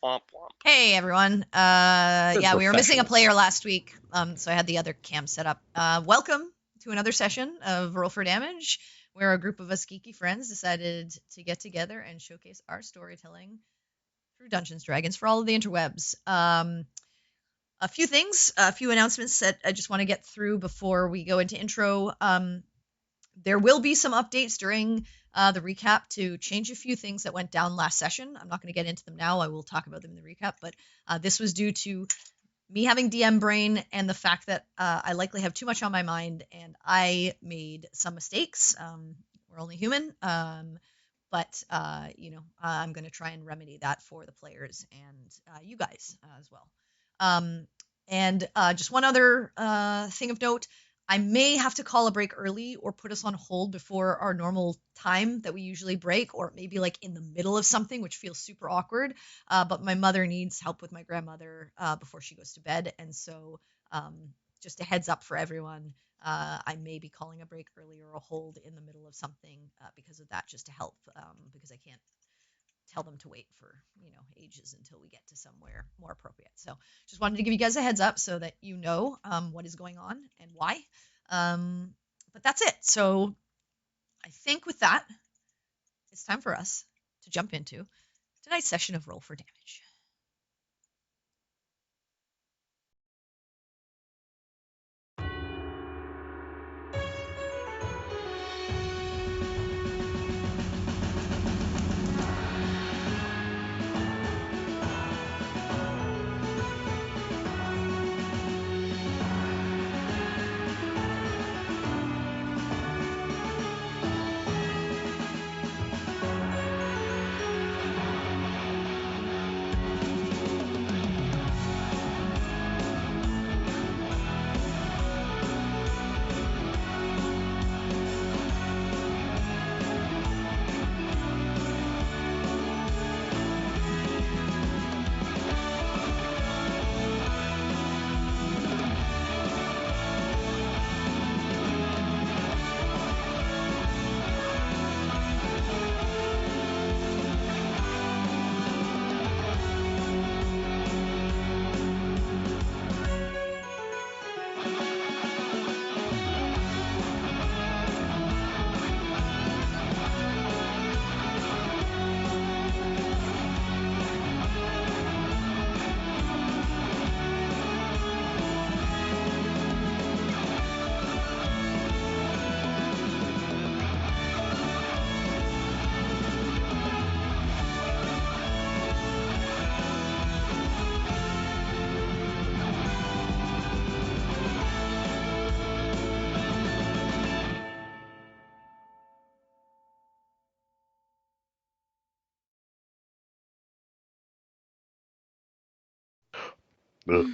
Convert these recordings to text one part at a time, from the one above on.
Womp womp. Hey everyone. Yeah, we were missing a player last week, so I had the other cam set up. Welcome to another session of Roll for Damage, where a group of us geeky friends decided to get together and showcase our storytelling through Dungeons & Dragons for all of the interwebs. A few things, a few announcements that I just want to get through before we go into intro. There will be some updates during the recap to change a few things that went down last session. I'm not going to get into them now. I will talk about them in the recap, but this was due to me having DM brain and the fact that I likely have too much on my mind and I made some mistakes. We're only human, but I'm going to try and remedy that for the players and you guys as well. And just one other thing of note. I may have to call a break early or put us on hold before our normal time that we usually break, or maybe like in the middle of something, which feels super awkward. But my mother needs help with my grandmother before she goes to bed. And so just a heads up for everyone, I may be calling a break early or a hold in the middle of something because of that, just to help, because I can't tell them to wait for ages until we get to somewhere more appropriate. So just wanted to give you guys a heads up so that you know what is going on and why. But that's it. So I think with that, it's time for us to jump into tonight's session of Roll for Damage.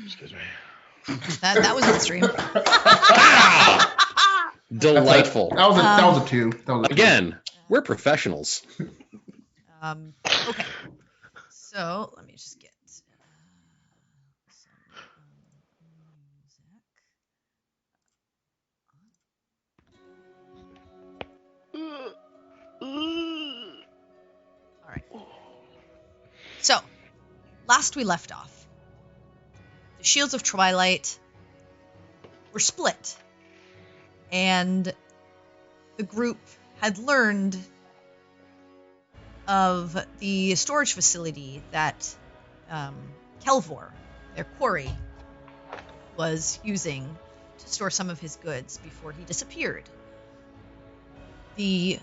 Excuse me. That was on stream. Delightful. That was a two. Again, we're professionals. Okay. So let me just get some music. All right. So, last we left off, the Shields of Twilight were split, and the group had learned of the storage facility that Kelvor, their quarry, was using to store some of his goods before he disappeared. The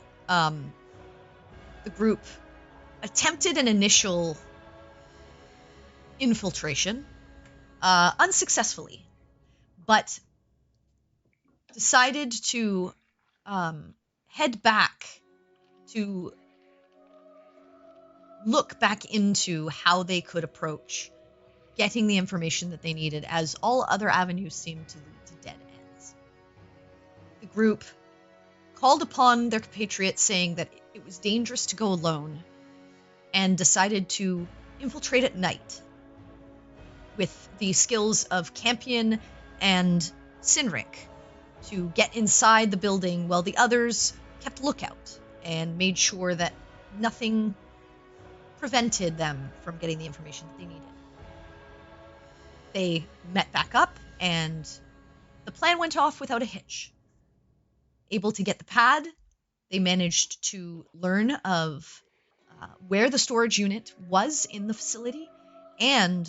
group attempted an initial infiltration, unsuccessfully, but decided to head back to look back into how they could approach getting the information that they needed, as all other avenues seemed to lead to dead ends. The group called upon their compatriots, saying that it was dangerous to go alone, and decided to infiltrate at night with the skills of Campion and Sinric to get inside the building while the others kept lookout and made sure that nothing prevented them from getting the information that they needed. They met back up, and the plan went off without a hitch. Able to get the pad, they managed to learn of where the storage unit was in the facility, and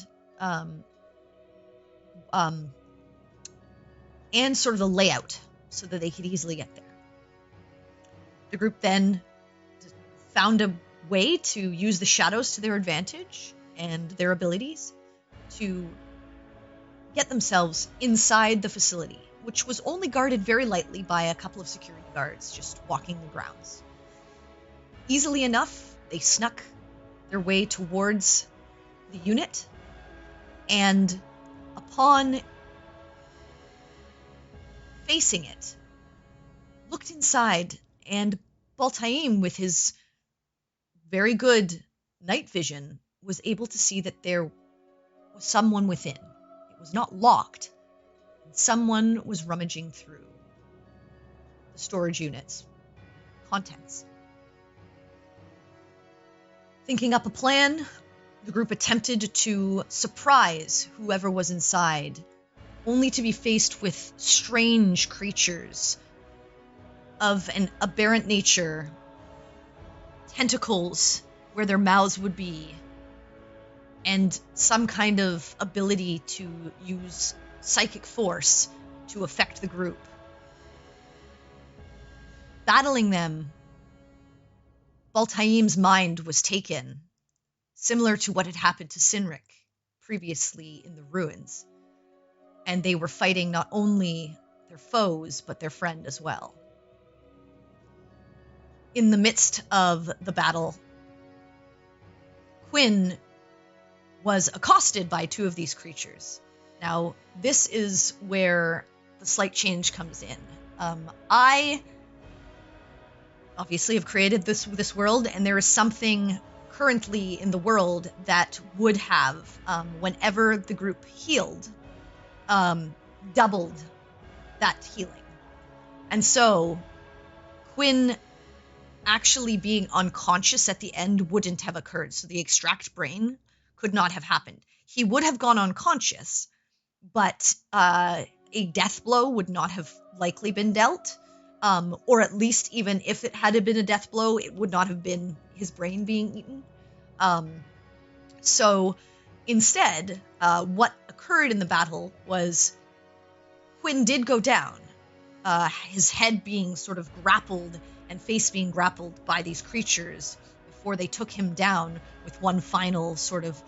sort of the layout so that they could easily get there. The group then found a way to use the shadows to their advantage and their abilities to get themselves inside the facility, which was only guarded very lightly by a couple of security guards just walking the grounds. Easily enough, they snuck their way towards the unit, and upon facing it, looked inside, and Bal'taem, with his very good night vision, was able to see that there was someone within. It was not locked. Someone was rummaging through the storage unit's contents. Thinking up a plan, the group attempted to surprise whoever was inside, only to be faced with strange creatures of an aberrant nature, tentacles where their mouths would be, and some kind of ability to use psychic force to affect the group. Battling them, Bal'taem's mind was taken, similar to what had happened to Sinric previously in the ruins, and they were fighting not only their foes, but their friend as well. In the midst of the battle, Quin was accosted by two of these creatures. Now, this is where the slight change comes in. I obviously have created this world, and there is something currently in the world that would have, whenever the group healed, doubled that healing. And so, Quin actually being unconscious at the end wouldn't have occurred. So the extract brain could not have happened. He would have gone unconscious, but a death blow would not have likely been dealt. Or at least even if it had been a death blow, it would not have been his brain being eaten. So instead, what occurred in the battle was Quin did go down, his head being sort of grappled and face being grappled by these creatures before they took him down with one final sort of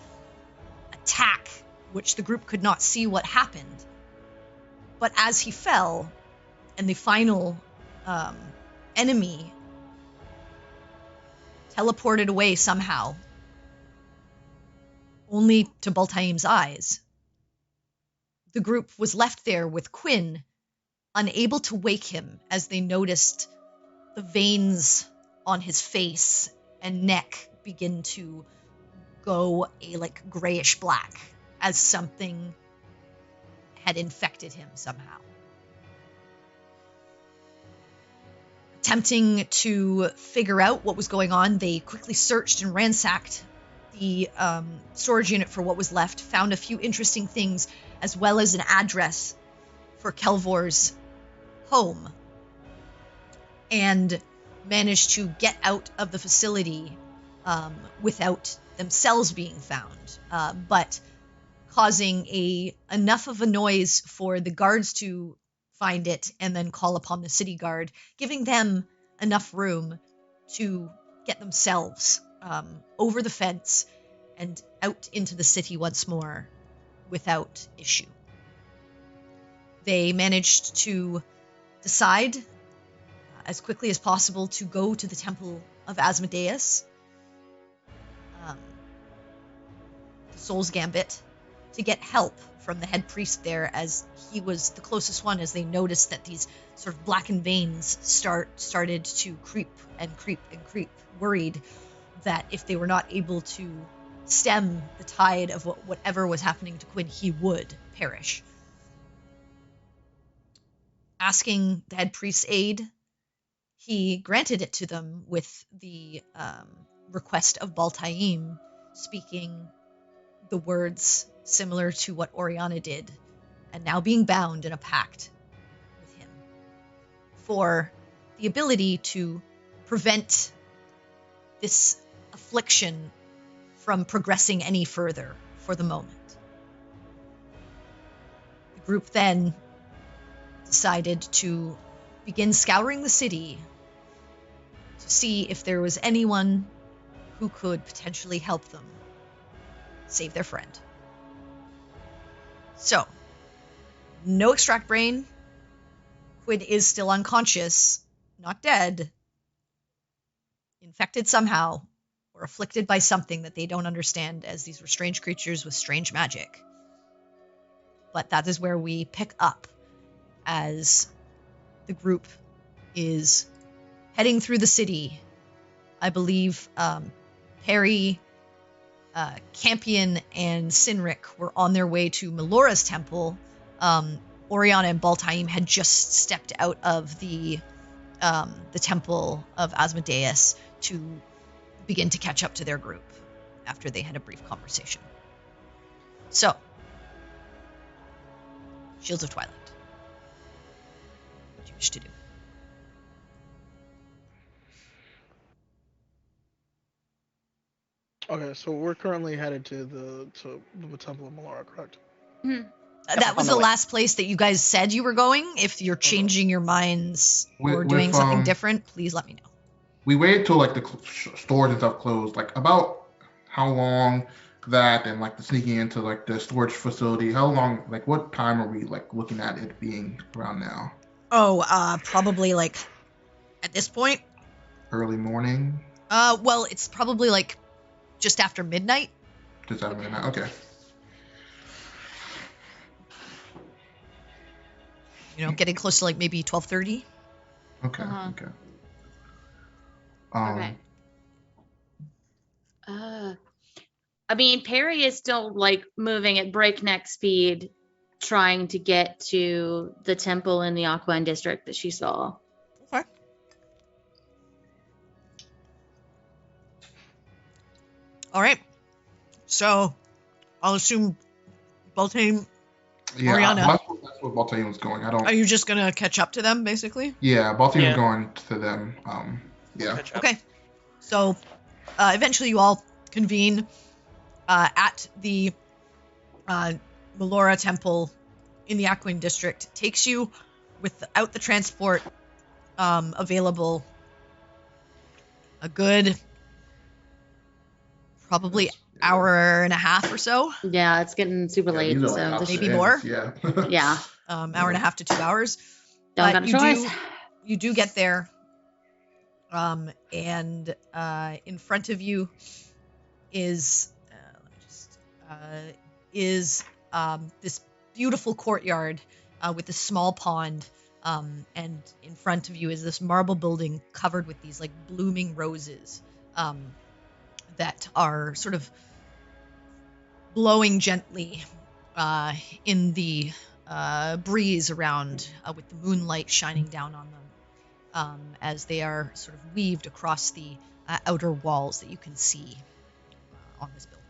attack, which the group could not see what happened. But as he fell, and the final enemy teleported away somehow, only to Bal'taem's eyes, the group was left there with Quin, unable to wake him as they noticed the veins on his face and neck begin to go a grayish black, as something had infected him somehow. Attempting to figure out what was going on, they quickly searched and ransacked the storage unit for what was left, found a few interesting things, as well as an address for Kelvor's home, and managed to get out of the facility without themselves being found, but causing enough of a noise for the guards to find it and then call upon the city guard, giving them enough room to get themselves over the fence and out into the city once more without issue. They managed to decide as quickly as possible to go to the Temple of Asmodeus, the Soul's Gambit, to get help from the head priest there, as he was the closest one, as they noticed that these sort of blackened veins started to creep and creep and creep, worried that if they were not able to stem the tide of whatever was happening to Quin, he would perish. Asking the head priest's aid, he granted it to them with the request of Bal'taem, speaking the words similar to what Orianna did, and now being bound in a pact with him for the ability to prevent this affliction from progressing any further for the moment. The group then decided to begin scouring the city to see if there was anyone who could potentially help them save their friend. So, no extract brain. Quin is still unconscious, not dead, infected somehow, or afflicted by something that they don't understand, as these were strange creatures with strange magic. But that is where we pick up as the group is heading through the city. I believe Perry, Campion, and Sinric were on their way to Melora's temple. Orianna and Bal'taem had just stepped out of the temple of Asmodeus to begin to catch up to their group after they had a brief conversation. So, Shields of Twilight. What do you wish to do? Okay, so we're currently headed to the Temple of Melora, correct? Mm-hmm. That was the last place that you guys said you were going. If you're changing your minds or doing something different, please let me know. We waited till like the stores and stuff closed. Like about how long that and like the sneaking into like the storage facility. How long? Like what time are we like looking at it being around now? Oh, probably like at this point. Early morning. Well, it's probably like just after midnight. Just after midnight. Okay. You know, getting close to like maybe 12:30. Okay. Okay. Okay. I mean, Perry is still like moving at breakneck speed, trying to get to the temple in the Aquan district that she saw. Okay. All right. So, I'll assume Bal'taem, Orianna. That's what Bal'taem was going. Are you just gonna catch up to them, basically? Yeah, Bal'taem was going to them. Yeah. Okay. So, eventually you all convene at the Melora Temple in the Aquin district. Takes you, without the transport available, a good probably hour and a half or so. Yeah, it's getting super late, so like maybe more. Yeah. Yeah. Hour and a half to 2 hours. Don't got a choice. You do get there. And in front of you is this beautiful courtyard with a small pond, and in front of you is this marble building covered with these like blooming roses that are sort of blowing gently in the breeze around, with the moonlight shining down on them, as they are sort of weaved across the outer walls that you can see on this building.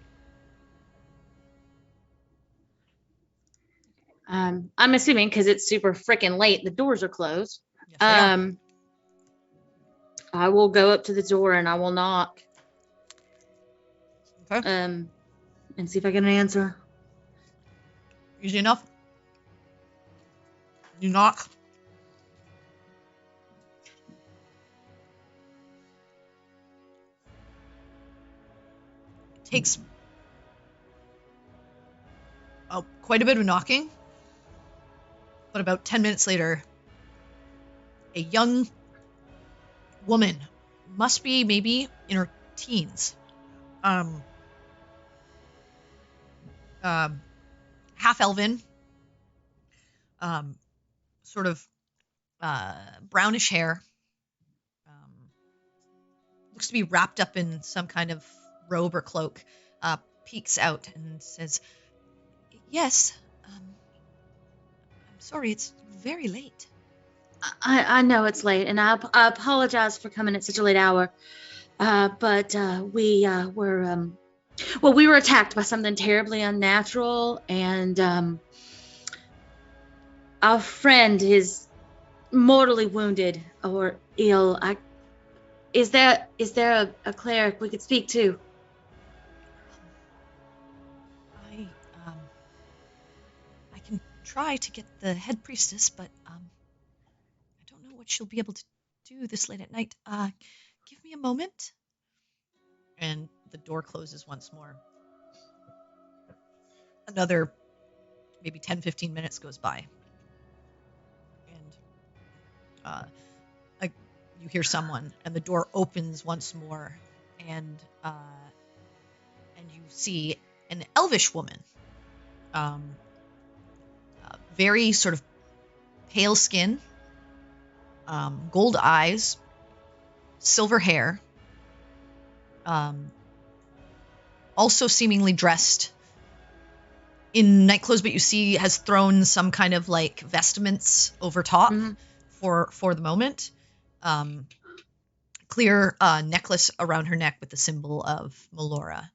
I'm assuming because it's super freaking late, the doors are closed. Yes, I will go up to the door and I will knock. Okay. And see if I get an answer. Easy enough. You knock. It takes quite a bit of knocking, but about 10 minutes later, a young woman, must be maybe in her teens, half elven, sort of brownish hair, looks to be wrapped up in some kind of robe or cloak, peeks out and says, "Yes, I'm sorry, it's very late." I know it's late, and I apologize for coming at such a late hour. But we were we were attacked by something terribly unnatural, and our friend is mortally wounded or ill. Is there a cleric we could speak to? I can try to get the head priestess, but I don't know what she'll be able to do this late at night. Give me a moment. And the door closes once more. Another maybe 10-15 minutes goes by. And you hear someone, and the door opens once more, and you see an elvish woman, very sort of pale skin, gold eyes, silver hair, also seemingly dressed in night clothes, but you see has thrown some kind of like vestments over top for the moment. Clear necklace around her neck with the symbol of Melora.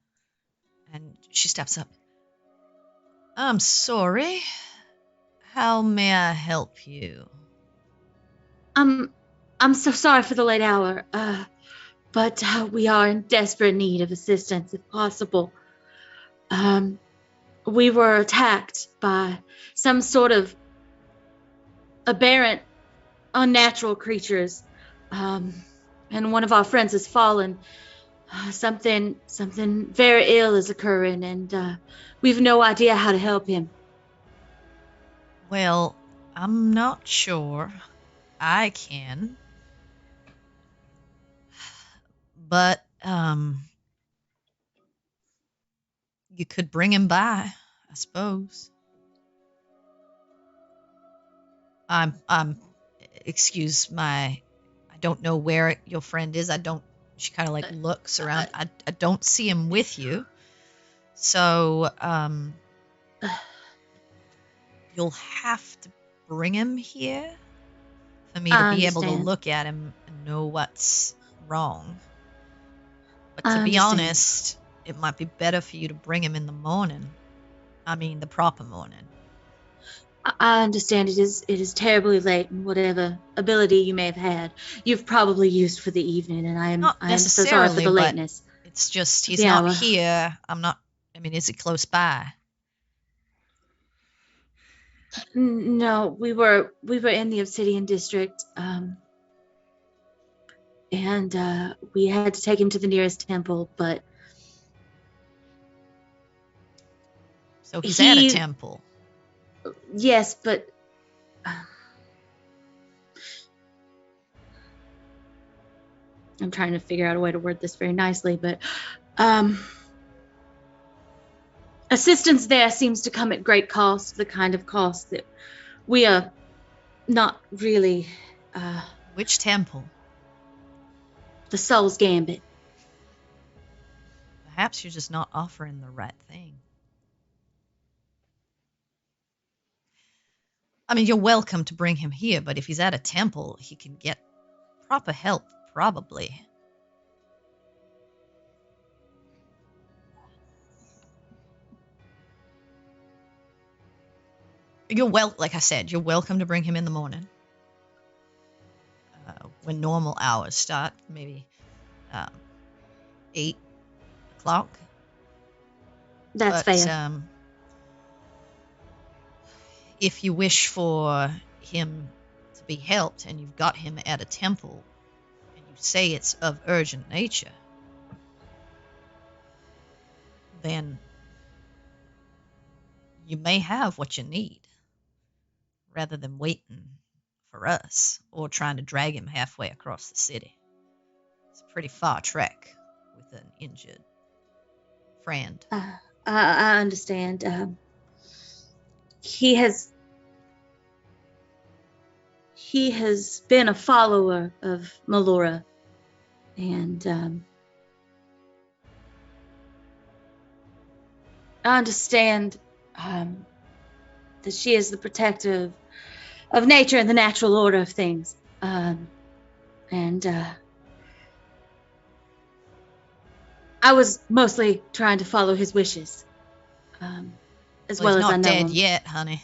And she steps up. I'm sorry. How may I help you? I'm so sorry for the late hour, but we are in desperate need of assistance if possible. We were attacked by some sort of aberrant, unnatural creatures, and one of our friends has fallen. Something very ill is occurring, and we've no idea how to help him. Well, I'm not sure I can. But, you could bring him by, I suppose. Excuse my, I don't know where your friend is. She kind of like looks around. I don't see him with you. So, you'll have to bring him here for me to be able to look at him and know what's wrong. But to be honest, it might be better for you to bring him in the morning. I mean, the proper morning. I understand it is terribly late, and whatever ability you may have had, you've probably used for the evening, and I am so sorry for the lateness. It's just he's not here. Is he close by? No, we were in the Obsidian District, and we had to take him to the nearest temple, but so he's at a temple. Yes, but I'm trying to figure out a way to word this very nicely, but assistance there seems to come at great cost, the kind of cost that we are not really... Which temple? The Soul's Gambit. Perhaps you're just not offering the right thing. I mean, you're welcome to bring him here, but if he's at a temple, he can get proper help, probably. Like I said, you're welcome to bring him in the morning. When normal hours start, maybe 8 o'clock. That's fair. If you wish for him to be helped and you've got him at a temple and you say it's of urgent nature, then you may have what you need rather than waiting for us or trying to drag him halfway across the city. It's a pretty far trek with an injured friend. I understand. He has been a follower of Melora, and I understand that she is the protector of nature and the natural order of things, and I was mostly trying to follow his wishes. As well he's as I not know dead him. yet, honey.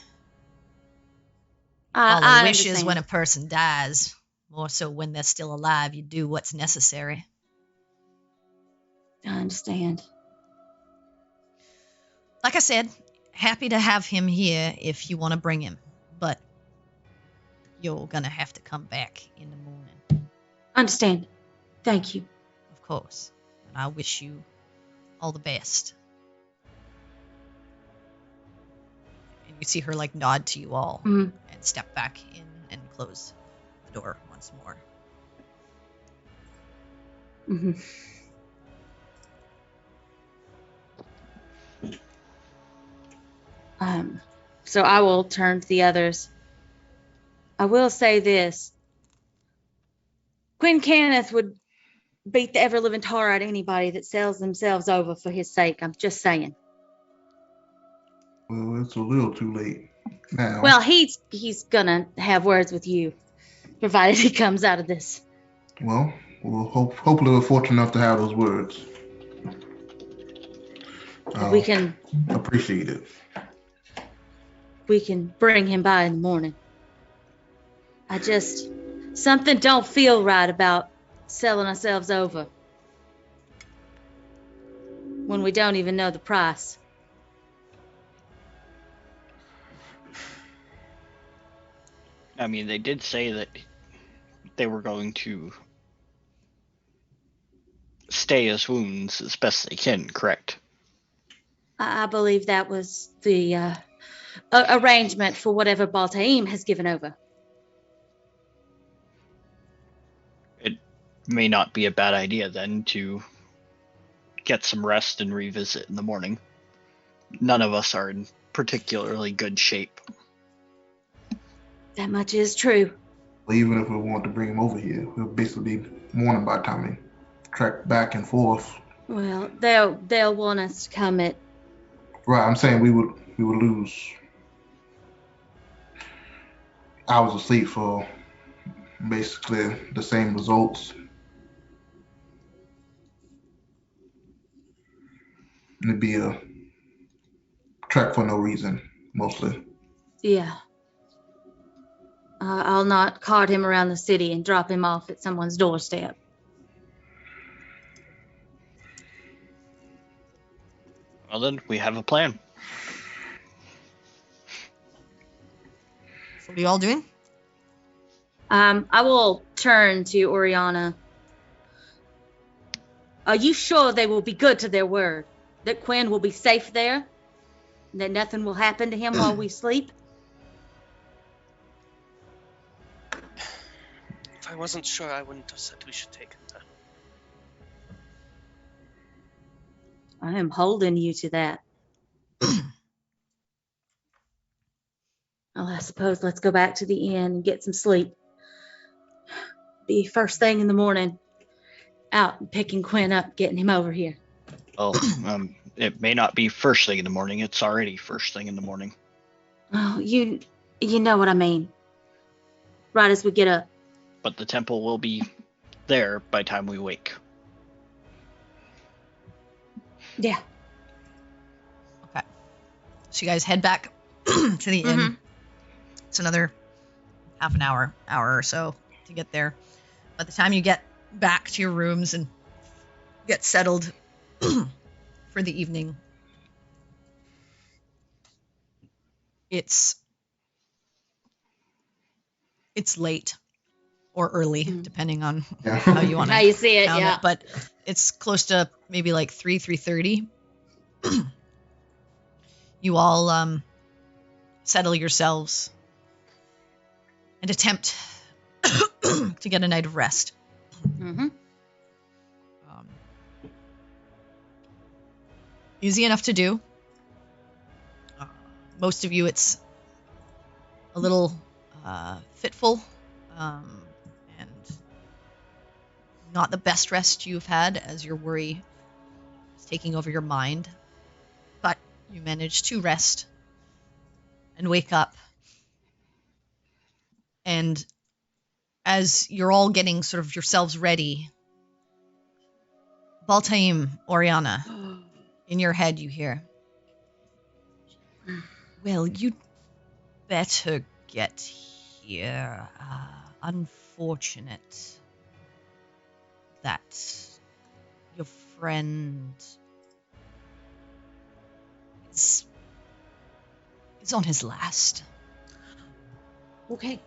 I Follow wishes understand. when a person dies. More so when they're still alive, you do what's necessary. I understand. Like I said, happy to have him here if you want to bring him. But you're going to have to come back in the morning. Understand. Thank you. Of course. And I wish you all the best. And you see her like nod to you all Mhm. and step back in and close the door once more. Hmm. So I will turn to the others. I will say this. Quin Kenneth would beat the ever-living tar out of anybody that sells themselves over for his sake. I'm just saying. Well, it's a little too late now. Well, he's gonna have words with you, provided he comes out of this. Well, hopefully we're fortunate enough to have those words. We can Appreciate it. bring him by in the morning. Something don't feel right about selling ourselves over when we don't even know the price. I mean, they did say that they were going to stay his wounds as best they can, correct? I believe that was the arrangement for whatever Bal'taem has given over. It may not be a bad idea then to get some rest and revisit in the morning. None of us are in particularly good shape. That much is true. Even if we want to bring him over here, we'll basically be morning by the time we track back and forth. Well, they'll want us to come at. Right, I'm saying we would lose hours of sleep for basically the same results. It'd be a trek for no reason, mostly. Yeah. I'll not cart him around the city and drop him off at someone's doorstep. Well then, we have a plan. So what are you all doing? I will turn to Orianna. Are you sure they will be good to their word? That Quin will be safe there? That nothing will happen to him while we sleep? If I wasn't sure, I wouldn't have said we should take him there. I am holding you to that. Well, I suppose let's go back to the inn and get some sleep. Be first thing in the morning, out and picking Quin up, getting him over here. Well, it may not be first thing in the morning. It's already first thing in the morning. Oh, you know what I mean. Right as we get up. But the temple will be there by the time we wake. Yeah. Okay. So you guys head back to the inn. It's another half an hour or so to get there. By the time you get back to your rooms and get settled for the evening, it's late or early, depending on how you want to How you see it, count yeah. But it's close to maybe like 3:30. You all settle yourselves and attempt to get a night of rest. Easy enough to do. Most of you, it's a little fitful and not the best rest you've had, as your worry is taking over your mind. But you manage to rest and wake up. And as you're all getting sort of yourselves ready, Bal'taem, Orianna, in your head you hear, well, you'd better get here. Unfortunate that your friend is on his last. Okay.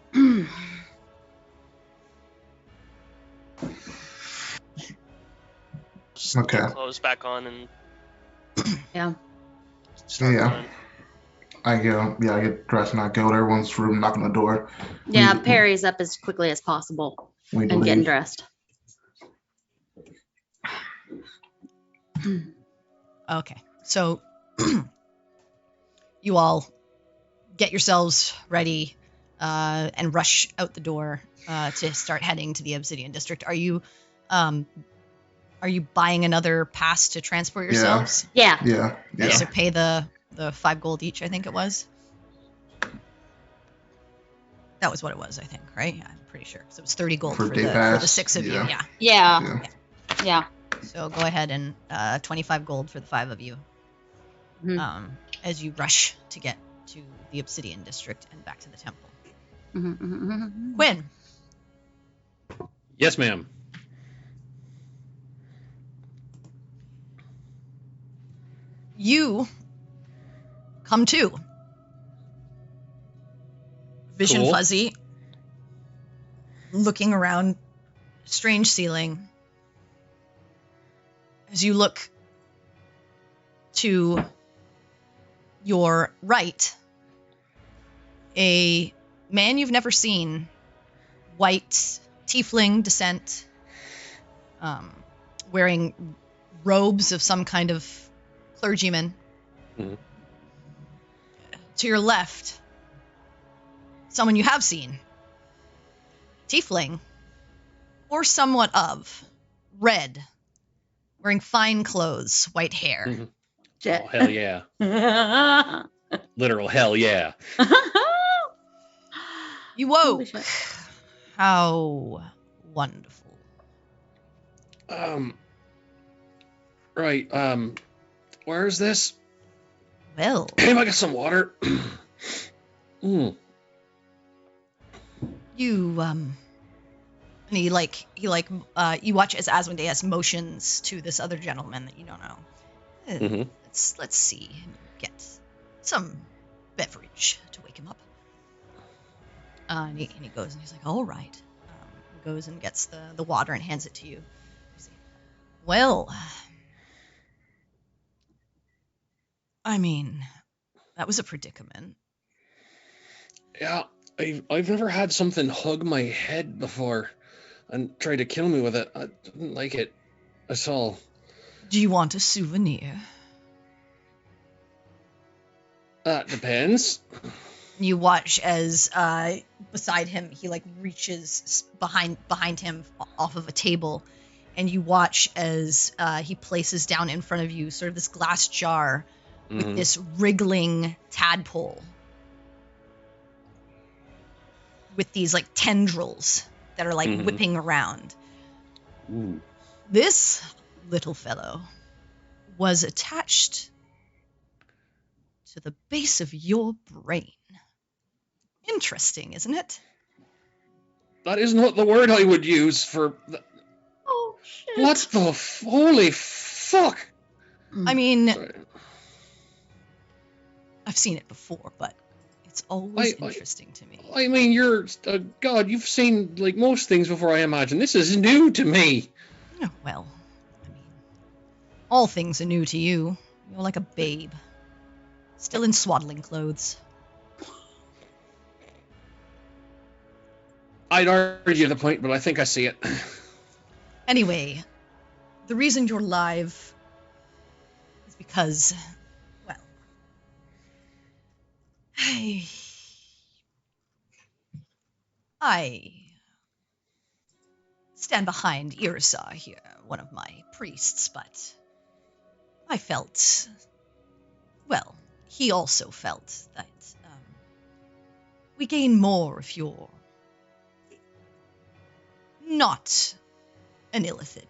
Just Okay. get clothes back on and Yeah. start Yeah. running. I get dressed and I go to everyone's room, knock on the door. Yeah, We- Perry's up as quickly as possible We and getting leave. dressed. Okay, so you all get yourselves ready and rush out the door to start heading to the Obsidian District. Are you buying another pass to transport yourselves? Yeah. Yeah. Okay, so pay the 5 gold each, I think it was. That was what it was, I think, right? Yeah, I'm pretty sure. So it was 30 gold For for day the pass, 6 of you. yeah. Yeah. Yeah. Yeah. So go ahead and 25 gold for the 5 of you. Mhm. As you rush to get to the Obsidian District and back to the temple. Mhm. Quin, Yes, ma'am. you come to. Vision Cool. fuzzy, looking around, strange ceiling. As you look to your right, a man you've never seen, white tiefling descent, wearing robes of some kind of clergyman. Mhm. To your left, someone you have seen, tiefling, or somewhat of, red, wearing fine clothes, white hair. Mhm. Oh, hell yeah. Literal hell yeah. You woke. Holy shit. How wonderful. Right, where is this? Well, Hey, I get some water. you and you watch as Asmodeus motions to this other gentleman that you don't know. Mhm. Let's see and get some beverage to wake him up. And he goes and he's like, all right. Goes and gets the water and hands it to you. Well, I mean, that was a predicament. Yeah, I've never had something hug my head before and try to kill me with it. I didn't like it at all. Do you want a souvenir? That depends. You watch as beside him he reaches behind him off of a table, and you watch as he places down in front of you sort of this glass jar with this wriggling tadpole with these tendrils that are whipping around. Ooh. This little fellow was attached to the base of your brain. Interesting, isn't it? That isn't what the word I would use for... Oh, shit. What the... Holy fuck! I mean, Sorry. I've seen it before, but it's always interesting to me. I mean, you're a god. You've seen, most things before, I imagine. This is new to me. Oh, well, I mean, all things are new to you. You're like a babe. Still in swaddling clothes. I'd argue the point, but I think I see it. Anyway, the reason you're live is because, well, I stand behind Irisar here, one of my priests, but I felt, well, he also felt that we gain more if you're not an illithid.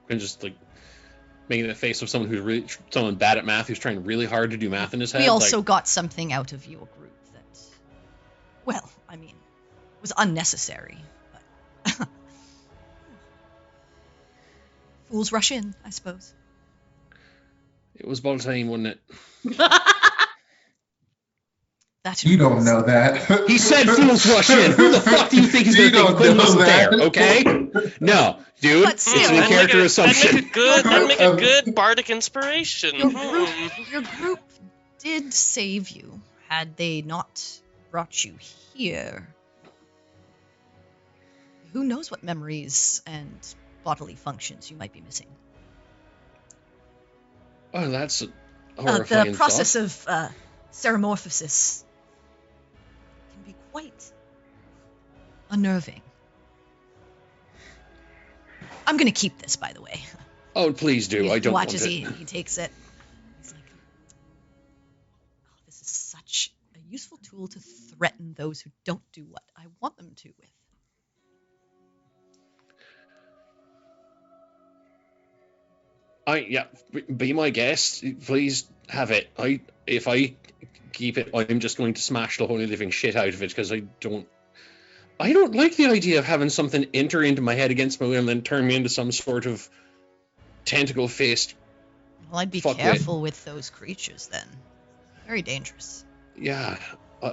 Quinn just like making the face of someone bad at math who's trying really hard to do math in his head. We also got something out of your group that, well, I mean, was unnecessary. But fools rush in, I suppose. It was Bal'taem, wasn't it? You don't know that. He said fools rush in. Who the fuck do you think he's going to think Quinn wasn't there? Okay? No, dude. But It's still, an character assumption. That'd make a good bardic inspiration. Your group did save you. Had they not brought you here, who knows what memories and bodily functions you might be missing. Oh, that's a horrifying The process thought. of seromorphosis can be quite unnerving. I'm going to keep this, by the way. Oh, please do. I don't Watch want as it. he takes it. He's like, oh, this is such a useful tool to threaten those who don't do what I want them to with. Be my guest. Please have it. If I keep it, I'm just going to smash the holy living shit out of it because I don't like the idea of having something enter into my head against my will and then turn me into some sort of tentacle-faced. Well, I'd be Fuck careful with those creatures then. Very dangerous. Yeah,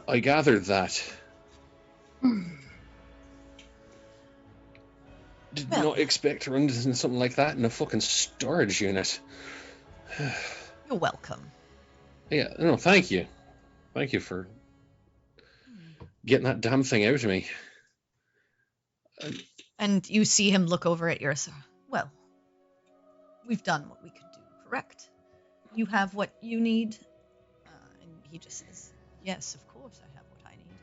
I gathered that. Did not expect to run into something like that in a fucking storage unit. You're welcome. Yeah, no, thank you. Thank you for getting that damn thing out of me. And you see him look over at Ursa. Well, we've done what we could do, correct? You have what you need? And he just says, yes, of course I have what I need.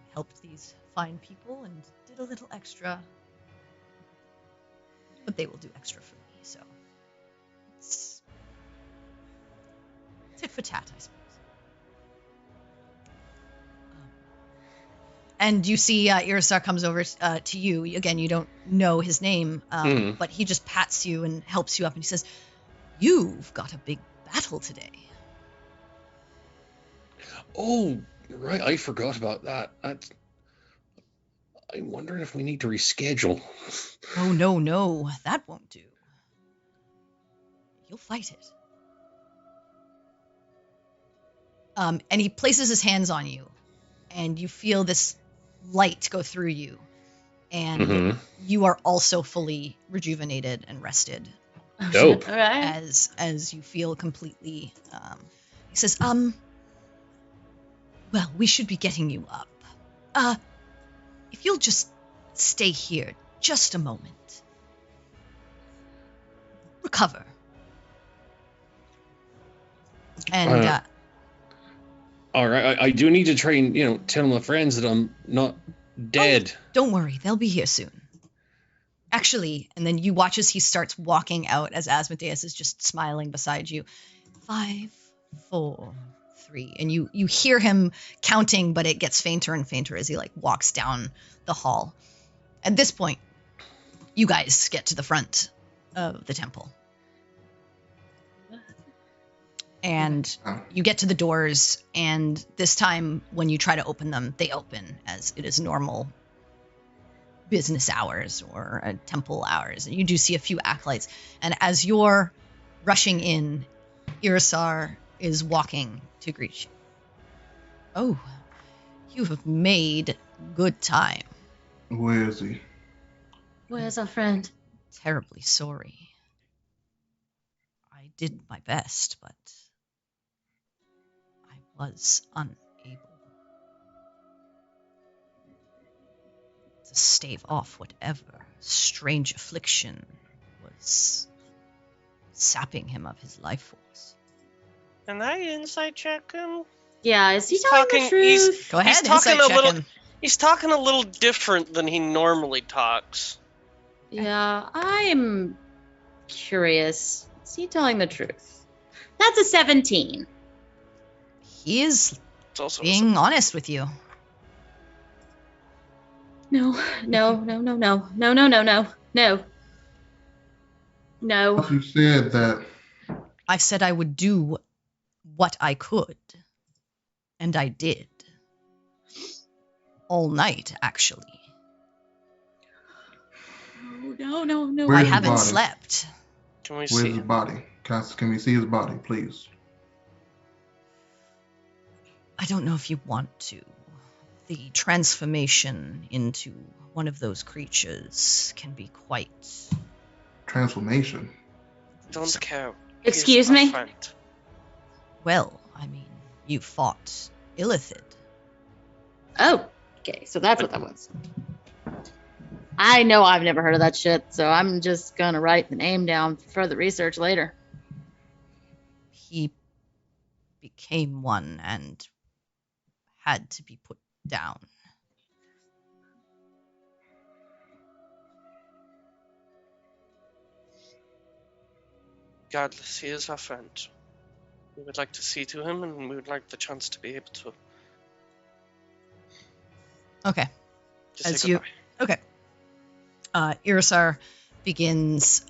I helped these fine people and did a little extra. But they will do extra for me, so it's tit for tat, I suppose. And you see Irisar comes over to you. Again, you don't know his name, but he just pats you and helps you up, and he says, you've got a big battle today. Oh, right, I forgot about that. I'm wondering if we need to reschedule. Oh, no, that won't do. You'll fight it. And he places his hands on you, and you feel this light go through you, and you are also fully rejuvenated and rested. Dope. All right. As you feel completely. He says, well, we should be getting you up. If you'll just stay here just a moment. Recover. And all right, I do need to try and tell my friends that I'm not dead. Oh, don't worry, they'll be here soon. Actually, and then you watch as he starts walking out as Asmodeus is just smiling beside you. 5, 4, 3, and you hear him counting, but it gets fainter and fainter as he walks down the hall. At this point, you guys get to the front of the temple. And you get to the doors, and this time when you try to open them, they open as it is normal business hours or temple hours. And you do see a few acolytes. And as you're rushing in, Irisar is walking to greet you. Oh, you have made good time. Where is he? Where's our friend? Terribly sorry. I did my best, but I was unable to stave off whatever strange affliction was sapping him of his life force. Can I insight check him? Yeah, is he telling the talking- truth? Go ahead, He's talking insight a check little. him. He's talking a little different than he normally talks. Yeah, I'm curious. Is he telling the truth? That's a 17. He is It's also being honest with you. No. No. You said that. I said I would do what I could. And I did. All night, actually. No. Where's I his haven't body? slept. Can we Where's see his him? body? Can we see his body, please? I don't know if you want to. The transformation into one of those creatures can be quite... Transformation. Don't care. Excuse He's our me? friend. Well, I mean, you fought Illithid. Oh, okay. So that's what that was. I know I've never heard of that shit, so I'm just gonna write the name down for further research later. He became one and had to be put down. Regardless, he is our friend. We would like to see to him, and we would like the chance to be able to Okay. just As say you goodbye. okay. Irisar begins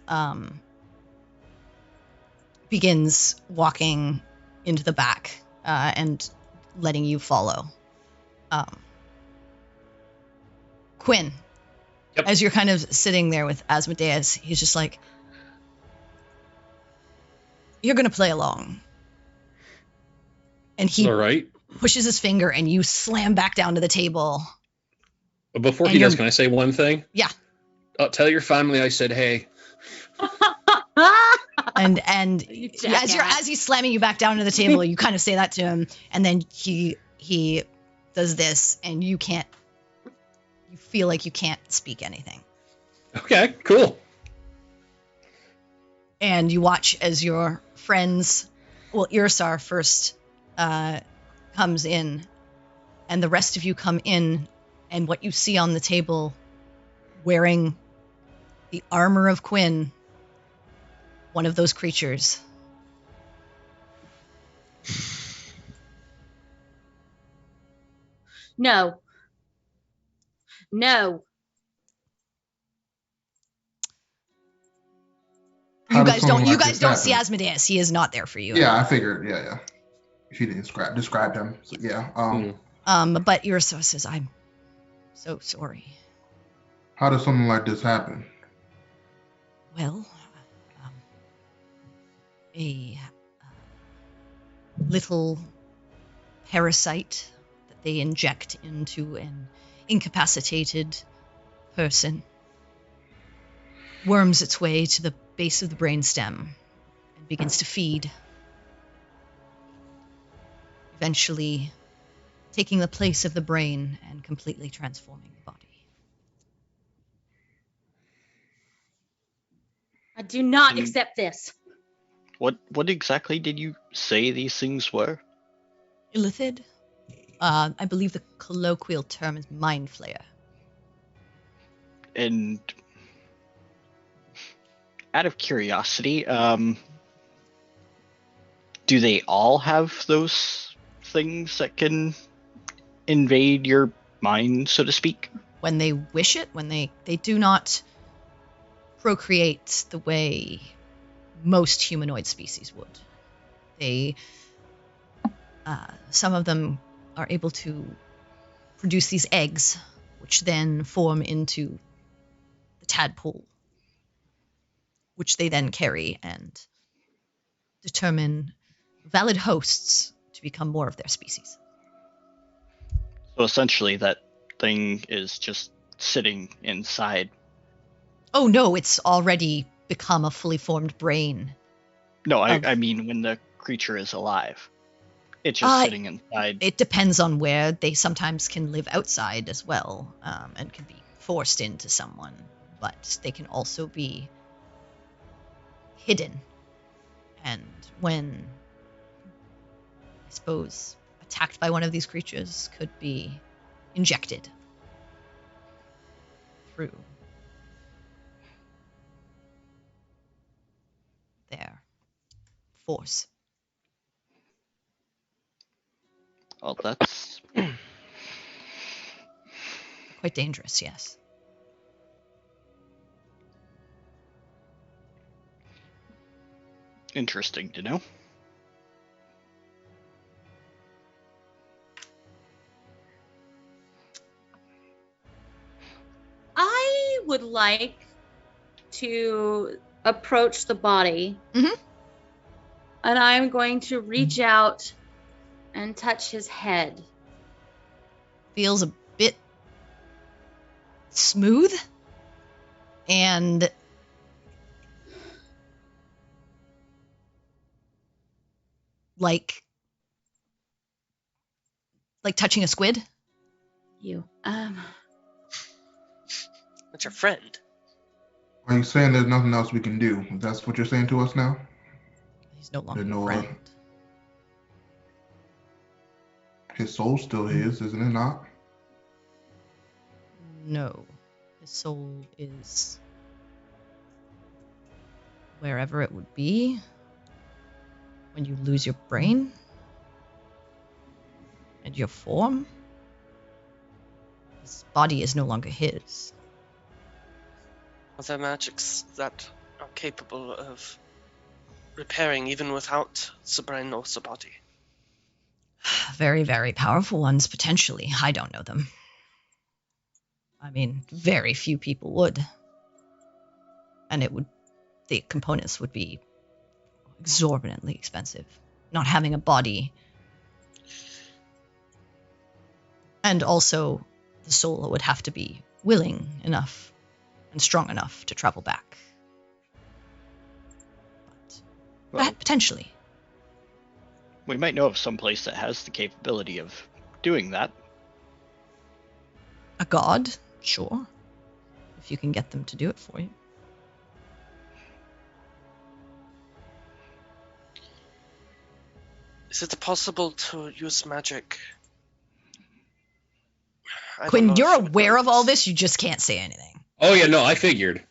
walking into the back and letting you follow. Quin, Yep. as you're kind of sitting there with Asmodeus, he's just like, "You're gonna play along," and he All right. pushes his finger, and you slam back down to the table. But before And he does, you're- can I say one thing? Yeah. Tell your family I said hey. And You as he's slamming you back down to the table, you kind of say that to him, and then he does this, and you feel like you can't speak anything, Okay, cool. and you watch as your friends, well, Irisar first comes in, and the rest of you come in, and what you see on the table, wearing the armor of Quin, one of those creatures. No. How You does guys someone don't. You like guys this don't see happen? Asmodeus. He is not there for you. Yeah, I figured. Yeah. She didn't describe him. Yeah. But Irisar says, "I'm so sorry." How does something like this happen? Well, a little parasite that they inject into an incapacitated person worms its way to the base of the brainstem and begins to feed, eventually taking the place of the brain and completely transforming the body. I do not accept this. What exactly did you say these things were? Illithid? I believe the colloquial term is mind flayer. And out of curiosity, do they all have those things that can invade your mind, so to speak? When they wish it, when they do not procreate the way most humanoid species would. They, some of them are able to produce these eggs, which then form into the tadpole, which they then carry and determine valid hosts to become more of their species. So essentially, that thing is just sitting inside. Oh no, it's already become a fully formed brain. No, I mean when the creature is alive. It's just sitting inside. It depends on where. They sometimes can live outside as well, and can be forced into someone, but they can also be hidden. And when, I suppose, attacked by one of these creatures, could be injected through their force. Well, that's Quite dangerous, yes. Interesting to know. I would like to approach the body. Mhm. And I'm going to reach out and touch his head. Feels a bit smooth and like touching a squid. That's your friend. Are you saying there's nothing else we can do? That's what you're saying to us now? He's no longer There's no a friend. His soul's still his, isn't it not? No. His soul is wherever it would be when you lose your brain and your form. His body is no longer his. Are there magics that are capable of repairing even without the brain or the body? Very, very powerful ones, potentially. I don't know them. I mean, very few people would. And the components would be exorbitantly expensive. Not having a body. And also, the soul would have to be willing enough and strong enough to travel back. But potentially. We might know of some place that has the capability of doing that. A god? Sure. If you can get them to do it for you. Is it possible to use magic? I don't Quinn, know if you're you would aware know of all this, you just can't say anything. Oh yeah, no, I figured.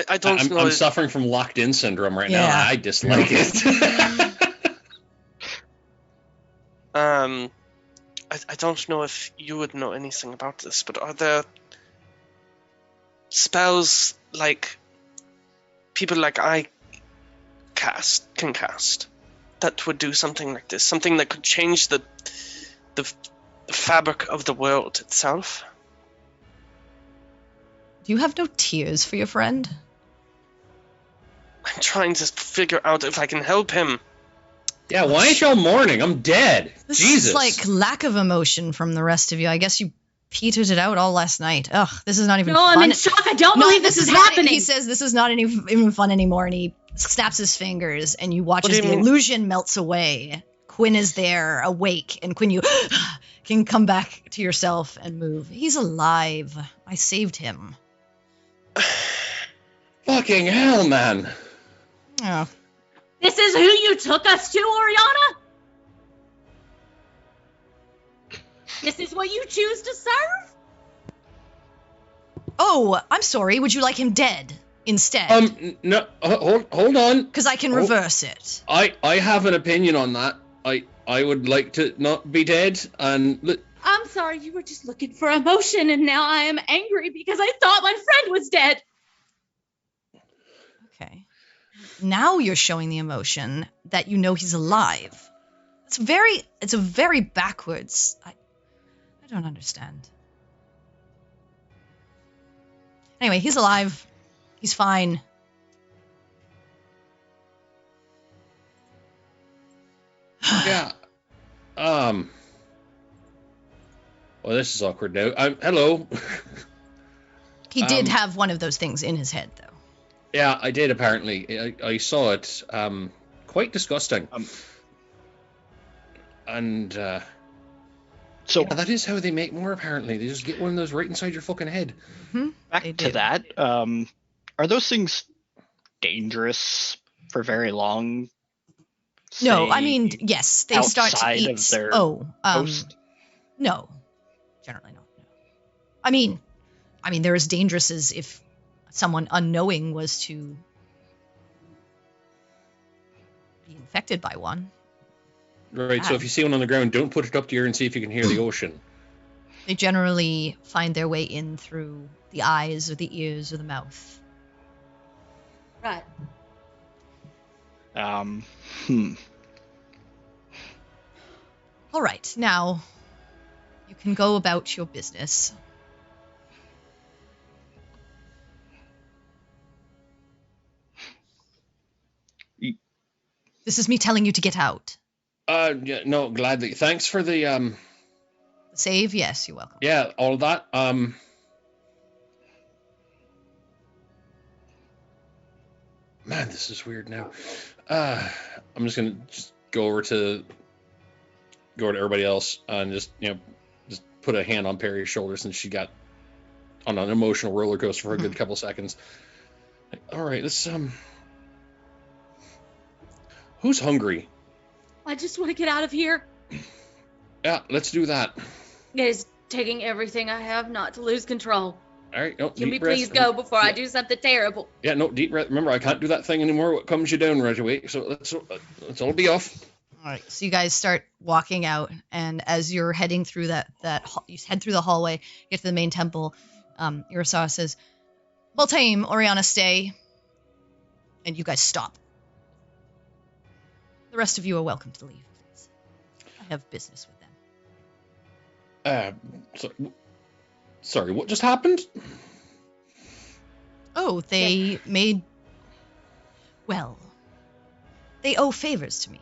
I don't know. I'm suffering from locked-in syndrome right now. Yeah. I dislike it. I don't know if you would know anything about this, but are there spells like people like I can cast that would do something like this? Something that could change the fabric of the world itself? Do you have no tears for your friend? I'm trying to figure out if I can help him. Yeah, why ain't y'all mourning? I'm dead. This Jesus. is like lack of emotion from the rest of you. I guess you petered it out all last night. Ugh, this is not even No, fun. I'm in shock. I don't No, believe this is not- happening. He says this is not even fun anymore, and he snaps his fingers, and you watch What as do you the mean? illusion melts away. Quinn is there, awake, and Quinn, you can come back to yourself and move. He's alive. I saved him. Fucking hell, man. Oh, This is who you took us to, Orianna? This is what you choose to serve? oh, I'm sorry. Would you like him dead instead? No, hold on. Because I can reverse it. I have an opinion on that. I would like to not be dead, and I'm sorry, you were just looking for emotion, and now I am angry because I thought my friend was dead. Okay. Now you're showing the emotion that you know he's alive. It's a very backwards. I don't understand. Anyway, he's alive. He's fine. yeah. Well, this is awkward now. Hello. He did have one of those things in his head, though. Yeah, I did apparently. I saw it. Quite disgusting. And So yeah, that is how they make more. Apparently, they just get one of those right inside your fucking head. Mm-hmm. back They to do. that, are those things dangerous for very long? No, say, I mean, yes, they start to outside eat. of their host? No, generally not. No. I mean, they're as dangerous as if someone unknowing was to be infected by one. Right. So if you see one on the ground, don't put it up to your ear and see if you can hear the ocean. They generally find their way in through the eyes or the ears or the mouth. Right. Hmm. All right, now you can go about your business. This is me telling you to get out. Yeah, no, gladly. Thanks for the Save? Yes, you're welcome. yeah, all of that. Man, this is weird now. I'm just gonna go over to everybody else and just put a hand on Perry's shoulder since she got on an emotional roller coaster for a good couple seconds. Like, all right, let's who's hungry? I just want to get out of here. Yeah, let's do that. It is taking everything I have not to lose control. All right, no, Can we deep breath. please go before I do something terrible? Yeah, no, deep breath. Remember, I can't do that thing anymore. What comes you down right away? So let's all be off. All right, so you guys start walking out, and as you're heading through you head through the hallway, get to the main temple. Urasawa says, "Bal'taem, Orianna, stay," and you guys stop. The rest of you are welcome to leave, please. I have business with them. Sorry, what just happened? Oh, they they owe favors to me.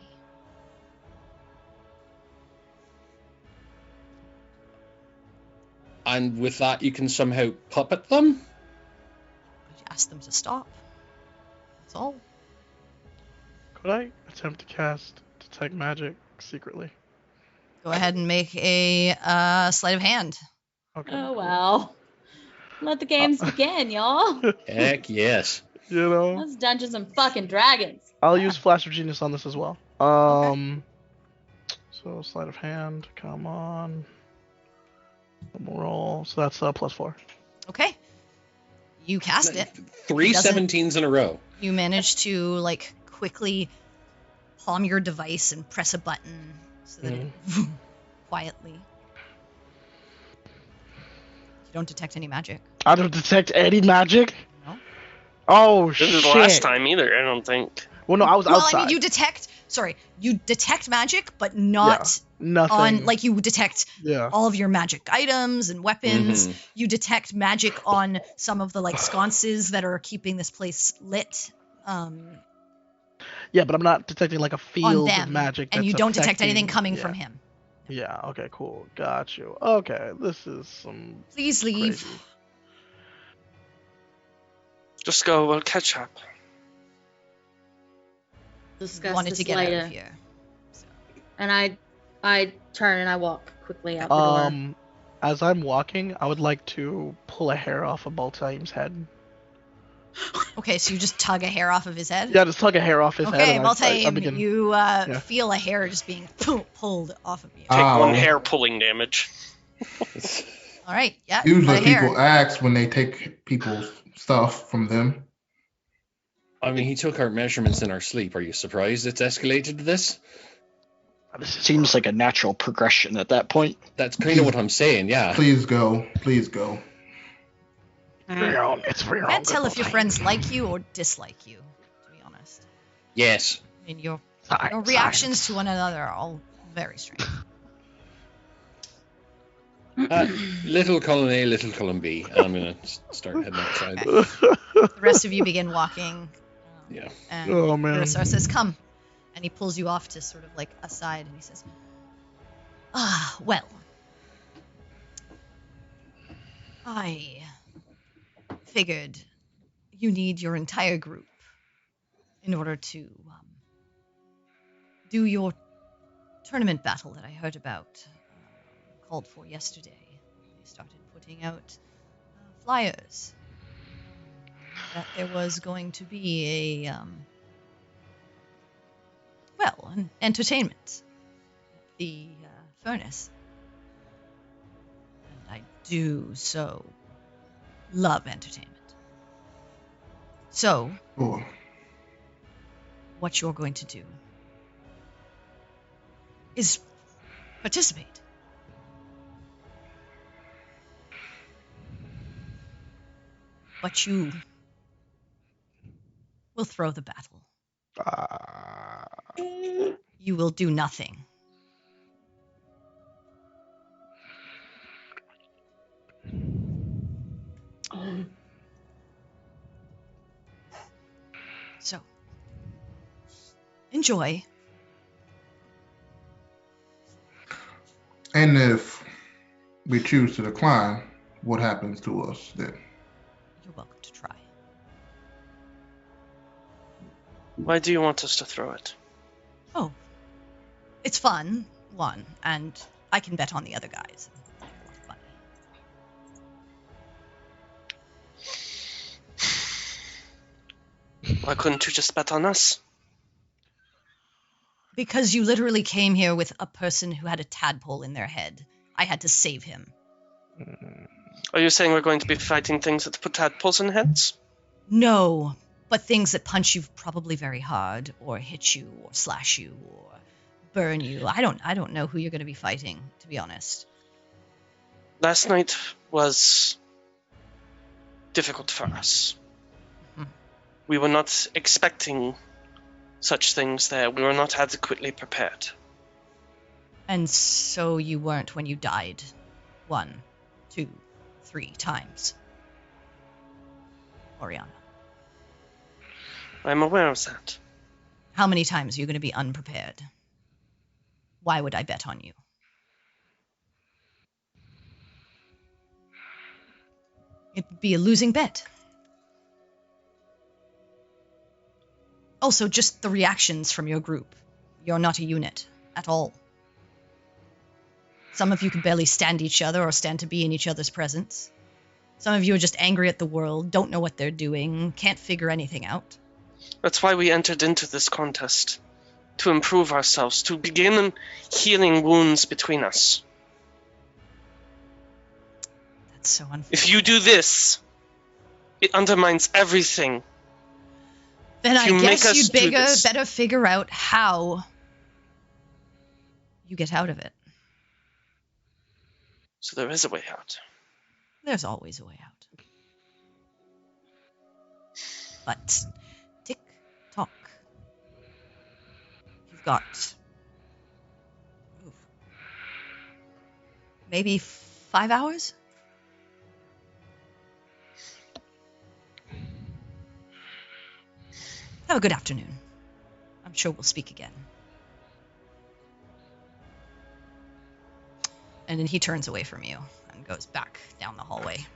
And with that, you can somehow puppet them? Ask them to stop. That's all. Could I attempt to cast Detect Magic secretly? Go ahead and make a sleight of hand. Okay. Oh, cool. wow. Let the games begin, y'all. Heck yes. You know, That's Dungeons and fucking Dragons. I'll use Flash of Genius on this as well. So sleight of hand, come on. We'll roll. So that's +4. Okay. You cast it. 3 17s in a row. You manage to quickly palm your device and press a button so that it quietly. You don't detect any magic. I don't detect any magic? No. Oh, This shit. is the last time either, I don't think. Well, no, I was outside. I mean, you detect magic, but not Nothing. on, you detect all of your magic items and weapons. Mhm. You detect magic on some of the, sconces that are keeping this place lit. Yeah, but I'm not detecting a On field them. of magic. And you that's don't detect anything affecting- coming yeah. from him. Yeah, okay, cool. Got you. Okay, this is some Please leave. crazy. Just go, we'll catch up. Discuss Wanted this to get later. out of here. And I turn and I walk quickly out the door. As I'm walking, I would like to pull a hair off of Bal'taem's head. Okay, so you just tug a hair off of his head? Yeah, just tug a hair off his head. Okay, and I Bal'taem, begin. you feel a hair just being pulled off of you. Take Ow. one hair pulling damage. All right, yeah. Usually got a hair. people ask when they take people's stuff from them. I mean, he took our measurements in our sleep. Are you surprised it's escalated to this? Seems like a natural progression at that point. That's kind of what I'm saying, yeah. Please go. Please go. It's real. Can't tell if your friends like you or dislike you, to be honest. Yes. I mean, your reactions to one another are all very strange. Little column A, little column B. And I'm going to start heading outside. Okay. The rest of you begin walking. Yeah. And Oh, man. Urasawa says, "Come." And he pulls you off to sort of aside and he says, well. I figured you need your entire group in order to do your tournament battle that I heard about, called for yesterday. They started putting out flyers that there was going to be an entertainment at the furnace. And I do so love entertainment. So, Oh, what you're going to do is participate. But you will throw the battle. You will do nothing. So, enjoy. And if we choose to decline, what happens to us then? You're welcome to try. Why do you want us to throw it? Oh, it's fun, one, and I can bet on the other guys. It's a lot of money. Why couldn't you just bet on us? Because you literally came here with a person who had a tadpole in their head. I had to save him. Are you saying we're going to be fighting things that put tadpoles in heads? No, but things that punch you probably very hard, or hit you, or slash you, or burn you. I don't know who you're going to be fighting, to be honest. Last night was difficult for us. We were not expecting such things there. We were not adequately prepared. And so you weren't when you died 1, 2, 3 times. Orianna. I'm aware of that. How many times are you going to be unprepared? Why would I bet on you? It'd be a losing bet. Also, just the reactions from your group. You're not a unit at all. Some of you can barely stand each other or stand to be in each other's presence. Some of you are just angry at the world, don't know what they're doing, can't figure anything out. That's why we entered into this contest. To improve ourselves, to begin healing wounds between us. That's so unfair. If you do this, it undermines everything. Then I guess you'd do this. better figure out how you get out of it. So there is a way out. There's always a way out. But tick tock. You've got maybe 5 hours? Have a good afternoon. I'm sure we'll speak again. And then he turns away from you and goes back down the hallway.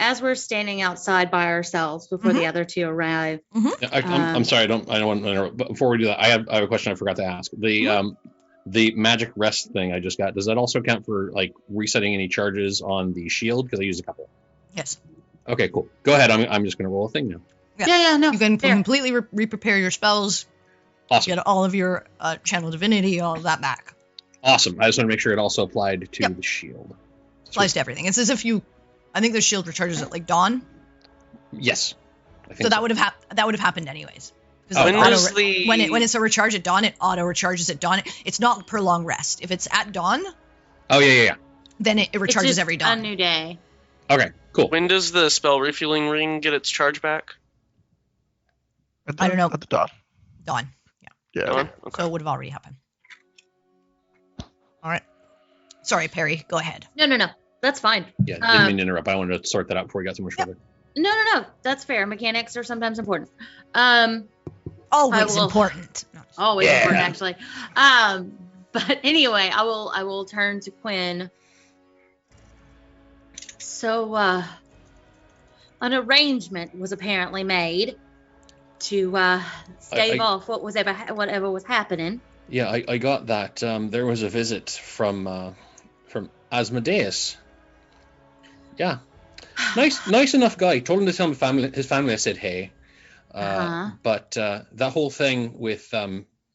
As we're standing outside by ourselves before the other two arrive. Yeah, I'm sorry, I don't want to interrupt. But before we do that, I have a question I forgot to ask. The magic rest thing I just got, does that also count for like resetting any charges on the shield? Because I used a couple. Yes. Okay, cool. Go ahead. I'm just gonna roll a thing now. Yeah, no. You can fair. completely re-prepare your spells. Awesome. Get all of your channel divinity, all of that back. Awesome. I just want to make sure it also applied to the shield. Applies to everything. It's as if you. I think the shield recharges at like dawn. Yes. I think So that would have happened anyways. Oh, When, okay. when it's a recharge at dawn, it auto recharges at dawn. It's not per long rest. If it's at dawn, Oh yeah. then it It's recharges just every a dawn. new day. Okay, cool. When does the spell refueling ring get its charge back? I don't know. At the dot. Dawn. Yeah. Dawn? So Okay. it would have already happened. All right. Sorry, Perry. Go ahead. No. That's fine. Yeah, didn't mean to interrupt. I wanted to sort that out before we got too much further. No. That's fair. Mechanics are sometimes important. Always will- important. No, just- Always Yeah. important, actually. But anyway, I will turn to Quin. So, an arrangement was apparently made to stave off whatever was happening. Yeah, I got that. There was a visit from Asmodeus. Yeah, nice enough guy. Told him to tell his family I said hey. But that whole thing with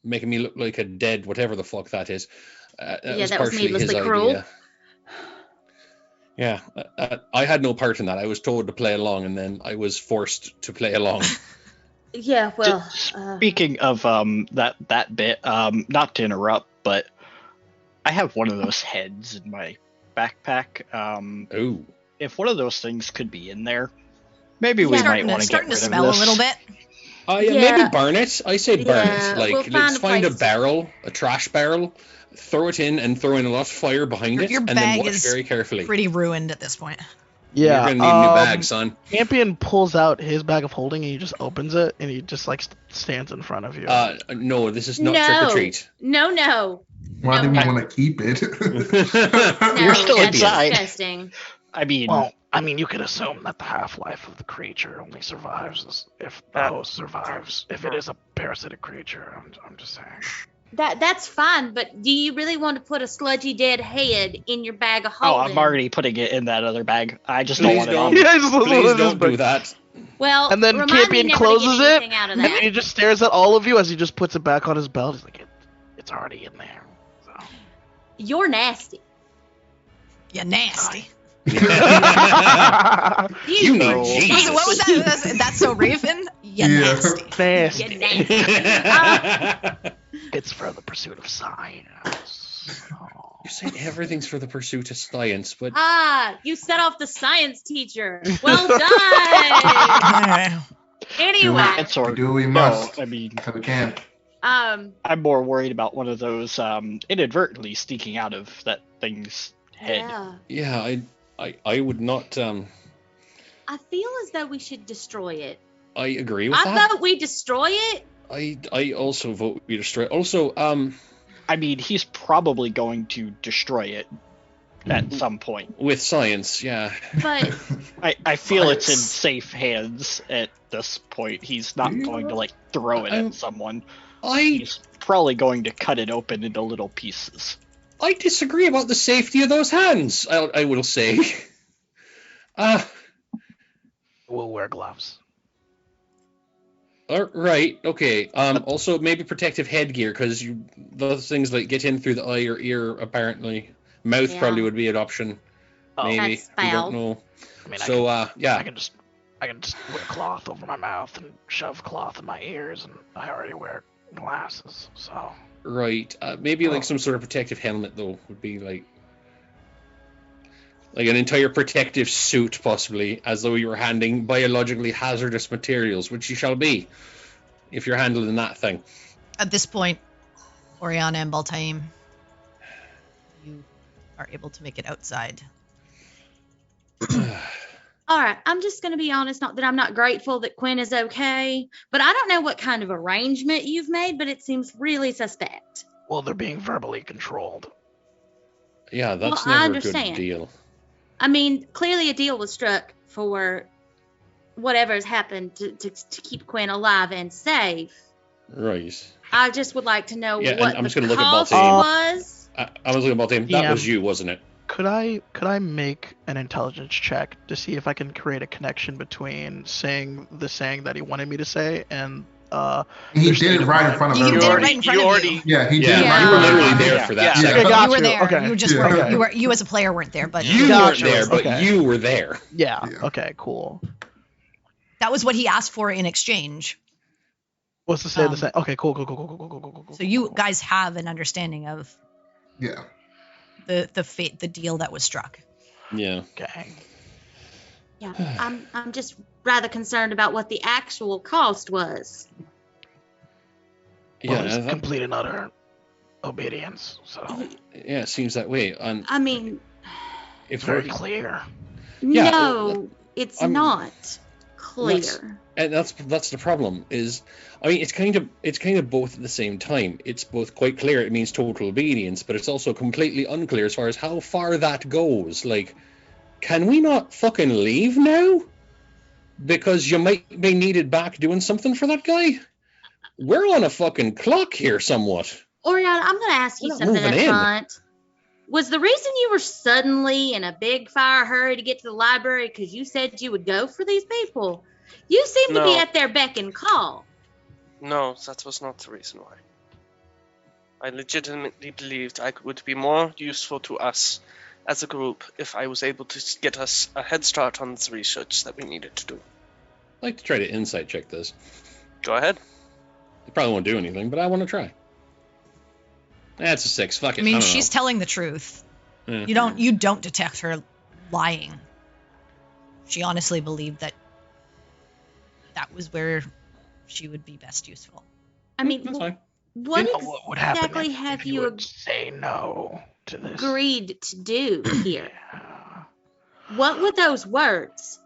making me look like a dead whatever the fuck that is. That was partially his needlessly cruel. idea. Yeah, I had no part in that. I was told to play along, and then I was forced to play along. Yeah, well, Speaking of that bit, not to interrupt, but I have one of those heads in my backpack. Ooh. If one of those things could be in there, maybe we Yeah. might want to get Starting to rid of smell a this. little bit. Yeah, Yeah. maybe burn it. I say burn Yeah, it. Like, we'll let's find find a a place. barrel, a trash barrel, throw it in, and throw in a lot of fire behind it, Your and then bag watch is very carefully. pretty ruined at this point. You're Yeah. gonna need a new bag, son. Champion pulls out his bag of holding and he just opens it and he just like stands in front of you. No, this is not trick or treat. No. Why do we No. want to keep it? No, You're still that's inside. disgusting. I mean, Well, I mean, you could assume that the half-life of the creature only survives if the host survives. If it is a parasitic creature, I'm just saying. That's fine, but do you really want to put a sludgy dead head in your bag of holding? I'm already putting it in that other bag. I just don't Please want it don't. on. Yeah, just Please don't do that. Well, And then remind me Champion never to closes get it, anything out of and that. he just stares at all of you as he just puts it back on his belt. He's like, it's already in there. So. You're nasty. Yeah, nasty. You You need know. Jesus. What was that? That's so Raven? Yeah, Yeah. nasty. Nasty. You're nasty. It's for the pursuit of science. Oh. You say everything's for the pursuit of science, but You set off the science teacher. Well done. Anyway, It's or, We do what we no, must. I mean, Because we can. um, I'm more worried about one of those inadvertently sneaking out of that thing's head. yeah. yeah, I would not. I feel as though we should destroy it. I agree with I that. thought we destroy it. I also vote we destroy it. Also, I mean, he's probably going to destroy it at some point. with science, yeah. But I feel it's in Nice. safe hands at this point. He's not going to like throw it I'm- at someone. I He's probably going to cut it open into little pieces. disagree about the safety of those hands. I will say. We'll wear gloves. Right. Okay. Also, maybe protective headgear because those things like get in through the eye or ear. Apparently, mouth Yeah. probably would be an option. Maybe That's we foul. don't know. I mean, So, yeah. I can just wear cloth over my mouth and shove cloth in my ears, and I already wear glasses. So Right. Maybe like some sort of protective helmet though would be like an entire protective suit, possibly, as though you were handling biologically hazardous materials, which you shall be if you're handling that thing. At this point, Orianna and Bal'taem, you are able to make it outside. all right, I'm just gonna be honest. Not that I'm not grateful that Quinn is okay, but I don't know what kind of arrangement you've made, but it seems really suspect. well, they're being verbally controlled. Yeah, that's Well, I never a good understand. deal. I mean, clearly a deal was struck for whatever has happened to keep Quinn alive and safe. Right. I just would like to know Yeah, and what I'm the just gonna look at cost Bal'taem. was. I was looking about him. That Yeah. was you, wasn't it? Could I make an intelligence check to see if I can create a connection between saying that he wanted me to say and He their did state it of right in mind? front of You did it everybody. right in front of you. Yeah, he did Yeah, it right you in were front of literally everybody. there for that Yeah. second. Okay, got You were you. there. Okay. You were just Yeah. weren't. You as a player weren't there, but You Gotcha. weren't there, but Okay. you were there. Yeah. Yeah. Okay. Cool. that was what he asked for in exchange. What's to say Um, the same? Okay. Cool. So you guys have an understanding of Yeah. the deal that was struck. Yeah. Okay. Yeah, I'm just rather concerned about what the actual cost was. Well, Yeah, there's that- complete and utter obedience. So yeah, it seems that way. And I mean, it's if very we're, clear. Yeah, no, it's I'm- not clear. and that's the problem. Is I mean, it's kind of both at the same time. It's both quite clear. It means total obedience, but it's also completely unclear as far as how far that goes. Like, can we not fucking leave now? Because you might be needed back doing something for that guy. We're on a fucking clock here, somewhat. Oriana, I'm going to ask you We're not something moving up in. front. Was the reason you were suddenly in a big fire hurry to get to the library because you said you would go for these people? You seem to be No. at their beck and call. No, that was not the reason why. I legitimately believed I would be more useful to us as a group if I was able to get us a head start on the research that we needed to do. I'd like to try to insight check this. Go ahead. It probably won't do anything, but I want to try. That's a 6. Fuck it. I mean, don't she's know. telling the truth. Yeah. You don't detect her lying. She honestly believed that was where she would be best useful. I mean, That's fine. what What would happen exactly if have you you would say no to this? agreed to do here? What were those words?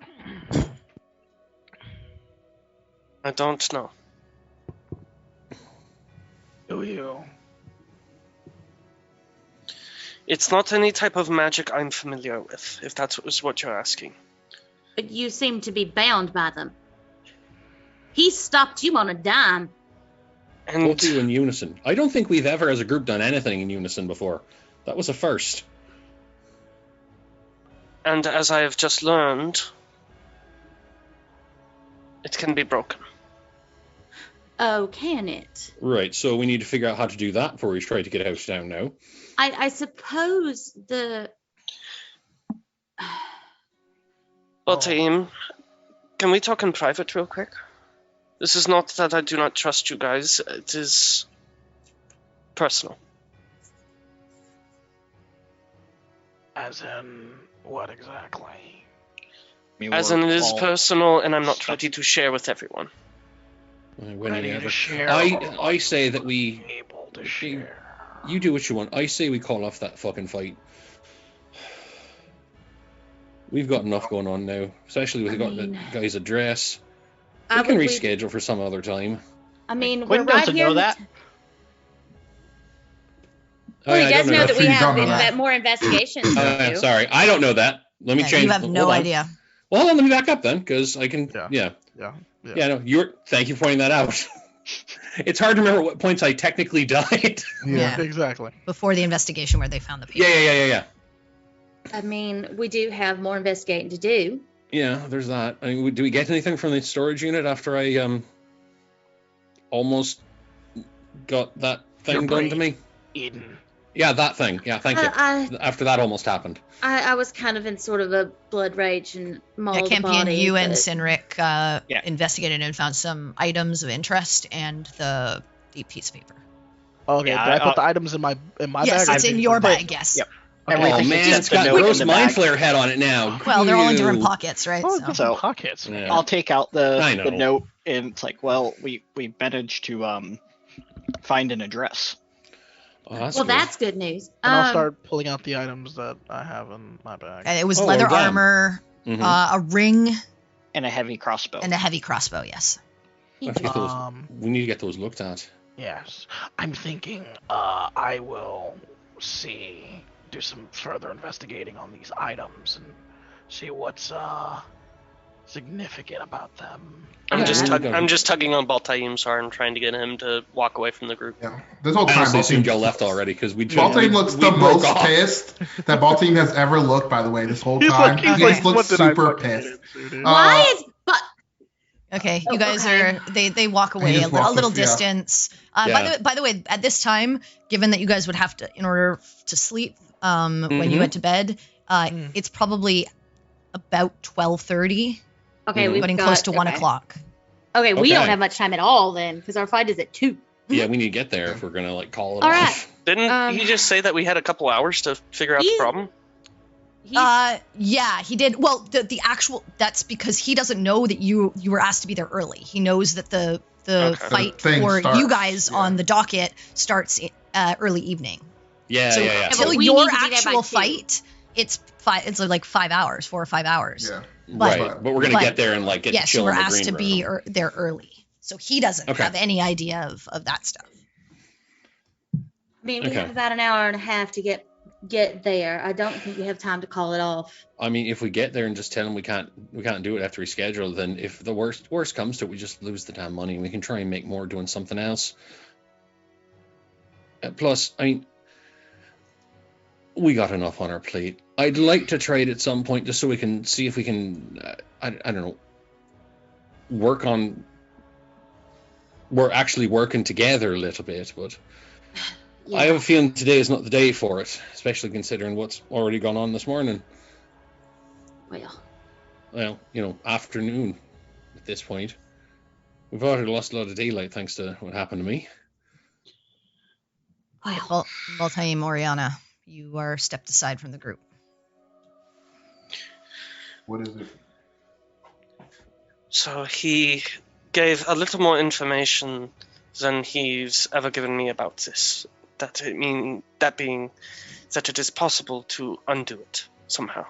I don't know. Do you? It's not any type of magic I'm familiar with, if that was what you're asking. But you seem to be bound by them. He stopped you on a dime. And Both of you in unison. I don't think we've ever, as a group, done anything in unison before. That was a first. And as I have just learned, it can be broken. Oh, can it? Right, so we need to figure out how to do that before we try to get out down now. I suppose the... Bal'taem, can we talk in private real quick? This is not that I do not trust you guys. It is personal. As in, what exactly? As in, it is personal, and I'm not ready to share with everyone. Ready to share. I say that we... Able to share. You do what you want. I say we call off that fucking fight. We've got enough going on now, especially with the guy's address. We can reschedule for some other time. I mean, Quinn we're right doesn't here. know that. Well, he I does don't know that we You don't know have that. more investigations to do. Sorry, I don't know that. Let me change. You have no hold on. idea. Well, hold on, let me back up then, because I can. Yeah. No, thank you for pointing that out. It's hard to remember what points I technically died. Yeah. Exactly. Before the investigation where they found the paper. Yeah. I mean, we do have more investigating to do. Yeah, there's that. I mean, do we get anything from the storage unit after I almost got that thing done to me? Eden. Yeah, that thing. Yeah, thank you. After that almost happened. I was kind of in sort of a blood rage and mauled Yeah, Campion, body. you and but- Sinric investigated and found some items of interest and the piece of paper. Okay, Yeah, did I put the items in my bag? Yes, or it's did in you your put it- bag, yes. Yep. Oh Everything man, except it's the got note in gross the mind bag. flare head on it now. Well, they're all in Ew. different pockets, right? Oh, So. different pockets. Yeah. I'll take out I the know. note, and it's like, well, we managed to find an address. Oh, that's Well, good. that's good news. And I'll start pulling out the items that I have in my bag. And it was Oh, leather well done. armor, Mhm. a ring, And a heavy crossbow. and a heavy crossbow, yes. I have to get those- Um, we need to get those looked at. Yes. I'm thinking I will do some further investigating on these items and see what's significant about them. I'm Yeah, just really don't. I'm just tugging on Bal'taem's arm, trying to get him to walk away from the group. Yeah. This whole I time, honestly assumed y'all Bal'taem left already because we looks we the broke most off. pissed that Bal'taem has ever looked, by the way, this whole He's time. like, He just looks what did I super fucking pissed. do, dude? Why is but Okay, Oh, you guys okay. they walk away just a walk little us, yeah. distance. Yeah. By the way, at this time, given that you guys would have to, in order to sleep, when you went to bed, it's probably about 12:30, okay, Mhm. we've getting got, close to 1 okay. o'clock. Okay, we Okay. don't have much time at all then, because our fight is at 2. Yeah, we need to get there if we're gonna like call it All off. right. Didn't he just say that we had a couple hours to figure out the He- problem? Yeah, he did. Well, the actual that's because he doesn't know that you were asked to be there early. He knows that the Okay. fight The thing for starts, you guys yeah. on the docket starts early evening. Yeah, So yeah. but till we your need to be there by actual 2. fight, it's like 5 hours, 4 or 5 hours. Yeah. Right, but we're gonna but- get there and like get Yes, to chill you were in the asked green to room. be there early, so he doesn't Okay. have any idea of that stuff. I mean, we Okay. have about an hour and a half to get there. I don't think we have time to call it off. I mean, if we get there and just tell them we can't do it after we schedule, then if the worst comes to it, we just lose the damn money. We can try and make more doing something else. Plus, I mean, we got enough on our plate. I'd like to trade at some point just so we can see if we can, I don't know, we're actually working together a little bit, but Yeah. I have a feeling today is not the day for it, especially considering what's already gone on this morning. Well, Well, afternoon at this point. We've already lost a lot of daylight thanks to what happened to me. Well, Bal'taem, Orianna, you are stepped aside from the group. What is it? So he gave a little more information than he's ever given me about this. That being that it is possible to undo it somehow.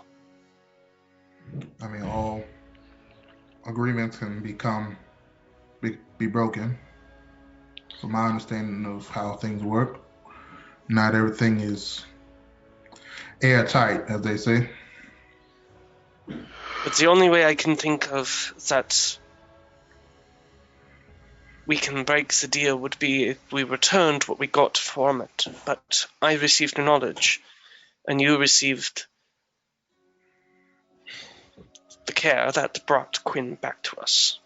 I mean, all agreements can be broken. From my understanding of how things work, not everything is airtight, as they say. But the only way I can think of that we can break the deal would be if we returned what we got from it. But I received knowledge, and you received the care that brought Quin back to us.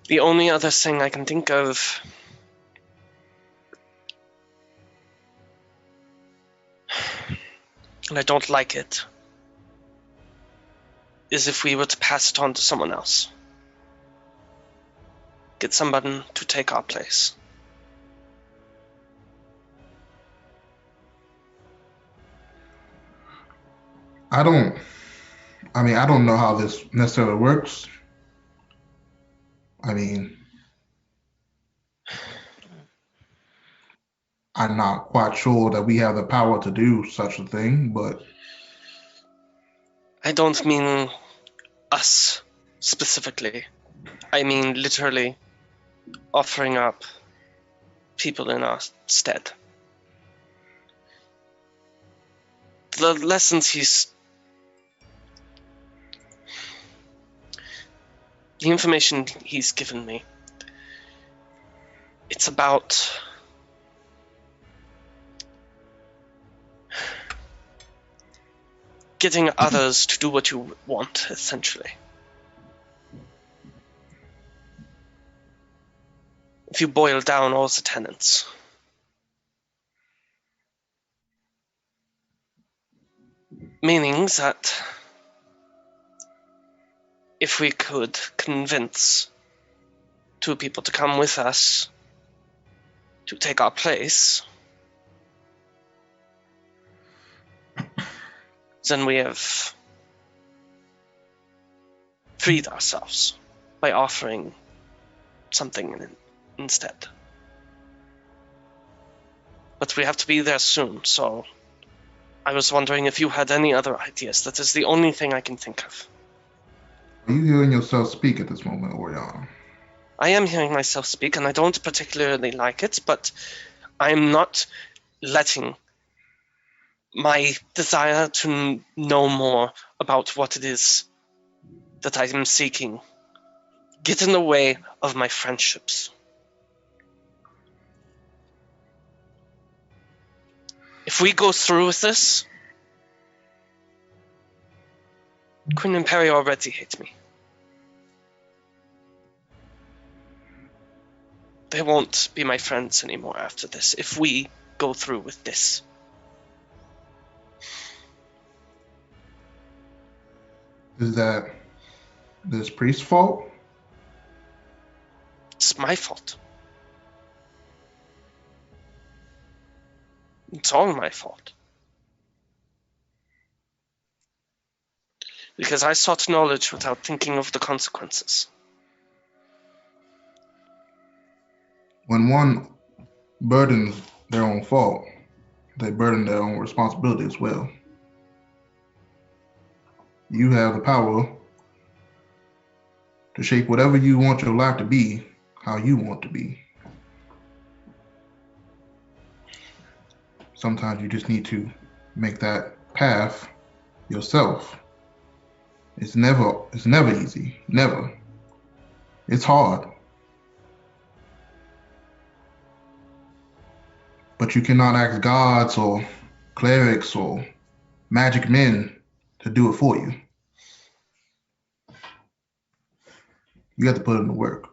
The only other thing I can think of and I don't like it, is if we were to pass it on to someone else. Get somebody to take our place. I don't know how this necessarily works. I mean, I'm not quite sure that we have the power to do such a thing, but I don't mean us specifically. I mean literally offering up people in our stead. The lessons the information he's given me, it's about getting others to do what you want, essentially. If you boil down all the tenets. Meaning that if we could convince two people to come with us to take our place, then we have freed ourselves by offering something instead. But we have to be there soon, so I was wondering if you had any other ideas. That is the only thing I can think of. are you hearing yourself speak at this moment, Orianna? I am hearing myself speak, and I don't particularly like it, but I'm not letting my desire to know more about what it is that I am seeking get in the way of my friendships. If we go through with this, Quin and Perry already hate me. They won't be my friends anymore after this, if we go through with this. Is that this priest's fault? It's my fault. It's all my fault. Because I sought knowledge without thinking of the consequences. When one burdens their own fault, they burden their own responsibility as well. You have the power to shape whatever you want your life to be, how you want to be. Sometimes you just need to make that path yourself. It's never easy. Never. It's hard. But you cannot ask gods or clerics or magic men to do it for you. You have to put in the work.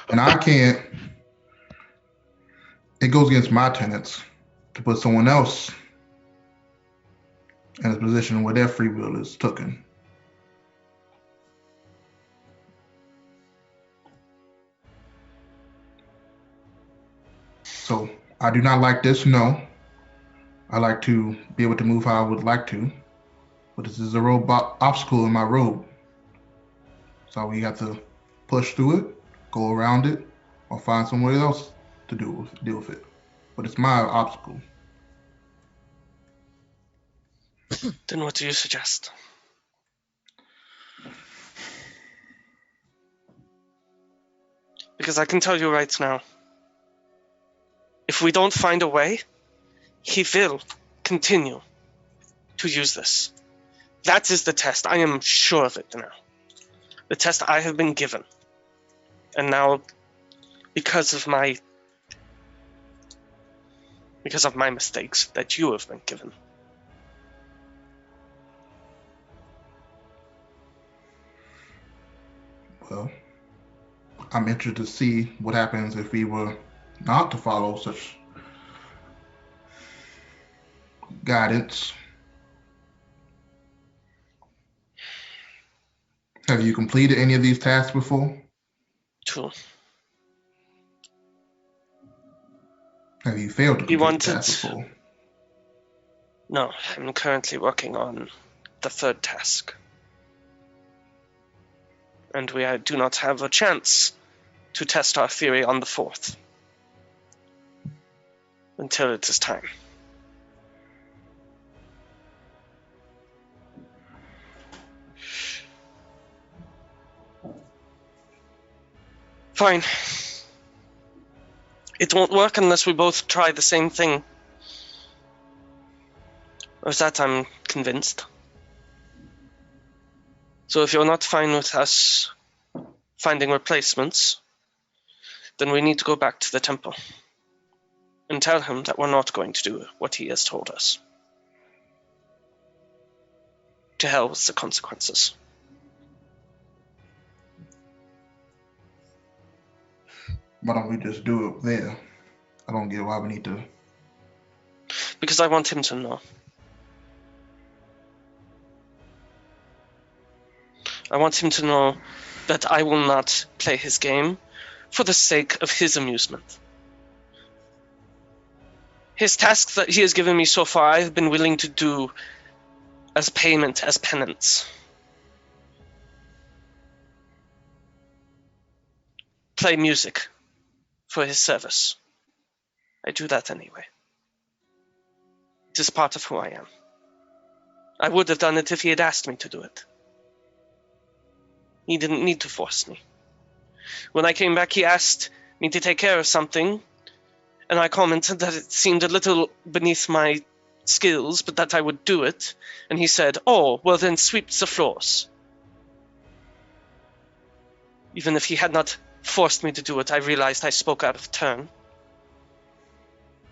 And I can't, it goes against my tenets to put someone else in a position where their free will is taken. So I do not like this, no. I like to be able to move how I would like to, but this is a obstacle in my road. So we have to push through it, go around it, or find somewhere else to deal with it. But it's my obstacle. Then what do you suggest? Because I can tell you right now, if we don't find a way, he will continue to use this. That is the test. I am sure of it now. The test I have been given. And now, because of my mistakes that you have been given. Well, I'm interested to see what happens if we were not to follow such guidance. Have you completed any of these tasks before? 2. Have you failed to He complete tasks before? No, I'm currently working on the 3rd task. And we do not have a chance to test our theory on the 4th. Until it is time. Fine. It won't work unless we both try the same thing. Of that I'm convinced. So if you're not fine with us finding replacements, then we need to go back to the temple and tell him that we're not going to do what he has told us. To hell with the consequences. Why don't we just do it there? I don't get why we need to. Because I want him to know. I want him to know that I will not play his game for the sake of his amusement. His tasks that he has given me so far, I have been willing to do as payment, as penance. Play music for his service. I do that anyway. It is part of who I am. I would have done it if he had asked me to do it. He didn't need to force me. When I came back, he asked me to take care of something, and I commented that it seemed a little beneath my skills, but that I would do it. And he said, "Oh, well then sweep the floors." Even if he had not forced me to do it, I realized I spoke out of turn.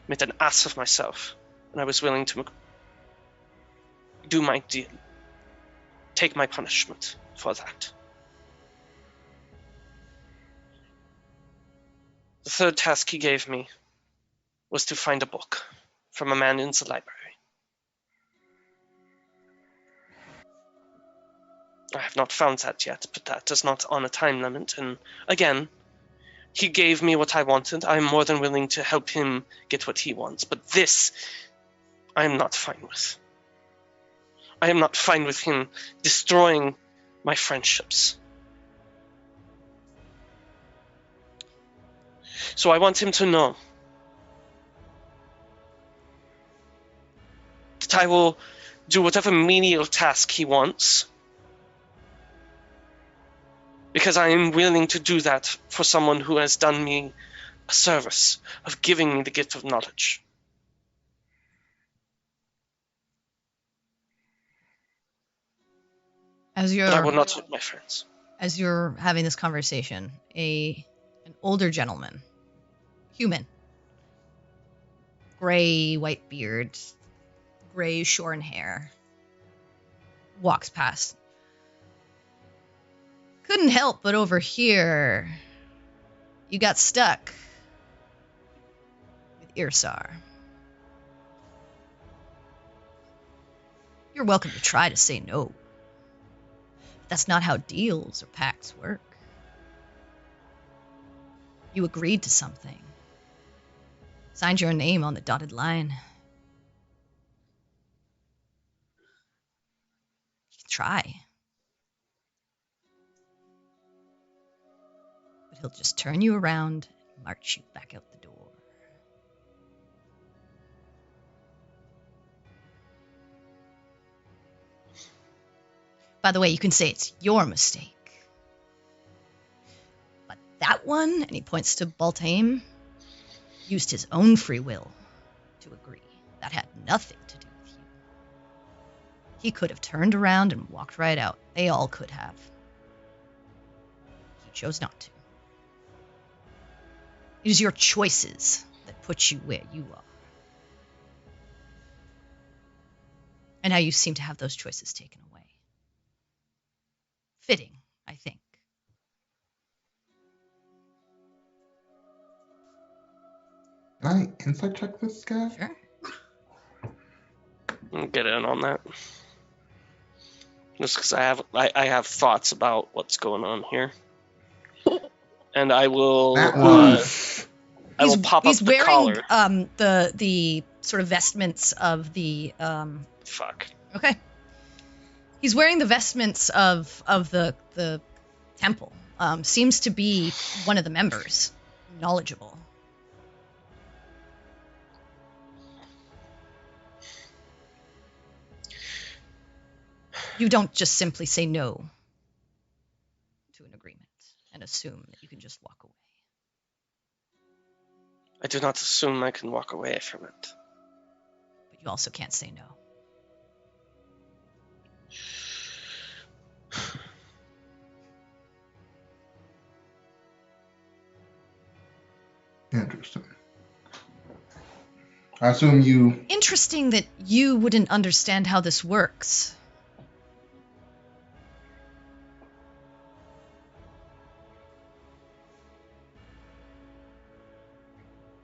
Made an ass of myself, and I was willing to do my deal. Take my punishment for that. The 3rd task he gave me was to find a book from a man in the library. I have not found that yet, but that is not on a time limit, and again, he gave me what I wanted. I am more than willing to help him get what he wants, but this I am not fine with. I am not fine with him destroying my friendships. So I want him to know that I will do whatever menial task he wants, because I am willing to do that for someone who has done me a service of giving me the gift of knowledge. But I will not hurt my friends. As you're having this conversation, an older gentleman, human, gray white beard, gray shorn hair, walks past. Couldn't help but overhear you got stuck with Irsar. You're welcome to try to say no. But that's not how deals or pacts work. You agreed to something. Signed your name on the dotted line. You can try. But he'll just turn you around and march you back out the door. By the way, you can say it's your mistake. But that one, and he points to Bal'taem, used his own free will to agree. That had nothing to do with you. He could have turned around and walked right out. They all could have. He chose not to. It is your choices that put you where you are. And now you seem to have those choices taken away. Fitting, I think. Can I insight check this guy? Sure. I'll get in on that. Just because I have thoughts about what's going on here. And I will I will pop up He's the wearing collar. the sort of vestments of the Fuck. Okay. He's wearing the vestments of the temple. Seems to be one of the members. Knowledgeable. You don't just simply say no to an agreement and assume that you can just walk away. I do not assume I can walk away from it. But you also can't say no. Interesting. I assume you... Interesting that you wouldn't understand how this works.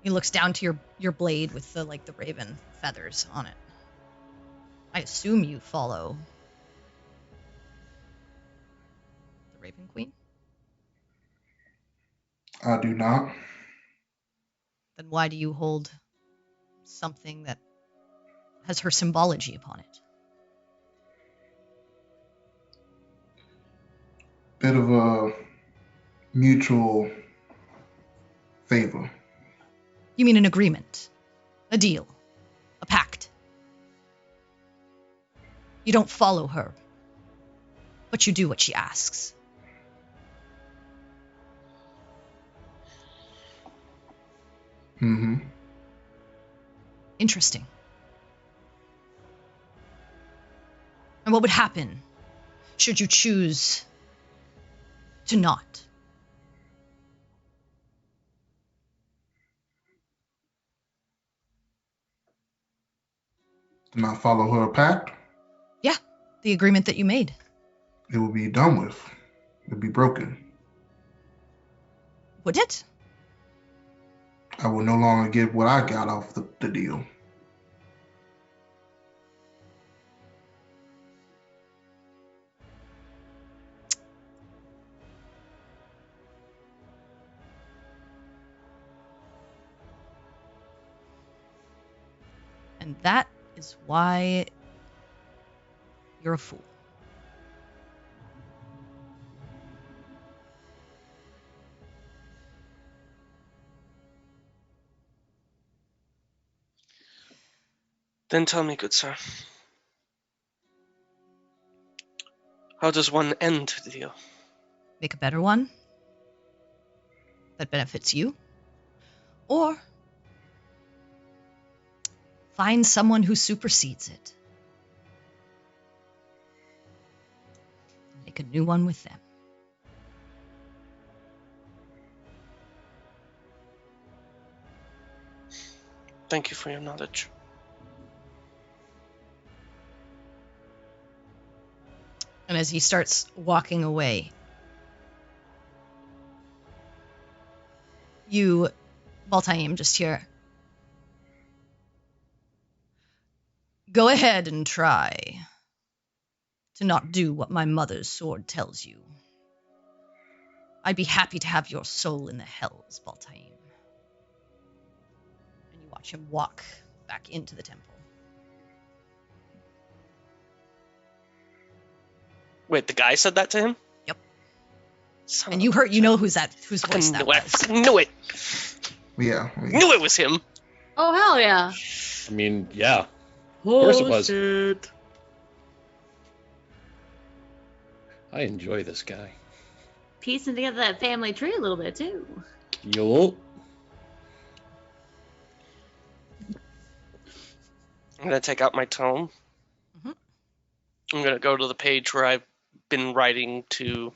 He looks down to your blade with the raven feathers on it. I assume you follow the Raven Queen? I do not. Then why do you hold something that has her symbology upon it? Bit of a mutual favor. You mean an agreement, a deal, a pact. You don't follow her, but you do what she asks. Mm-hmm. Interesting. And what would happen should you choose to not? Do not follow her pact. Yeah, the agreement that you made. It will be done with. It will be broken. Would it? I will no longer get what I got off the deal. And that is why you're a fool. Then tell me, good sir. How does one end the deal? Make a better one that benefits you. Or find someone who supersedes it. Make a new one with them. Thank you for your knowledge. And as he starts walking away, you, Bal'taem, just hear, "Go ahead and try. to not do what my mother's sword tells you. I'd be happy to have your soul in the hells, Bal'taem. And you watch him walk back into the temple. Wait, the guy said that to him? Yep. Son And of you a heard, you bitch. know whose voice that was. I knew it. Yeah. Knew it was him. Oh, hell yeah. I mean, yeah. Of course it was. Shit. I enjoy this guy. Piecing together that family tree a little bit, too. Yo. I'm gonna take out my tome. Mhm. I'm gonna go to the page where I've been writing to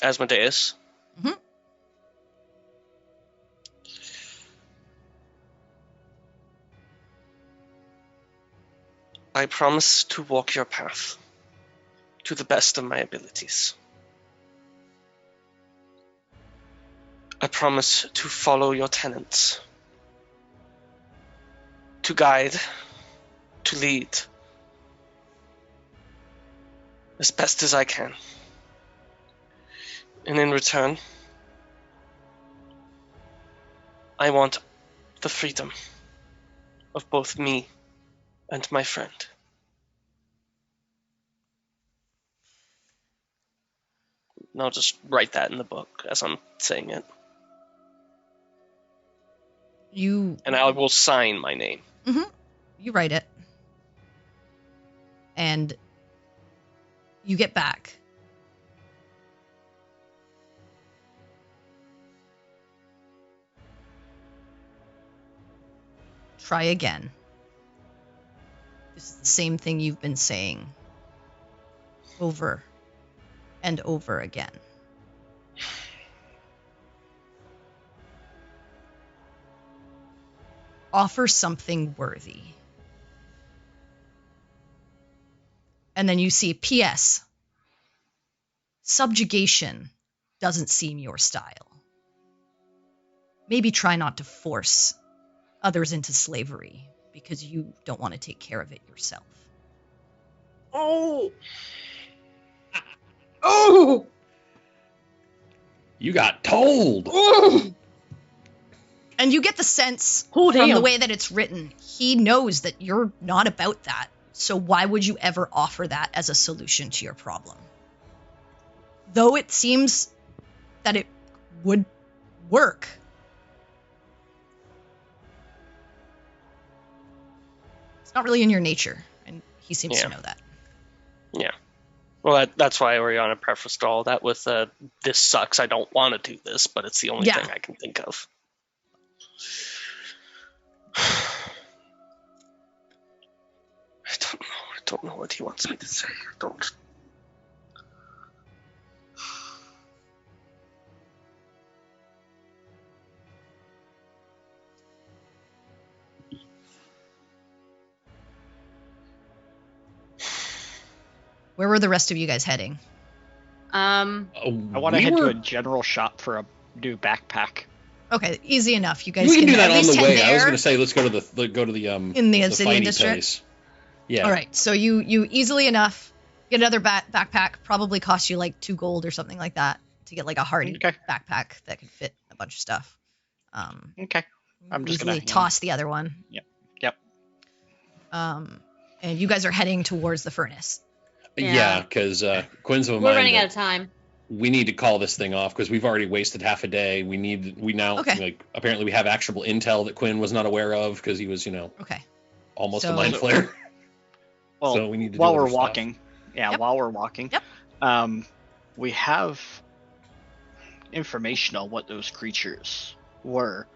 Asmodeus. Mhm. I promise to walk your path to the best of my abilities. I promise to follow your tenets, to guide, to lead, as best as I can. And in return, I want the freedom of both me and my friend. And I'll just write that in the book as I'm saying it. And I will sign my name. You write it. And you get back. Try again. This is the same thing you've been saying over and over again. Offer something worthy. And then you see P.S. Subjugation doesn't seem your style. Maybe try not to force others into slavery because you don't want to take care of it yourself. Oh! Oh! You got told. And you get the sense Oh, from damn. the way that it's written, he knows that you're not about that. So why would you ever offer that as a solution to your problem? Though it seems that it would work. It's not really in your nature, and he seems to know that. Yeah. Well, that's why Orianna prefaced all that with, this sucks, I don't want to do this, but it's the only thing I can think of. I don't know what he wants me to say. I don't. Where were the rest of you guys heading? I want to head to a general shop for a new backpack. Okay, easy enough. You guys We can do at that on least the head way. there. I was going to say let's go to the in the fighty Obsidian District. place. Yeah. All right, so you easily enough get another backpack. Probably cost you like 2 gold or something like that to get like a hardy backpack that could fit a bunch of stuff. Okay. I'm just easily gonna toss the other one. Yep. And you guys are heading towards the furnace. Yeah, because Quin's of a We're mind running that out of time. we need to call this thing off because we've already wasted half a day. We now like apparently we have actionable intel that Quin was not aware of because he was almost a mind flayer. Well, so we need to while do we're other walking, stuff. while we're walking, we have information on what those creatures were.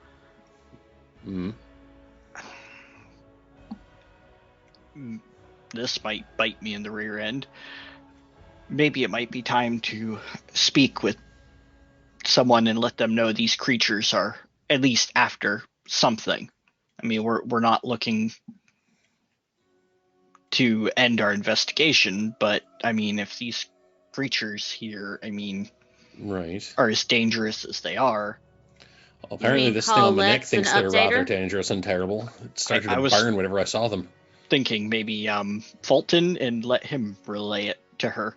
This might bite me in the rear end. Maybe it might be time to speak with someone and let them know these creatures are at least after something. I mean, we're not looking to end our investigation, but I mean, if these creatures here, are as dangerous as they are. Well, apparently this thing on the neck thinks they're rather dangerous and terrible. It started to burn whenever I saw them. thinking maybe Fulton and let him relay it to her.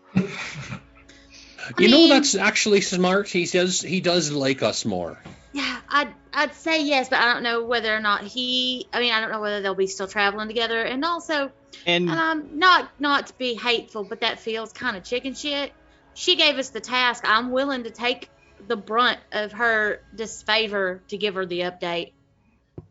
You know, that's actually smart. He does like us more. Yeah, I'd say yes, but I don't know whether or not I don't know whether they'll be still traveling together. And also, not to be hateful, but that feels kind of chicken shit. She gave us the task. I'm willing to take the brunt of her disfavor to give her the update.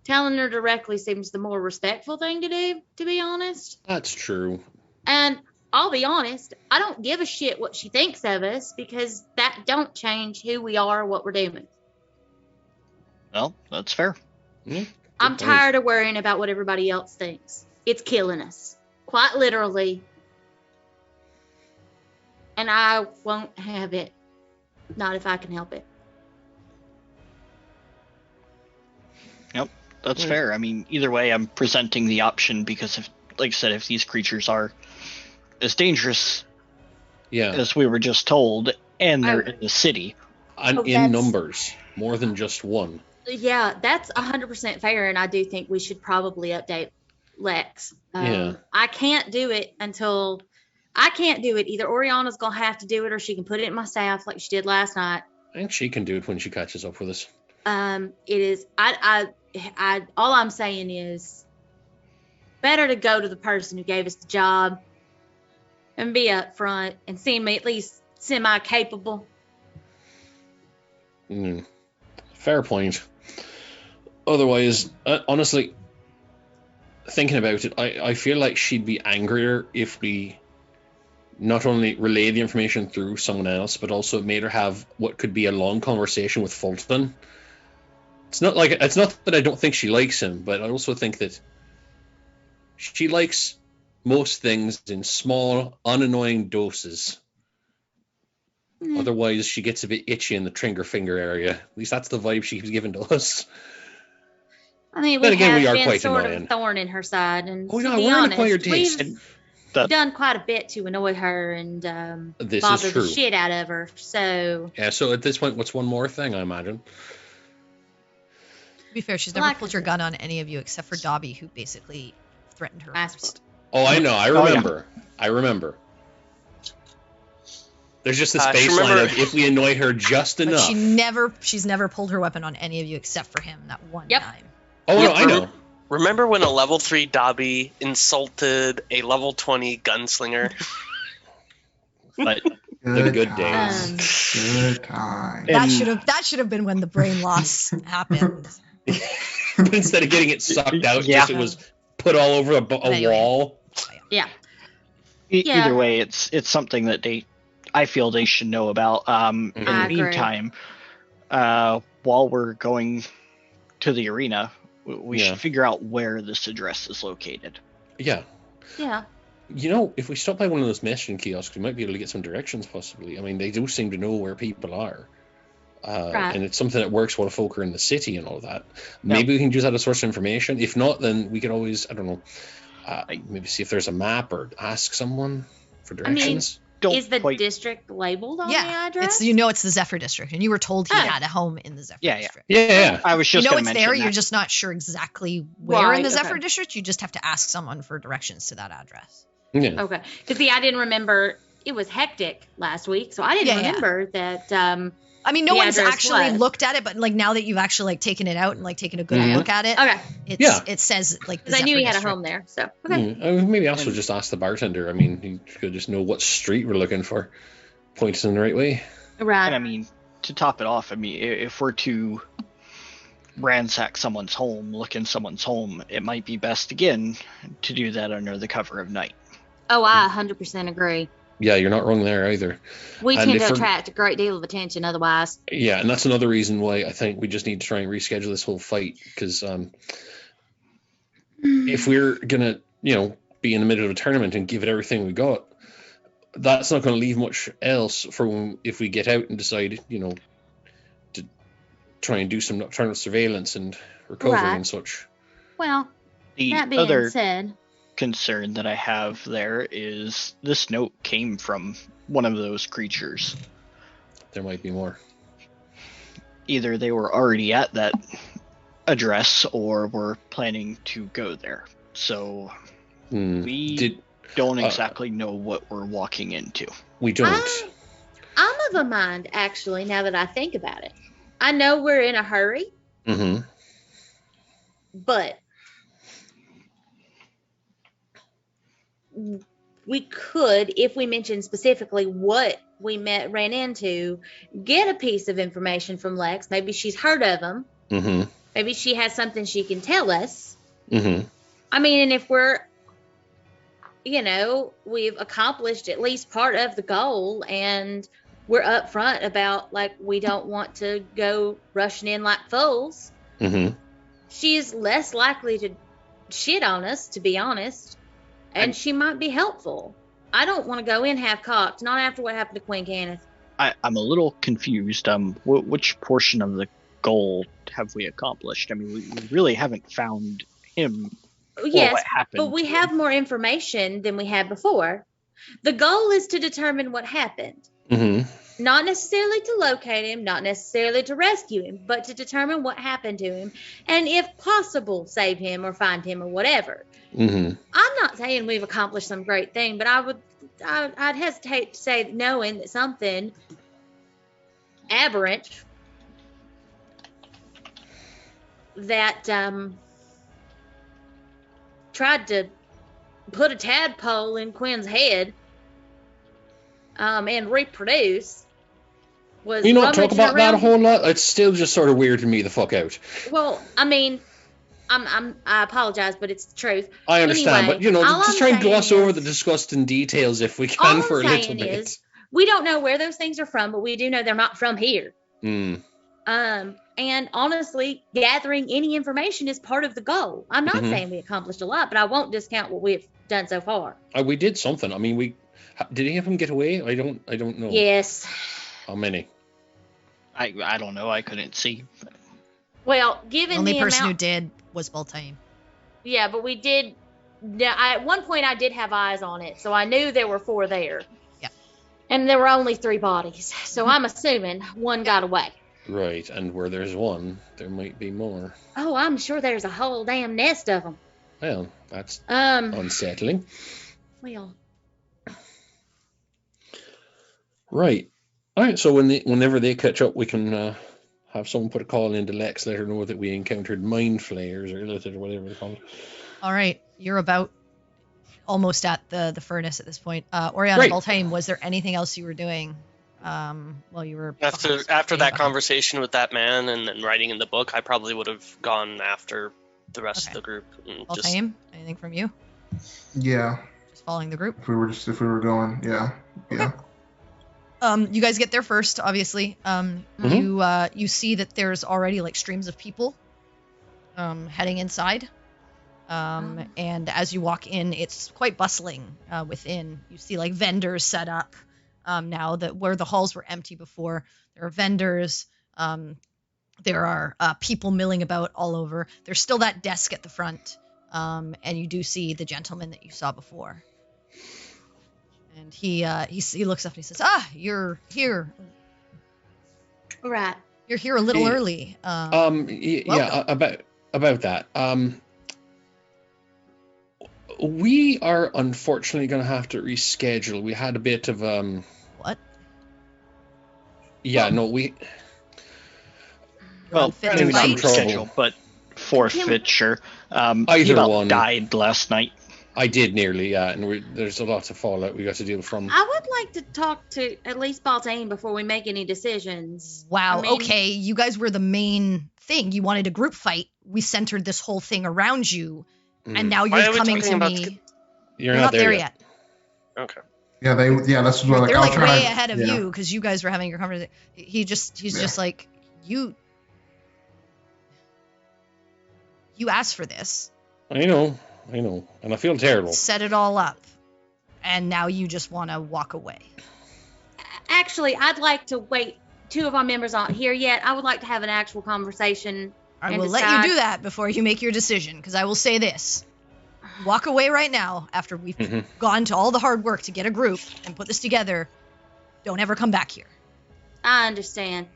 Telling her directly seems the more respectful thing to do, to be honest. That's true. And I'll be honest, I don't give a shit what she thinks of us, because that don't change who we are, what we're doing. Well, that's fair. I'm tired of worrying about what everybody else thinks. It's killing us. Quite literally. And I won't have it. Not if I can help it. Yep, that's fair. I mean, either way, I'm presenting the option because, like I said, if these creatures are as dangerous as we were just told, and they're in the city. And in numbers, more than just one. Yeah, that's 100% fair, and I do think we should probably update Lex. I can't do it until... I can't do it. Either Orianna's going to have to do it, or she can put it in my staff like she did last night. I think she can do it when she catches up with us. It is... all I'm saying is better to go to the person who gave us the job and be upfront and seem at least semi-capable. Fair point. Otherwise, honestly, thinking about it, I feel like she'd be angrier if we not only relay the information through someone else, but also made her have what could be a long conversation with Fulton. It's not that I don't think she likes him, but I also think that she likes most things in small, unannoying doses. Otherwise, she gets a bit itchy in the trigger finger area. At least that's the vibe she keeps giving to us. I mean, we have been sort of a thorn in her side, and to be honest, we've done quite a bit to annoy her and bother the shit out of her. So yeah. So at this point, what's one more thing? I imagine. To be fair, she's never pulled her gun on any of you except for Dobby, who basically threatened her. Oh, I know. I remember. I remember. There's just this baseline of if we annoy her just enough. She's never pulled her weapon on any of you except for him that one time. Oh, no, I know. Remember when a level 3 Dobby insulted a level 20 gunslinger? But the good days. Good time. That should have been when the brain loss happened. But instead of getting it sucked out, it was put all over a wall. Yeah. Either way, it's something that I feel they should know about. In the meantime, while we're going to the arena, we should figure out where this address is located. Yeah. Yeah. You know, if we stop by one of those messaging kiosks, we might be able to get some directions, possibly. I mean, they do seem to know where people are. And it's something that works while folk are in the city and all that. Maybe we can use that as a source of information. If not, then we could always, I don't know, maybe see if there's a map or ask someone for directions. Is the district labeled on the address? It's the Zephyr district, and you were told he had a home in the Zephyr district. Yeah. I was just it's there. That. You're just not sure exactly where in the Zephyr district. You just have to ask someone for directions to that address. Yeah. Okay. Because I didn't remember. It was hectic last week, so I didn't remember that. I mean, no one's actually looked at it, but like now that you've actually taken it out and taken a good look at it, it says because I knew he had a home there. So maybe also just ask the bartender. I mean, he could just know what street we're looking for, point us in the right way. Right. And I mean, to top it off, I mean, if we're to ransack someone's home, look in someone's home, it might be best again to do that under the cover of night. Oh, I 100% agree. Yeah, you're not wrong there either. We tend to attract a great deal of attention otherwise. Yeah, and that's another reason why I think we just need to try and reschedule this whole fight, because if we're going to, be in the middle of a tournament and give it everything we got, that's not going to leave much else for if we get out and decide, to try and do some nocturnal surveillance and recovery and such. Well, the that being said... concern that I have there is this note came from one of those creatures. There might be more. Either they were already at that address or were planning to go there. So We don't exactly know what we're walking into. We don't. I'm of a mind, actually, now that I think about it. I know we're in a hurry, Mm-hmm. but we could, if we mention specifically what we ran into, get a piece of information from Lex. Maybe she's heard of him. Mm-hmm. Maybe she has something she can tell us. Mm-hmm. I mean, and if we're, we've accomplished at least part of the goal, and we're upfront about, like, we don't want to go rushing in like fools. Mm-hmm. She's less likely to shit on us, to be honest, and she might be helpful. I don't want to go in half-cocked, not after what happened to Quin Kenneth. I'm a little confused. Which portion of the goal have we accomplished? I mean, we really haven't found him. Yes, what happened but we have more information than we had before. The goal is to determine what happened. Mm-hmm. Not necessarily to locate him, not necessarily to rescue him, but to determine what happened to him, and if possible, save him or find him or whatever. Mm-hmm. I'm not saying we've accomplished some great thing, but I'd hesitate to say knowing that something aberrant that tried to put a tadpole in Quin's head and reproduce was You not talk rummaging about that a around. whole lot. It's still just sort of weirding me the fuck out. Well, I mean, I apologize, but it's the truth. I understand, Anyway, but all just I'm try and gloss saying over is- the disgusting details if we All can I'm for a little saying bit. is, we don't know where those things are from, but we do know they're not from here. Mm. And honestly, gathering any information is part of the goal. I'm not Mhm. saying we accomplished a lot, but I won't discount what we've done so far. We did something. I mean, did any of them get away? I don't know. Yes. How many? I don't know. I couldn't see. Well, The given only the person who amount, did was Bal'taem. yeah, but we did. At one point, I did have eyes on it, so I knew there were 4 there. Yeah. And there were only 3 bodies, so I'm assuming one got away. Right, and where there's one, there might be more. Oh, I'm sure there's a whole damn nest of them. Well, that's Um, unsettling. well, Right. All right. So whenever they catch up, we can have someone put a call into Lex, let her know that we encountered mind flayers or whatever they call it. All right, you're about almost at the furnace at this point. Orianna Right. and Bal'taem, was there anything else you were doing while you were After that conversation with that man and then writing in the book, I probably would have gone after the rest of the group. And just, Bal'taem, anything from you? Yeah. Just following the group. If we were going, yeah. You guys get there first, obviously. You see that there's already like streams of people heading inside. And as you walk in, it's quite bustling within. You see like vendors set up now that where the halls were empty before. There are vendors. There are people milling about all over. There's still that desk at the front. And you do see the gentleman that you saw before. And he looks up and he says, you're here. right. You're here a little early. Yeah, about that. We are unfortunately going to have to reschedule. We had a bit of What? Yeah, no, we. Well, fit maybe to not fight? schedule, but forfeiture. He Either about one. died last night. I did nearly, yeah, and there's a lot of fallout we got to deal from. I would like to talk to at least Bal'taem before we make any decisions. Wow. I mean- Okay, you guys were the main thing. You wanted a group fight. We centered this whole thing around you, and now Why you're are we coming talking to about me. You're You're not there yet. Okay. Yeah, that's what like They're I was like trying way to, ahead of yeah. you because you guys were having your conversation. He's just like you. You asked for this, I know, and I feel terrible. set it all up, and now you just want to walk away. Actually, I'd like to wait. 2 of our members aren't here yet. I would like to have an actual conversation. I and will let decide- you do that before you make your decision, because I will say this. Walk away right now after we've gone to all the hard work to get a group and put this together. Don't ever come back here. I understand.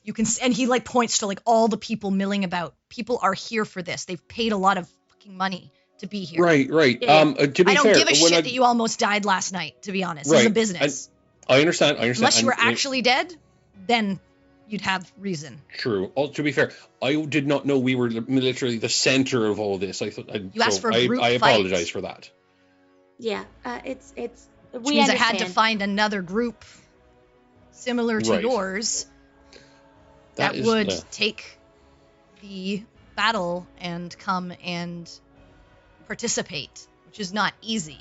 You can, and he like points to like all the people milling about. People are here for this. They've paid a lot of fucking money to be here. Right. Yeah. To be I don't fair, give a shit that you almost died last night. To be honest, this is a business. I understand. Unless you were actually dead, then you'd have reason. True. To be fair, I did not know we were literally the center of all this. I thought you asked for a group I fight. apologize for that. Yeah, it's. Which We means understand. I had to find another group similar to Right. yours that is- would yeah. take the battle and come and participate, which is not easy.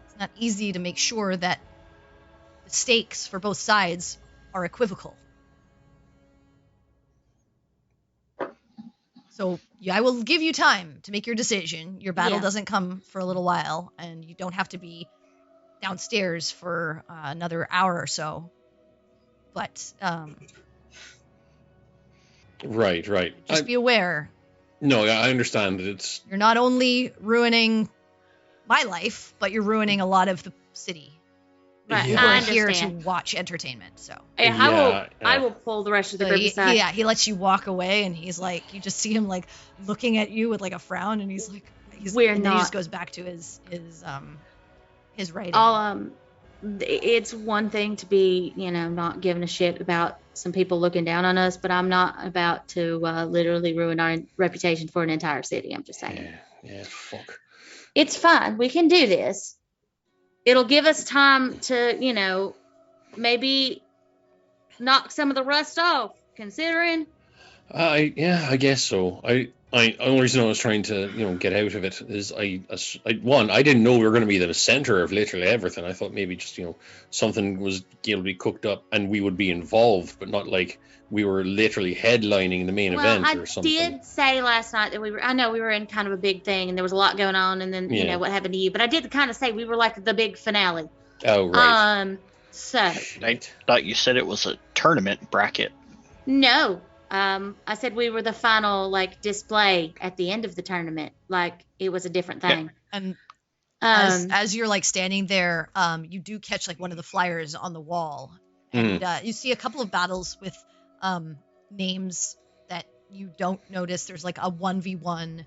It's not easy to make sure that the stakes for both sides are equivocal. So yeah, I will give you time to make your decision. Your battle Yeah. doesn't come for a little while, and you don't have to be downstairs for another hour or so. But Right. just be aware, No, I understand that it's you're not only ruining my life, but you're ruining a lot of the city. Right, Yeah. We're I here to understand. watch entertainment, so. Yeah, Yeah, I yeah. will pull the rest of the So group he, aside. he lets you walk away, and he's like, you just see him like looking at you with like a frown, and he's like, We're and then he just not- goes back to his writing. It's one thing to be, not giving a shit about some people looking down on us, but I'm not about to literally ruin our reputation for an entire city. I'm just saying. yeah. Fuck. It's fine. We can do this. It'll give us time to, maybe knock some of the rust off, considering. I guess so. The only reason I was trying to get out of it is I didn't know we were going to be the center of literally everything. I thought maybe just something was going to be cooked up and we would be involved, but not like we were literally headlining the main event or something. I did say last night that I know we were in kind of a big thing and there was a lot going on, and then Yeah. what happened to you, but I did kind of say we were like the big finale. Oh, right. So I thought you said it was a tournament bracket. no. I said we were the final display at the end of the tournament. Like it was a different thing. And as you're like standing there, you do catch like one of the flyers on the wall, and you see a couple of battles with names that you don't notice. There's like a 1v1.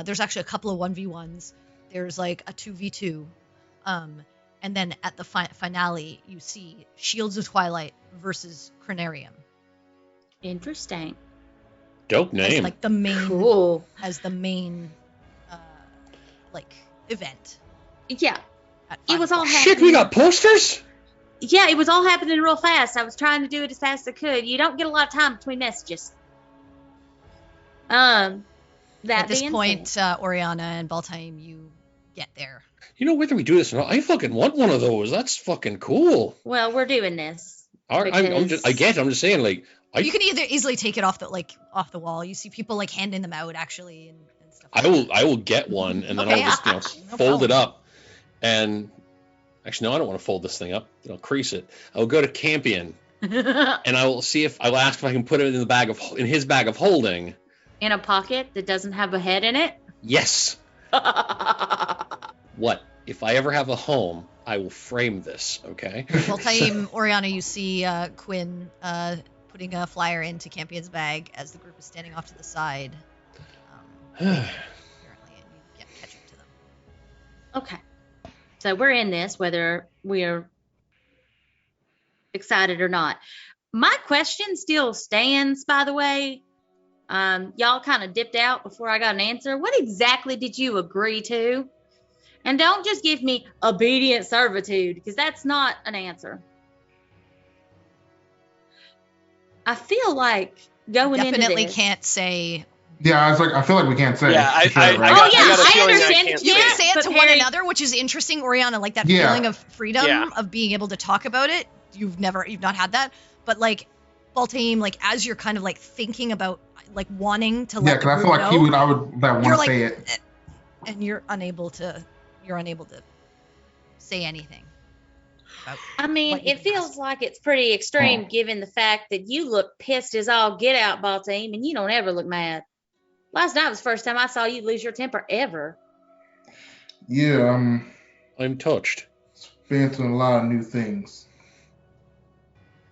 There's actually a couple of 1v1s. There's like a 2v2. And then at the finale, you see Shields of Twilight versus Cranarium. Interesting. Dope name. As like the main, Cool. event. Yeah. At It was all 5 o'clock. happening. Shit, we got posters? Yeah, it was all happening real fast. I was trying to do it as fast as I could. You don't get a lot of time between messages. That At this being point, said- Orianna and Bal'taem, you get there. Whether we do this or not, I fucking want one of those. That's fucking cool. well, we're doing this. I'm Because- just saying, like, You can either easily take it off the wall. You see people like handing them out actually and stuff. I will get one and then Okay, I'll just no fold it problem. up, and actually no, I don't want to fold this thing up. I'll crease it. I'll go to Campion and I will see if I'll ask if I can put it in his bag of holding. In a pocket that doesn't have a head in it. Yes. What if I ever have a home? I will frame this. Okay. Bal'taem, Orianna, you see Quin putting a flyer into Campion's bag as the group is standing off to the side. Apparently, and you catch up to them. Okay. So we're in this, whether we're excited or not. My question still stands, by the way. Y'all kind of dipped out before I got an answer. What exactly did you agree to? And don't just give me obedient servitude, because that's not an answer. I feel like going Definitely into this. can't say. Yeah, I feel like we can't say. Yeah, for I sure, got- right? Oh yeah, I got a I feeling I understand. can't You say can it. say it but to one Harry- another, which is interesting, Orianna. Like that Yeah. feeling of freedom Yeah. of being able to talk about it. You've not had that, but like Bal'taem, like as you're kind of like thinking about like wanting to Yeah, let the because I group feel like know, I would want You're to like, say it. and you're unable to say anything. About I mean, what you it can feels ask. like it's pretty extreme given the fact that you look pissed as all get out, Bal'taem, and you don't ever look mad. Last night was the first time I saw you lose your temper ever. Yeah, I'm touched. experiencing a lot of new things.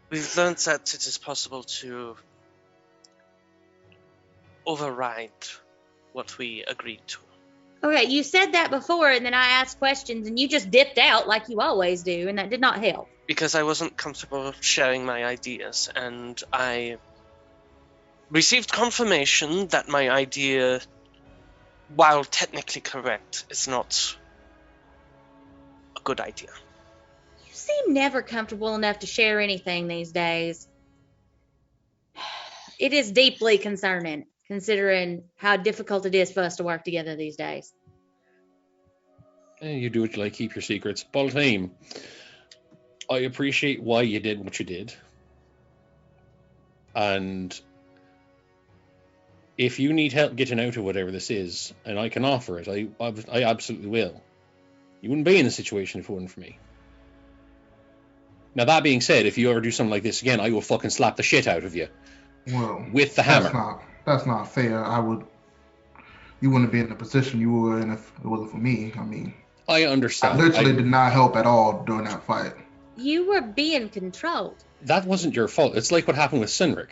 We've learned that it is possible to override what we agreed to. Okay, you said that before, and then I asked questions, and you just dipped out like you always do, and that did not help. Because I wasn't comfortable sharing my ideas, and I received confirmation that my idea, while technically correct, is not a good idea. You seem never comfortable enough to share anything these days. It is deeply concerning, considering how difficult it is for us to work together these days. You do what you like, keep your secrets. Bal'taem, I appreciate why you did what you did. And if you need help getting out of whatever this is, and I can offer it, I absolutely will. You wouldn't be in this situation if it wasn't for me. Now, that being said, if you ever do something like this again, I will fucking slap the shit out of you. Well, with the hammer. That's not fair. You wouldn't be in the position you were in if it wasn't for me. I mean, I understand. I literally did not help at all during that fight. You were being controlled. That wasn't your fault. It's like what happened with Cynric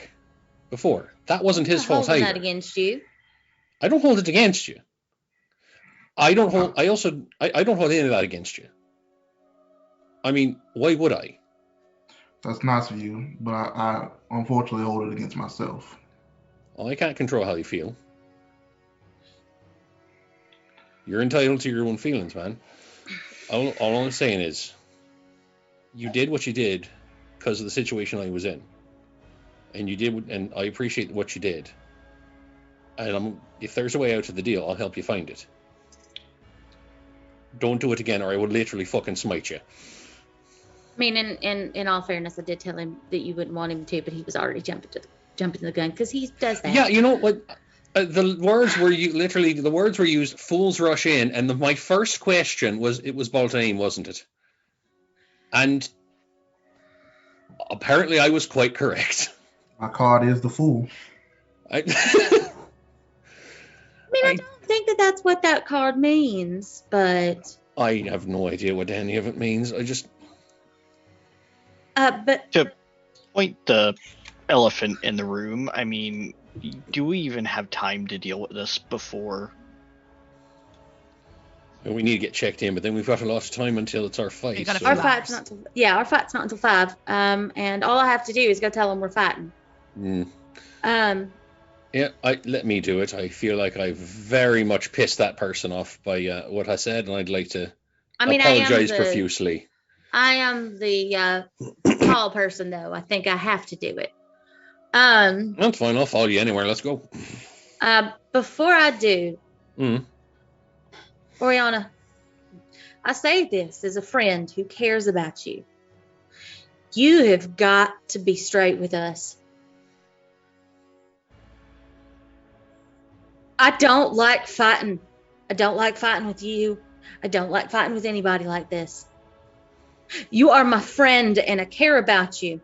before. That wasn't his fault either. That against you. I don't hold it against you. I don't hold any of that against you. I mean, why would I? That's nice of you, but I unfortunately hold it against myself. Well, I can't control how you feel. You're entitled to your own feelings, man. All I'm saying is, you did what you did because of the situation I was in, and I appreciate what you did. And if there's a way out of the deal, I'll help you find it. Don't do it again, or I will literally fucking smite you. I mean, in all fairness, I did tell him that you wouldn't want him to, but he was already jumping to the gun because he does that. Yeah, you know what? The words were used. Fools rush in, and my first question was, it was Bal'taem, wasn't it? And apparently, I was quite correct. My card is the fool. I don't think that that's what that card means, but I have no idea what any of it means. But to point the elephant in the room, I mean, do we even have time to deal with this before? We need to get checked in, but then we've got a lot of time until it's our fight. Our fight's not until 5. And all I have to do is go tell them we're fighting. Yeah, let me do it. I feel like I very much pissed that person off by what I said, and I'd like to apologize profusely. I am the tall person, though. I think I have to do it. That's fine. I'll follow you anywhere. Let's go. Before I do, Orianna, I say this as a friend who cares about you. You have got to be straight with us. I don't like fighting. I don't like fighting with you. I don't like fighting with anybody like this. You are my friend, and I care about you.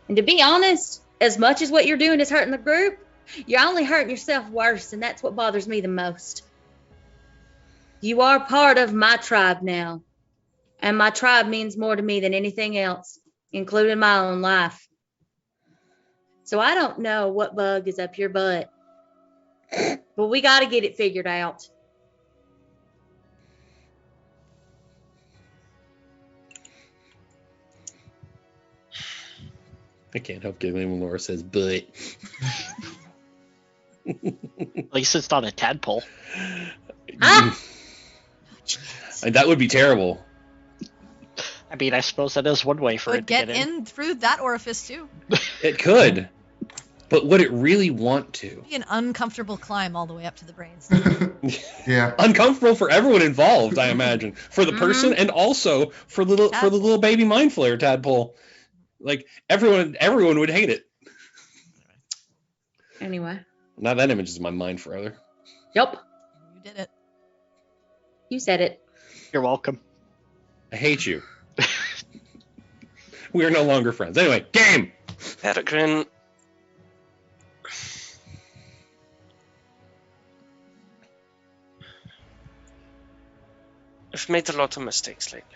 And to be honest, as much as what you're doing is hurting the group, you're only hurting yourself worse, and that's what bothers me the most. You are part of my tribe now, and my tribe means more to me than anything else, including my own life. So I don't know what bug is up your butt, but we got to get it figured out. I can't help giggling when Laura says, but. At least it's not a tadpole. And that would be terrible. I mean, I suppose that is one way for it to get in through that orifice, too. It could. But would it really want to? It'd be an uncomfortable climb all the way up to the brains. Yeah. Uncomfortable for everyone involved, I imagine. For the person and also for the little baby mind flayer tadpole. Like, everyone would hate it. Anyway. Now that image is in my mind forever. Yep. You did it. You said it. You're welcome. I hate you. We are no longer friends. Anyway, game! Peregrine. I've made a lot of mistakes lately.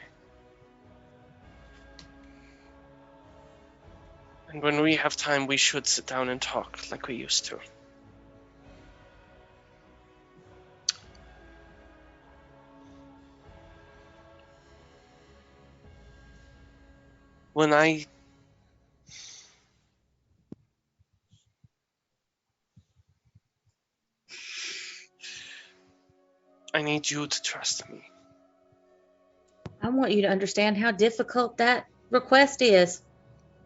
And when we have time, we should sit down and talk like we used to. when I need you to trust me. I want you to understand how difficult that request is.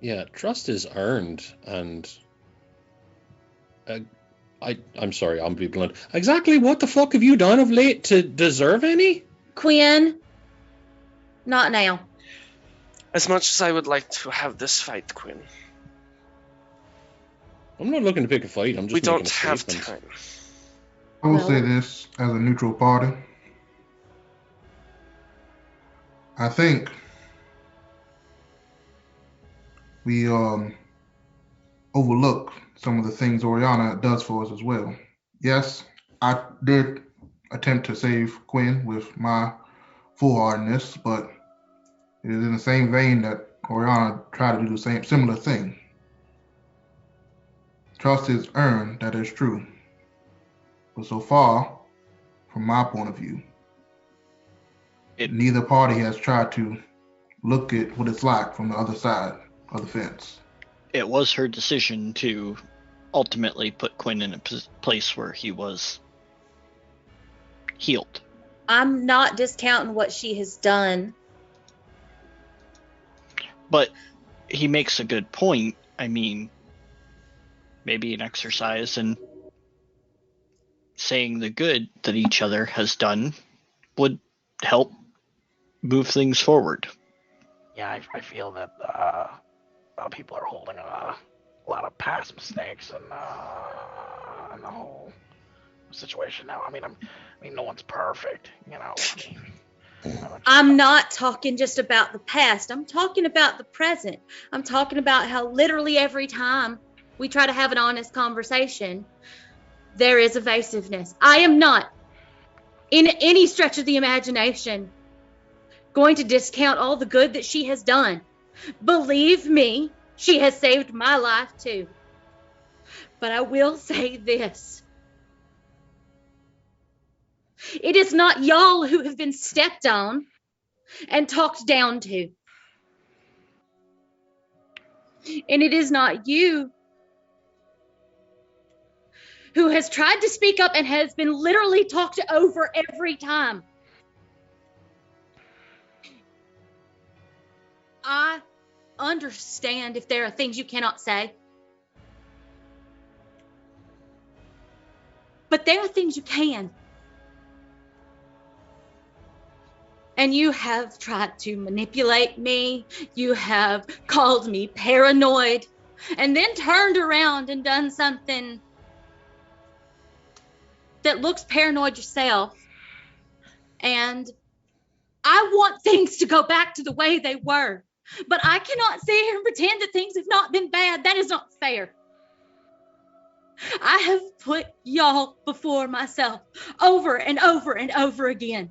Yeah, trust is earned, and I'm sorry, I'm be blunt. Exactly what the fuck have you done of late to deserve any? Quin, not now. As much as I would like to have this fight, Quin, I'm not looking to pick a fight. I'm just we making don't a have statement. time. I will Well- say this as a neutral party. I think we overlook some of the things Orianna does for us as well. Yes, I did attempt to save Quin with my foolhardiness, but it is in the same vein that Orianna tried to do the same similar thing. Trust is earned, that is true. But so far, from my point of view, neither party has tried to look at what it's like from the other side of the fence. It was her decision to ultimately put Quin in a place where he was healed. I'm not discounting what she has done. But he makes a good point. I mean, maybe an exercise in saying the good that each other has done would help move things forward. Yeah, I feel that people are holding a lot of past mistakes and the whole situation now. I mean, no one's perfect, you know. I'm not talking just about the past. I'm talking about the present. I'm talking about how literally every time we try to have an honest conversation, there is evasiveness. I am not, in any stretch of the imagination, going to discount all the good that she has done. Believe me, she has saved my life too. But I will say this. It is not y'all who have been stepped on and talked down to. And it is not you who has tried to speak up and has been literally talked over every time. I understand if there are things you cannot say. But there are things you can. And you have tried to manipulate me. You have called me paranoid. And then turned around and done something that looks paranoid yourself. And I want things to go back to the way they were. But I cannot sit here and pretend that things have not been bad. That is not fair. I have put y'all before myself over and over and over again.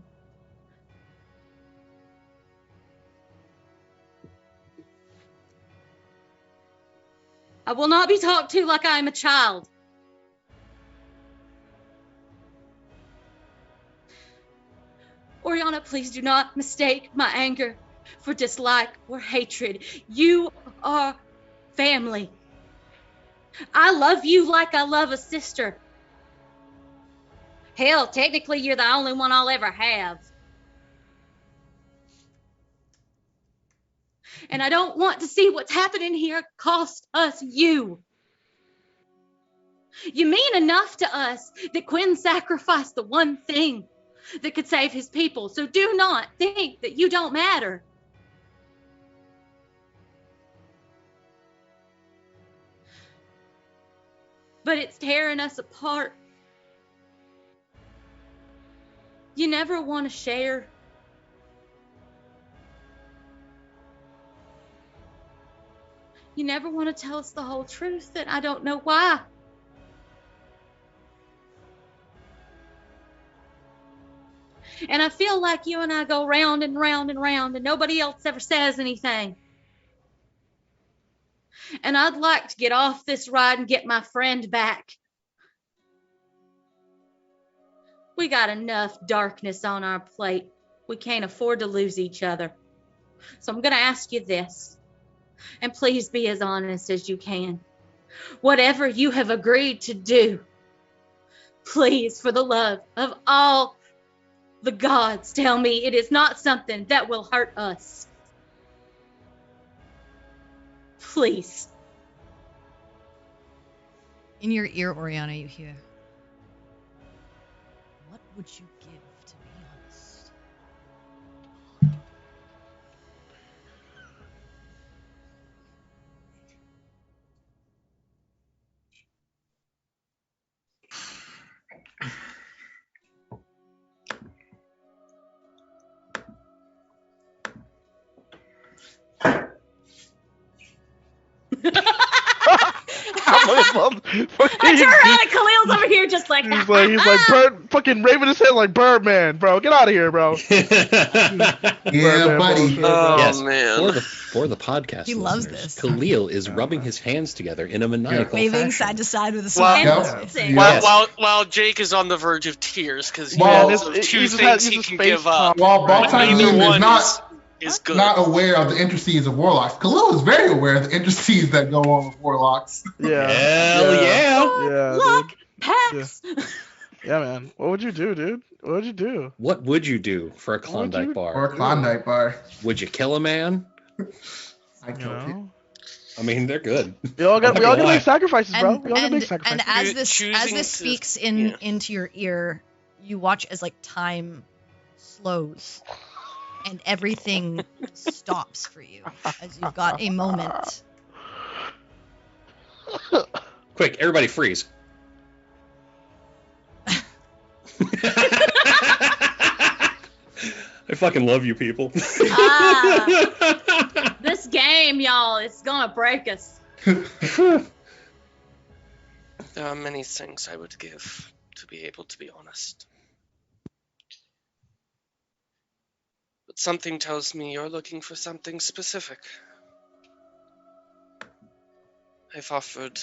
I will not be talked to like I am a child. Orianna, please do not mistake my anger for dislike or hatred. You are family. I love you like I love a sister. Hell, technically you're the only one I'll ever have. And I don't want to see what's happening here cost us you. You mean enough to us that Quin sacrificed the one thing that could save his people. So do not think that you don't matter. But it's tearing us apart. You never want to share. You never want to tell us the whole truth, and I don't know why. And I feel like you and I go round and round and round, and nobody else ever says anything. And I'd like to get off this ride and get my friend back. We got enough darkness on our plate. We can't afford to lose each other. So I'm going to ask you this. And please be as honest as you can. Whatever you have agreed to do, please, for the love of all the gods, tell me it is not something that will hurt us. Please. In your ear, Orianna, you hear, "What would you give to be honest?" I turn around and Khalil's over here just like, he's like bird, fucking raving his head like Birdman, bro. Get out of here, bro. Yeah, Birdman buddy. bullshit, bro. Yes, man. for the podcast He loves listeners, this. Khalil is rubbing his hands together in a maniacal Waving fashion. side to side with a Well, smile. Yep. on his face. Sing. While, Yes. while Jake is on the verge of tears because he Well, knows of he's two just things had- he he's can just give up. While but Bal'taem neither is one not is good. not aware of the intricacies of warlocks, Khalil is very aware of the intricacies that go on with warlocks. Yeah. Hell yeah! Yeah, luck, dude. packs. Yeah, man. What would you do, dude? What would you do? What would you do for a would Klondike you- bar? Or a Klondike bar. Would you kill a man? I You killed it. know? I mean, they're good. We all I'm got not we all gonna gotta lie. make sacrifices, bro. And, We all gotta make and, sacrifices. and as Choo- this choosing to- speaks yeah. into your ear, you watch as like time slows and everything stops for you as you've got a moment. Quick, everybody freeze. I fucking love you people. This game, y'all, it's gonna break us. There are many things I would give to be able to be honest. But something tells me you're looking for something specific. I've offered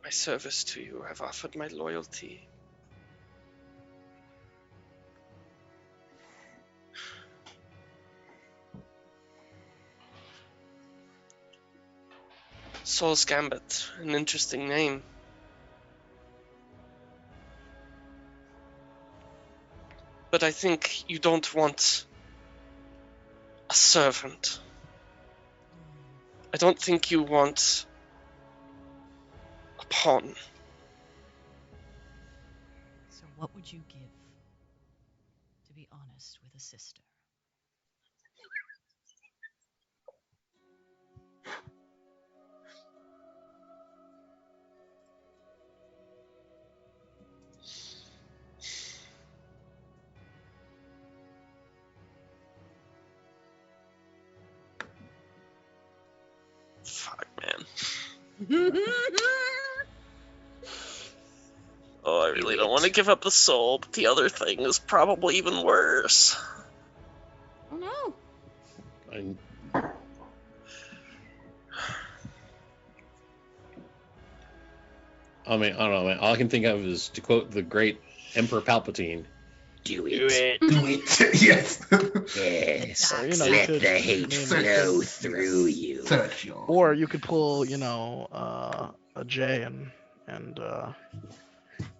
my service to you. I've offered my loyalty. Soul's Gambit, an interesting name. But I think you don't want a servant. I don't think you want a pawn. So what would you give to be honest with a sister? Fuck, man. Oh, I really don't want to give up the soul, but the other thing is probably even worse. Oh no. I mean, I don't know, man. All I can think of is to quote the great Emperor Palpatine. Do it. Do it. Yes. Yes. Or, you know, you could, flow through you. Search your. or you could pull, a J and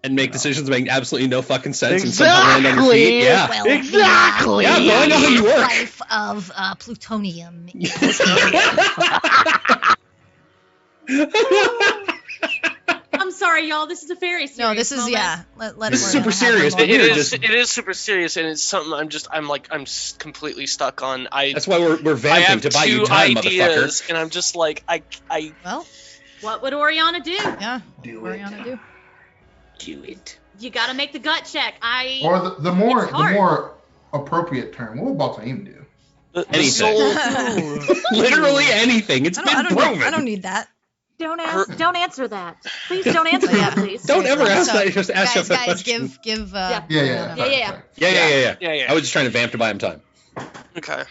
And make decisions that make absolutely no fucking sense and somehow land on your feet. Exactly. Yeah. Well, Exactly. Yeah, bro, I know how you work. Life of plutonium. I'm sorry, y'all. This is a very serious No, this is moment. yeah. Let This is Orianna super have her serious, but moment. we're It is. just- It is super serious, and it's something I'm completely stuck on. That's why we're I vamping have to buy you two time, motherfucker. ideas, and I'm just like I. Well, What would Orianna do? yeah. Do What it. Orianna do? Do it. You gotta make the gut check. Or the more It's hard. appropriate term. What would Bal'taem do? The Anything. soul. Literally anything. It's been proven. I don't need that. Don't Her- don't answer that. Please don't answer that, please. Don't ever ask So, that. Just ask guys, that guys, question. give Yeah. Yeah, Orianna- sorry, yeah. sorry. Yeah. Yeah. I was just trying to vamp to buy him time. Okay.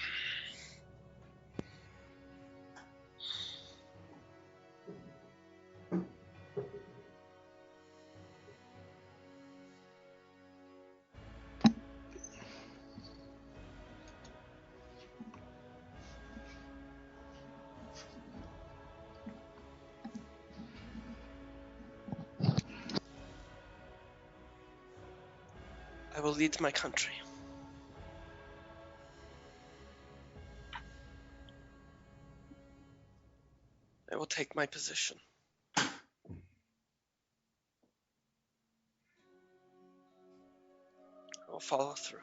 I will lead my country. I will take my position. I will follow through.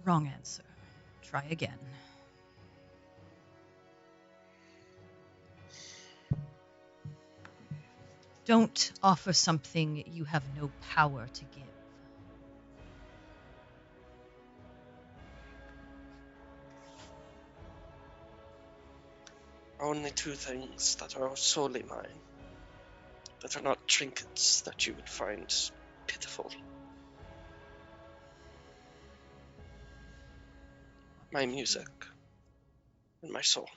Wrong answer. Try again. Don't offer something you have no power to give. Only two things that are solely mine, that are not trinkets that you would find pitiful. My music and my soul.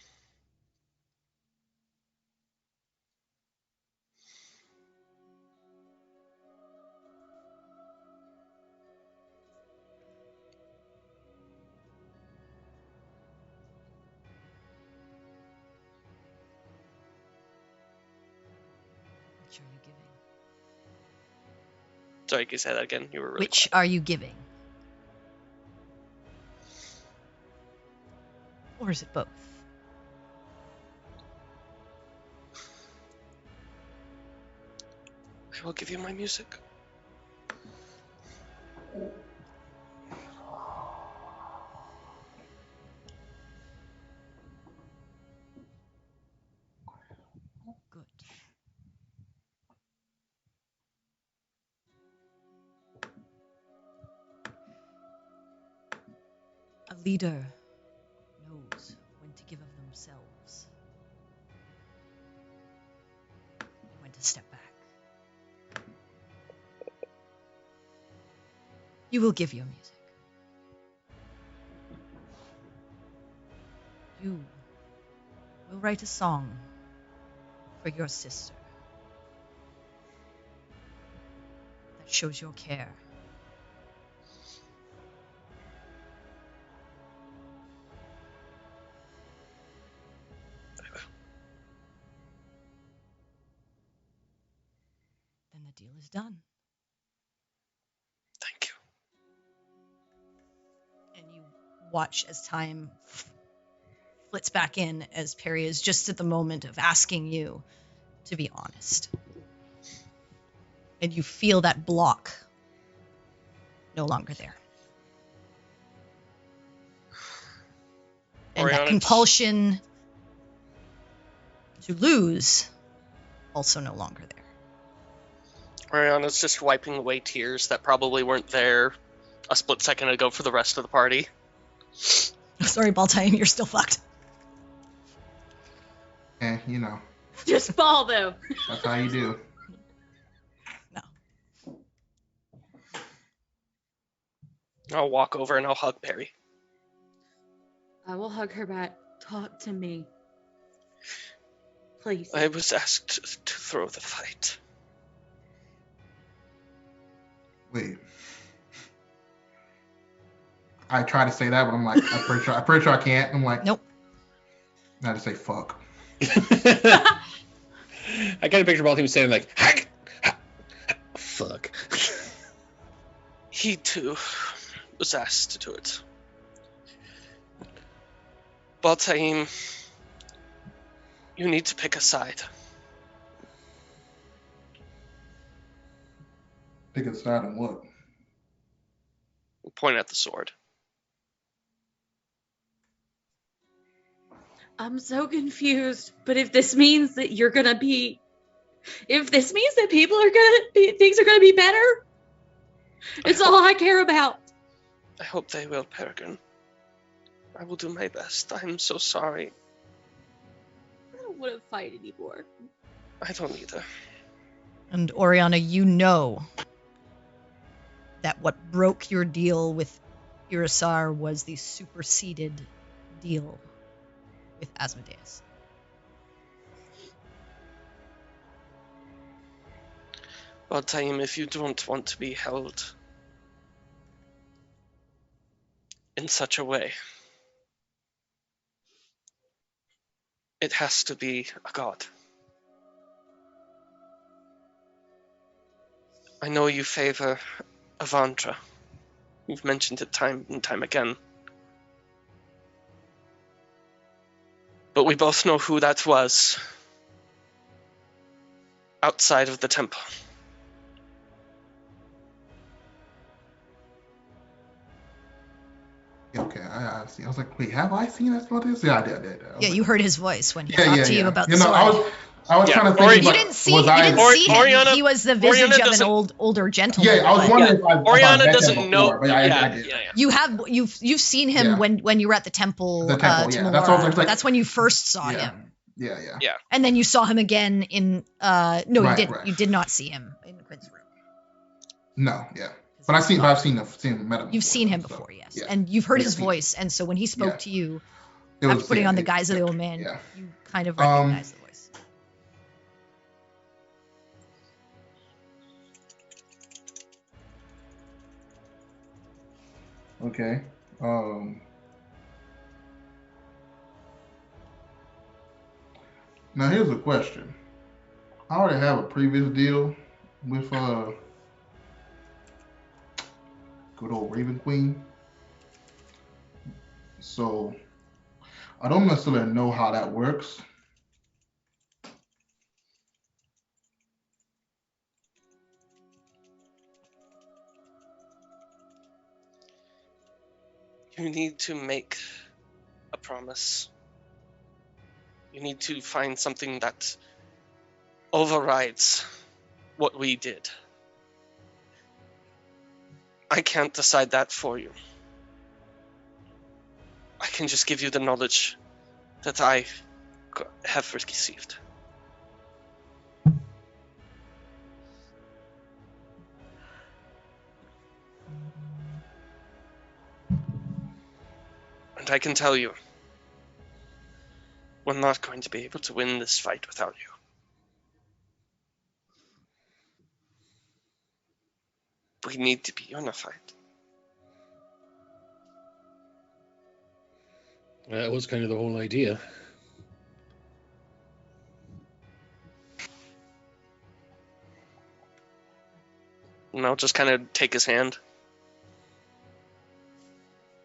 Which are you giving? Sorry, can you say that again? You were really Which quiet. are you giving? Or is it both? I will give you my music. Good. A leader knows when to give of themselves and when to step back. You will give your music. You will write a song for your sister that shows your care. Then the deal is done. Thank you. And you watch as time flits back in as Perry is just at the moment of asking you to be honest. And you feel that block no longer there. And that Orianna, compulsion to lose also no longer there. Orianna's just wiping away tears that probably weren't there a split second ago for the rest of the party. Sorry, Bal'taem, you're still fucked. You know, Just fall though. that's how you do. No. I'll walk over and I'll hug Perry. I will hug her back. Talk to me. Please. I was asked to throw the fight. Wait. I try to say that, but I'm like, I'm pretty sure I can't. I'm like, Nope. I had to say fuck. I kind of picture Bal'taem saying like, fuck. He too was asked to do it. Bal'taem, you need to pick a side. Pick a side on what? Point at the sword. I'm so confused. But if this means that you're gonna be, if this means that people are gonna be, things are gonna be better, it's all I care about. I hope they will, Peregrine. I will do my best. I'm so sorry. I don't want to fight anymore. I don't either. And Orianna, you know that what broke your deal with Irisar was the superseded deal with Asmodeus. Bal'taem, if you don't want to be held in such a way, it has to be a god. I know you favor Avandra. You've mentioned it time and time again. But we both know who that was outside of the temple. Okay, I see. I was like, wait, have I seen that about this? Yeah, I did. Yeah, you heard his voice when he talked to you about the You know, sword. I was trying to think. You didn't see him. Orianna- He was the visage Orianna of an doesn't- older gentleman. Yeah, I was wondering if Orianna met him doesn't know. before, but I did. You've seen him Yeah. when you were at the temple. The temple, to yeah. That's what I was like. That's when you first saw Yeah. him. Yeah. And then you saw him again in. No, you Right, didn't. right. You did not see him in Quin's room. No, yeah. But I've seen him, met him. You've seen him before, yes. Yeah. And you've heard Yeah, his seen- voice, and so when he spoke to you, It after was- putting yeah, on the it- guise of the old man, yeah. you kind of recognize the voice. Okay. Now here's a question. I already have a previous deal with good old Raven Queen. So I don't necessarily know how that works. You need to make a promise. You need to find something that overrides what we did. I can't decide that for you. I can just give you the knowledge that I have received. And I can tell you, we're not going to be able to win this fight without you. We need to be unified. That was kind of the whole idea. And I'll just kind of take his hand.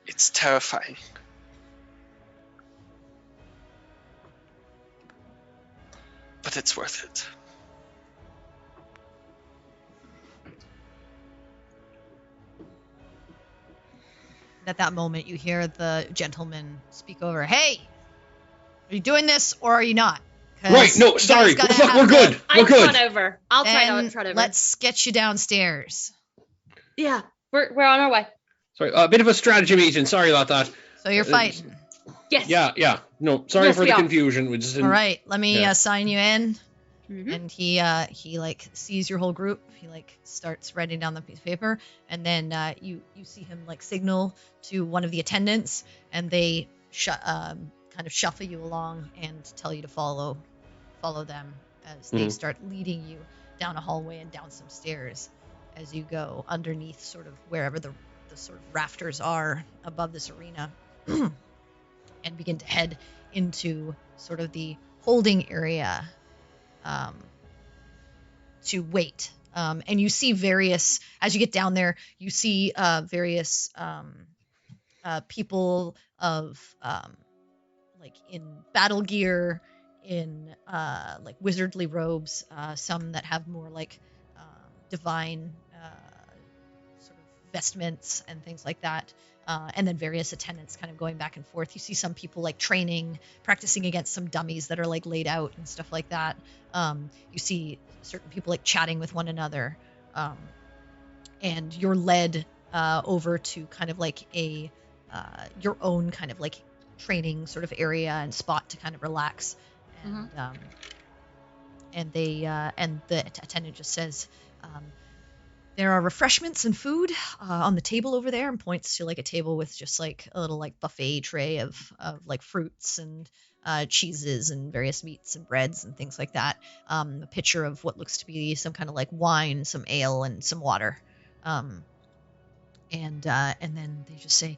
It's terrifying. But it's worth it. At that moment, you hear the gentleman speak over. Hey, are you doing this or are you not? Right, no, sorry. We're good. I'll We're good. trot over. I'll try to trot over. Let's get you downstairs. Yeah, we're on our way. Sorry, a bit of a strategy meeting. Sorry about that. So you're fighting. Yes. Yeah. No, sorry Yes, for we the are. confusion. We just didn't... All right, let me sign you in. Mm-hmm. And he like sees your whole group. He like starts writing down the piece of paper, and then you see him like signal to one of the attendants, and they kind of shuffle you along and tell you to follow them as they start leading you down a hallway and down some stairs as you go underneath sort of wherever the sort of rafters are above this arena, and begin to head into sort of the holding area. To wait. And you see various, as you get down there, you see various people of like in battle gear, in like wizardly robes, some that have more like divine sort of vestments and things like that. And then various attendants kind of going back and forth. You see some people like training, practicing against some dummies that are like laid out and stuff like that. You see certain people like chatting with one another. And you're led over to kind of like a your own kind of like training sort of area and spot to kind of relax. And the attendant just says, there are refreshments and food on the table over there, and points to like a table with just like a little like buffet tray of like fruits and cheeses and various meats and breads and things like that. A pitcher of what looks to be some kind of like wine, some ale, and some water. And then they just say,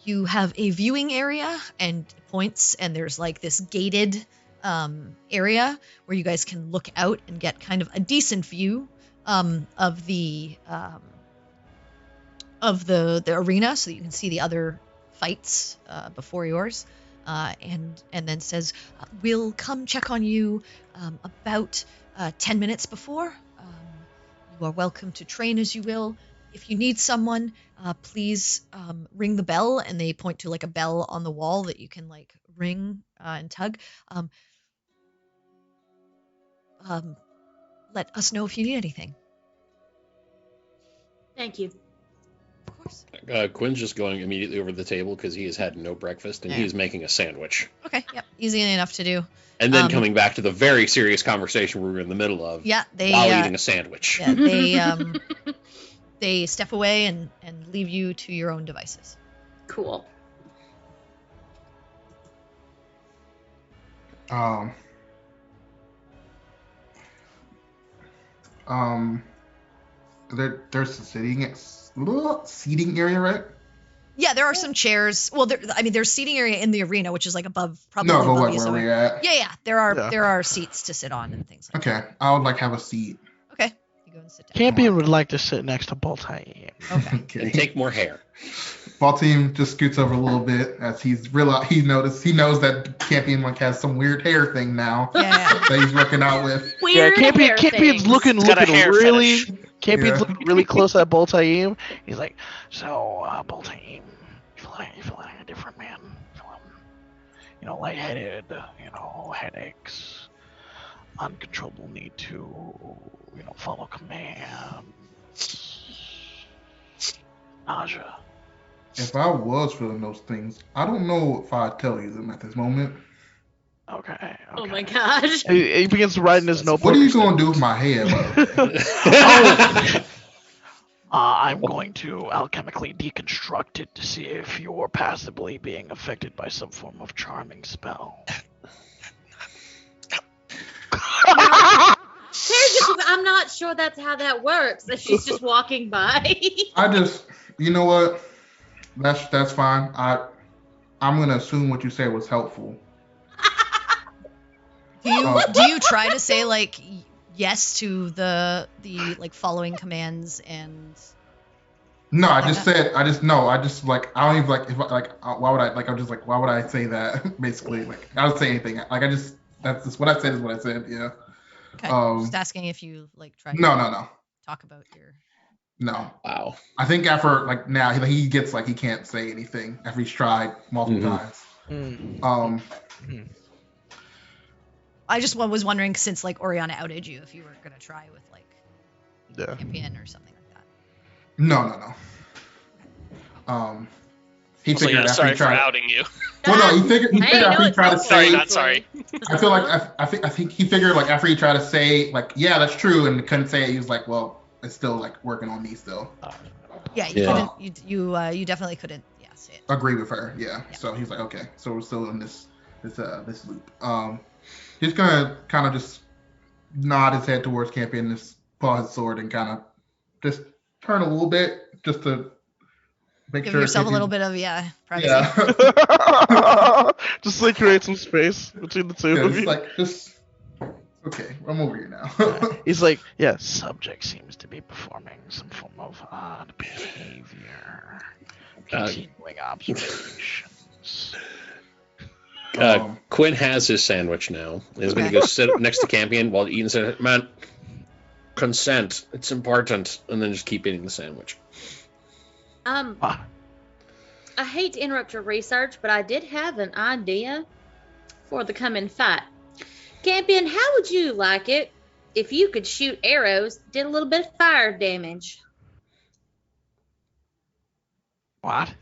you have a viewing area, and points, and there's like this gated area where you guys can look out and get kind of a decent view of the arena, so that you can see the other fights before yours, and then says, "We'll come check on you about 10 minutes before. You are welcome to train as you will. If you need someone, please ring the bell," and they point to like a bell on the wall that you can like ring and tug. Let us know if you need anything. Thank you. Of course. Quin's just going immediately over the table because he has had no breakfast and he is making a sandwich. Okay, yep, easy enough to do. And then coming back to the very serious conversation we were in the middle of. Yeah, while eating a sandwich. Yeah, they step away and leave you to your own devices. Cool. There's a seating area, right? Yeah, there are some chairs. Well, there's seating area in the arena, which is like above, probably No, but above like you. where we're at. Yeah, there are seats to sit on and things like that. Okay, I would like have a seat. Okay, you go and sit down. Campion would like to sit next to Bal'taem. Okay. And take more hair. Bal'taem just scoots over a little bit as he knows that Campion like has some weird hair thing now Yeah. that he's working out with. Weird hair Campion's things. looking got a hair really. fetish. Campion's looking really close at Bal'taem. He's like, so Bal'taem, you feel like a different man. Feeling, lightheaded, headaches, uncontrollable need to, follow commands, nausea. If I was feeling those things, I don't know if I'd tell you them at this moment. Okay. Oh my gosh. He begins to write in his notebook. What are you going to do with my hair, bro? I'm going to alchemically deconstruct it to see if you're passively being affected by some form of charming spell. I'm not sure that's how that works. That she's just walking by. You know what? That's fine. I'm gonna assume what you said was helpful. Do you try to say like yes to the like following commands and? No, I just like I don't even like if why would I like I'm just like why would I say that basically like I don't say anything like that's just what I said is what I said, yeah. Okay. Just asking if you like try. No. Talk about your. No. Wow. I think after like now he gets like he can't say anything after he's tried multiple times. I just was wondering since like Orianna outed you if you were gonna try with like Campion or something like that. No. He Also, figured after sorry he for tried. outing you. Well, no, he figured after he tried to Sorry, say. not sorry. I feel like I think he figured like after he tried to say like yeah that's true and couldn't say it, he was like well it's still like working on me still. Yeah, you couldn't. You definitely couldn't. Yeah, say it. Agree with her. Yeah. So he's like okay, so we're still in this loop. He's gonna kind of just nod his head towards Campion, just pull his sword and kind of just turn a little bit just to make Give sure yourself a little bit of privacy. Yeah. Just like create some space between the two of you. Okay, I'm over here now. He's like, yeah, Subject seems to be performing some form of odd behavior. Continuing observations. Quin has his sandwich now. He's going to go sit next to Campion while eating. Say, man, consent. It's important. And then just keep eating the sandwich. I hate to interrupt your research, but I did have an idea for the coming fight. Campion, how would you like it if you could shoot arrows that did a little bit of fire damage? What?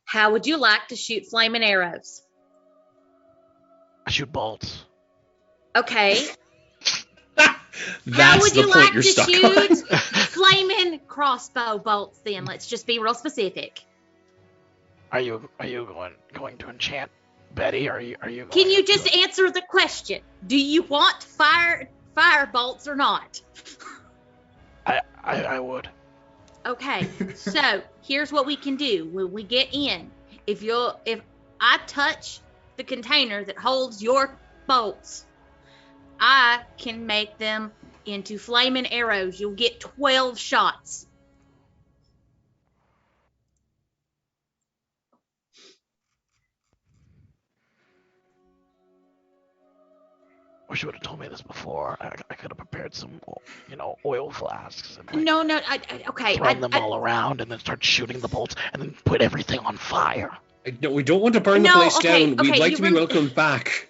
How would you like to shoot flaming arrows? I shoot bolts. Okay. That's How would the you point like you're to stuck shoot on. flaming crossbow bolts then? Let's just be real specific. Are you going to enchant Betty? Are you Can you just answer the question? Do you want fire bolts or not? I would. Okay, so here's what we can do when we get in. If I touch the container that holds your bolts, I can make them into flaming arrows. You'll get 12 shots. Wish you would have told me this before. I could have prepared some, oil flasks and No, okay. thrown them all around and then start shooting the bolts and then put everything on fire. No, we don't want to burn the place down. We'd like to be welcomed back.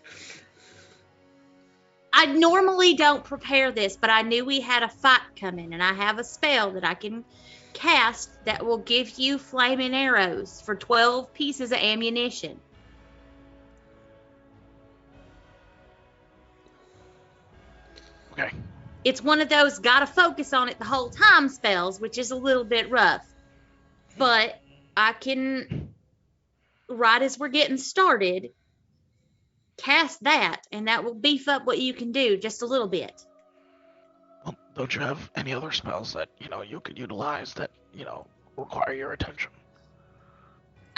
I normally don't prepare this, but I knew we had a fight coming, and I have a spell that I can cast that will give you flaming arrows for 12 pieces of ammunition. Okay. It's one of those gotta focus on it the whole time spells, which is a little bit rough. But I can, right as we're getting started, cast that, and that will beef up what you can do just a little bit. Well, don't you have any other spells that, you could utilize that, require your attention?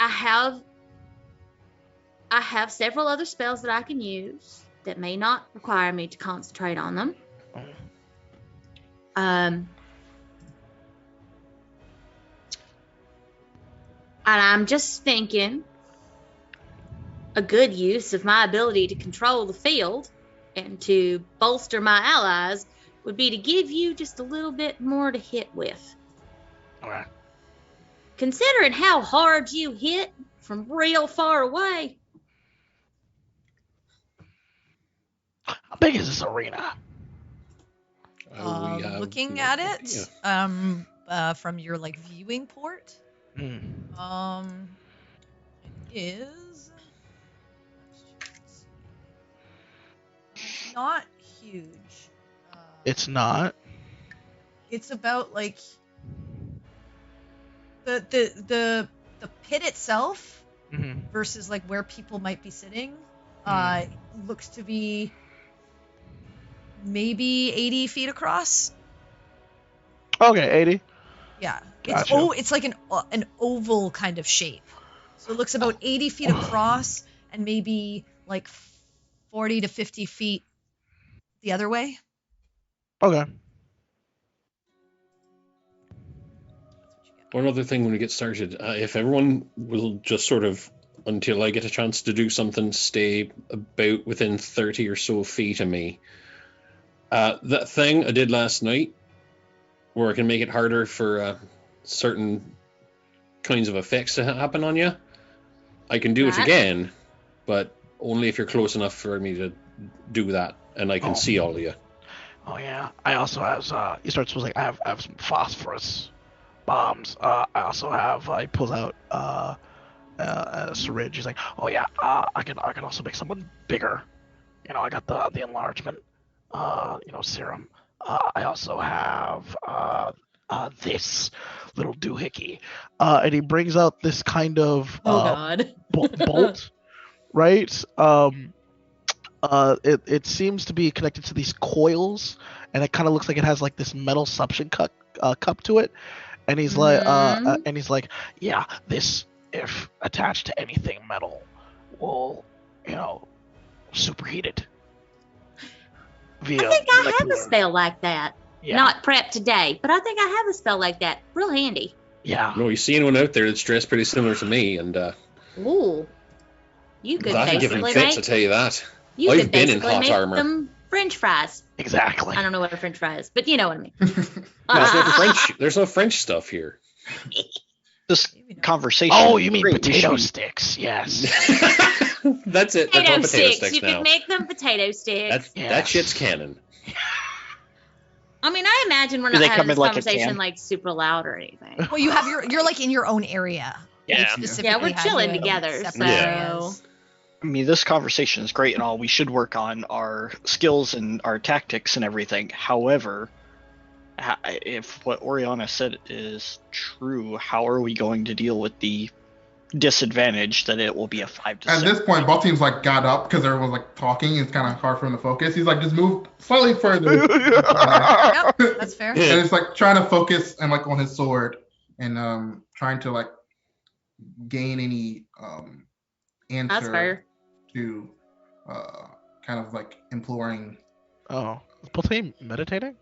I have several other spells that I can use that may not require me to concentrate on them. And I'm just thinking a good use of my ability to control the field and to bolster my allies would be to give you just a little bit more to hit with. Okay. Considering how hard you hit from real far away. How big is this arena? Looking at it, from your viewing port, it is not huge. It's not. It's about the pit itself versus where people might be sitting. Looks to be maybe 80 feet across. Okay, 80. Yeah. Gotcha. It's like an oval kind of shape. So it looks about 80 feet across and maybe 40 to 50 feet the other way. Okay. One other thing when we get started, if everyone will just sort of, until I get a chance to do something, stay about within 30 or so feet of me. That thing I did last night, where I can make it harder for certain kinds of effects to happen on you, I can do it again, but only if you're close enough for me to do that, and I can see all of you. Oh yeah. I also have. He starts with I have some phosphorus bombs. I also have. He pulls out a syringe. He's like, oh yeah. I can also make someone bigger. I got the enlargement. Serum. I also have this little doohickey. And he brings out this kind of God. bolt, right? It seems to be connected to these coils, and it kind of looks like it has this metal suction cup to it. And he's like, yeah, this, if attached to anything metal, will, superheat it. I think I have a spell like that. Yeah. Not prepped today, but I think I have a spell like that. Real handy. Yeah. No, you see anyone out there that's dressed pretty similar to me, and ooh, you could that'd give him basically fits, I tell you that. You I've could been in basically hot make armor. them French fries. Exactly. I don't know what a French fry is, but you know what I mean. There's no French stuff here. This conversation. Oh, you mean great. potato sticks? Yes. That's it. They're called potato sticks You now. can make them potato sticks. That shit's canon. I mean, I imagine we're Do not they having come this in a conversation can? super loud or anything. Well, you're in your own area. Yeah. Yeah, we're chilling together. Separate Yeah. areas. I mean, this conversation is great and all. We should work on our skills and our tactics and everything. However, if what Orianna said is true, how are we going to deal with the disadvantage that it will be a 5 to 6? At this point, both teams got up because everyone's talking. It's kind of hard for him to focus. He's just move slightly further. Yep, that's fair. And it's trying to focus and on his sword and trying to gain any answer That's fair. to kind of imploring. Oh, is Bal'taem meditating?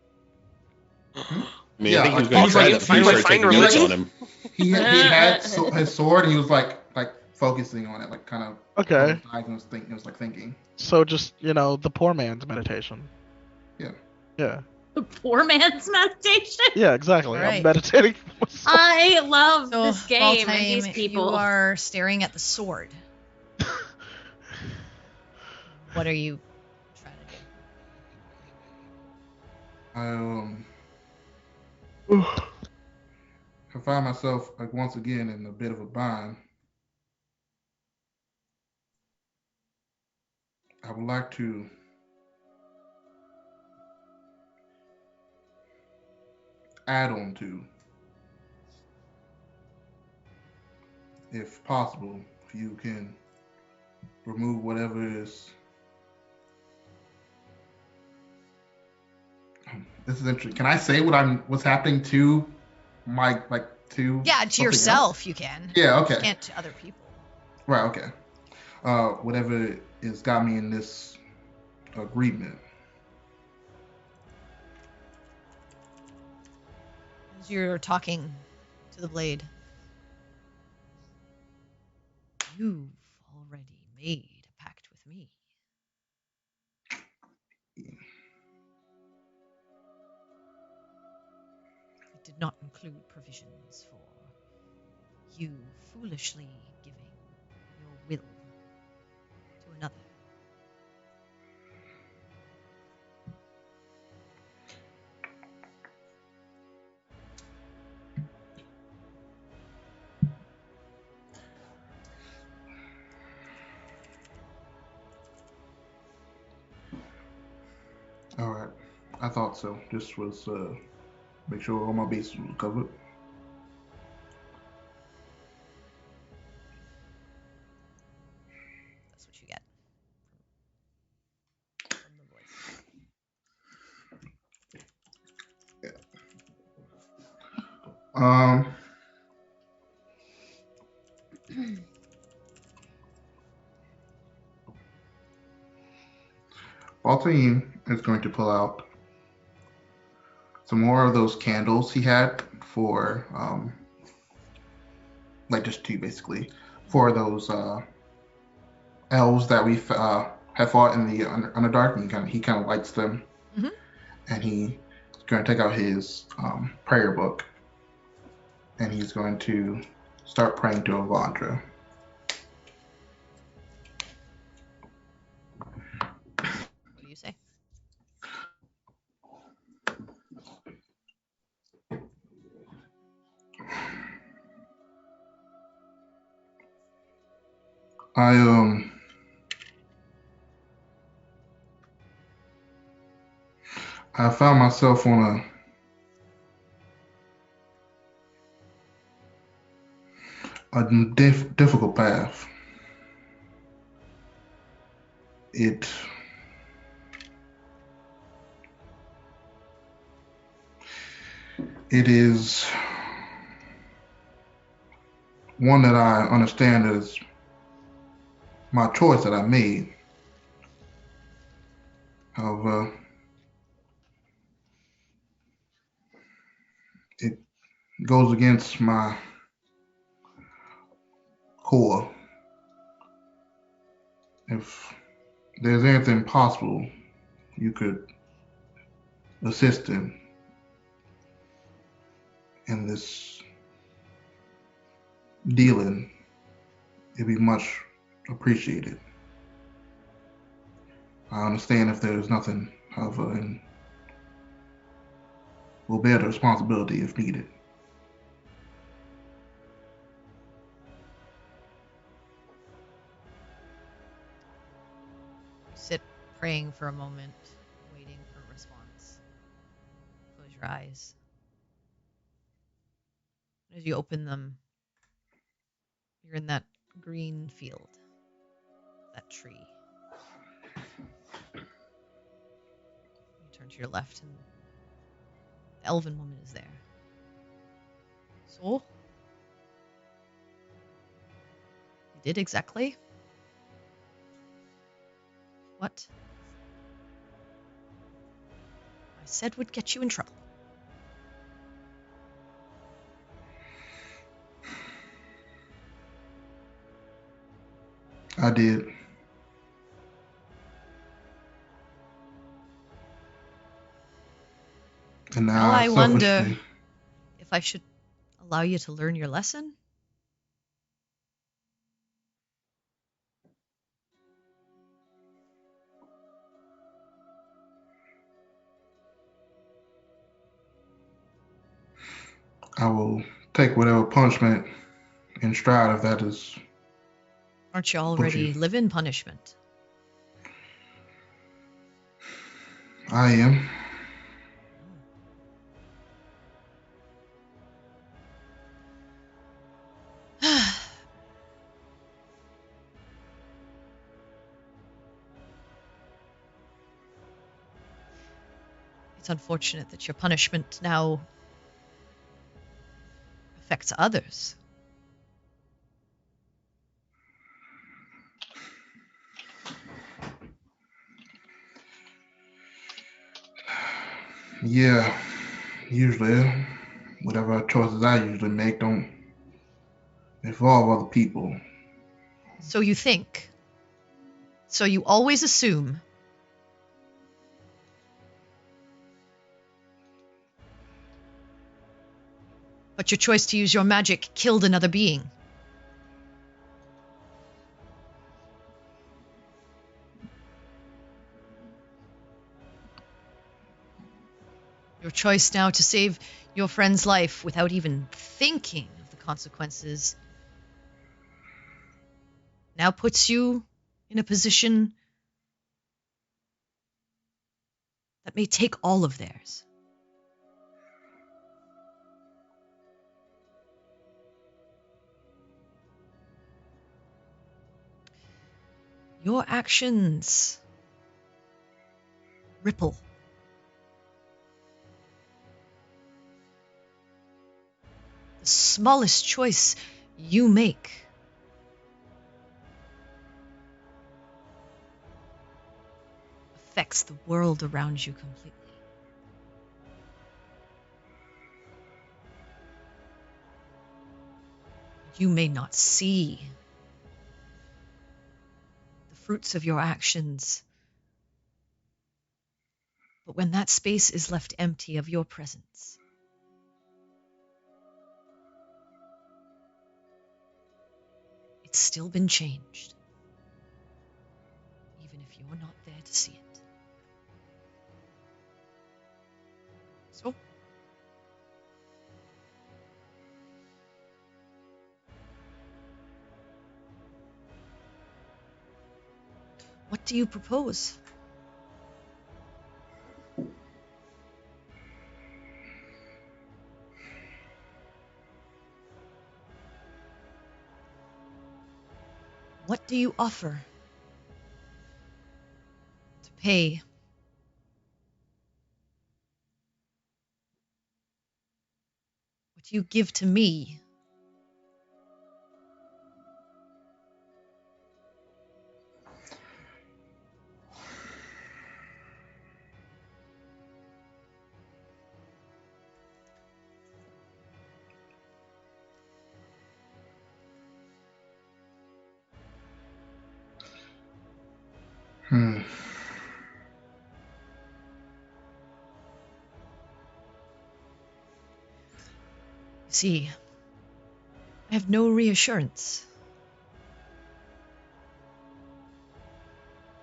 Maybe he was going he to was try like, that before you find started taking notes religion? on him. he had his sword, and he was like focusing on it, like kind of Okay. It was like thinking. So just the poor man's meditation. Yeah. Yeah. The poor man's meditation. Yeah, exactly. Right. I'm meditating. I love So, this game and Bal'taem, these people. you are staring at the sword. What are you trying to do? I find myself like once again in a bit of a bind. I would like to add on to, if possible, if you can remove whatever is. This is interesting. Can I say what's happening to my to? Yeah, to something yourself else? you can. Yeah. Okay. You can't to other people. Right. Okay. Whatever has got me in this agreement. As you're talking to the blade, you've already made a pact with me. It did not include provisions for you foolishly giving your will to another. All right. I thought so. Just was make sure all my bases were covered. That's what you get from the voice. Bal'taem is going to pull out some more of those candles he had for, just two basically, for those elves that we have fought in the Underdark. And he kind of lights them, and he's going to take out his prayer book, and he's going to start praying to Avandra. What do you say? I found myself on a difficult path. It is one that I understand as my choice that I made. However, it goes against my core. If there's anything possible you could assist in this dealing, it'd be much appreciated. I understand if there's nothing, however, and will bear the responsibility if needed. You sit praying for a moment, waiting for a response. Close your eyes. As you open them, you're in that green field, that tree. You turn to your left, and the elven woman is there. So, you did exactly what I said would get you in trouble. I did. And Now now I wonder selfishly, if I should allow you to learn your lesson. I will take whatever punishment in stride if that is Aren't you what already you. living punishment? I am. It's unfortunate that your punishment now affects others. Yeah, usually, whatever choices I usually make don't involve other people. So you think. So you always assume. But your choice to use your magic killed another being. Your choice now to save your friend's life without even thinking of the consequences now puts you in a position that may take all of theirs. Your actions ripple. The smallest choice you make affects the world around you completely. You may not see the fruits of your actions, but when that space is left empty of your presence, it's still been changed, even if you're not there to see it. So, what do you propose? What do you offer to pay what you give to me? Hmm. See, I have no reassurance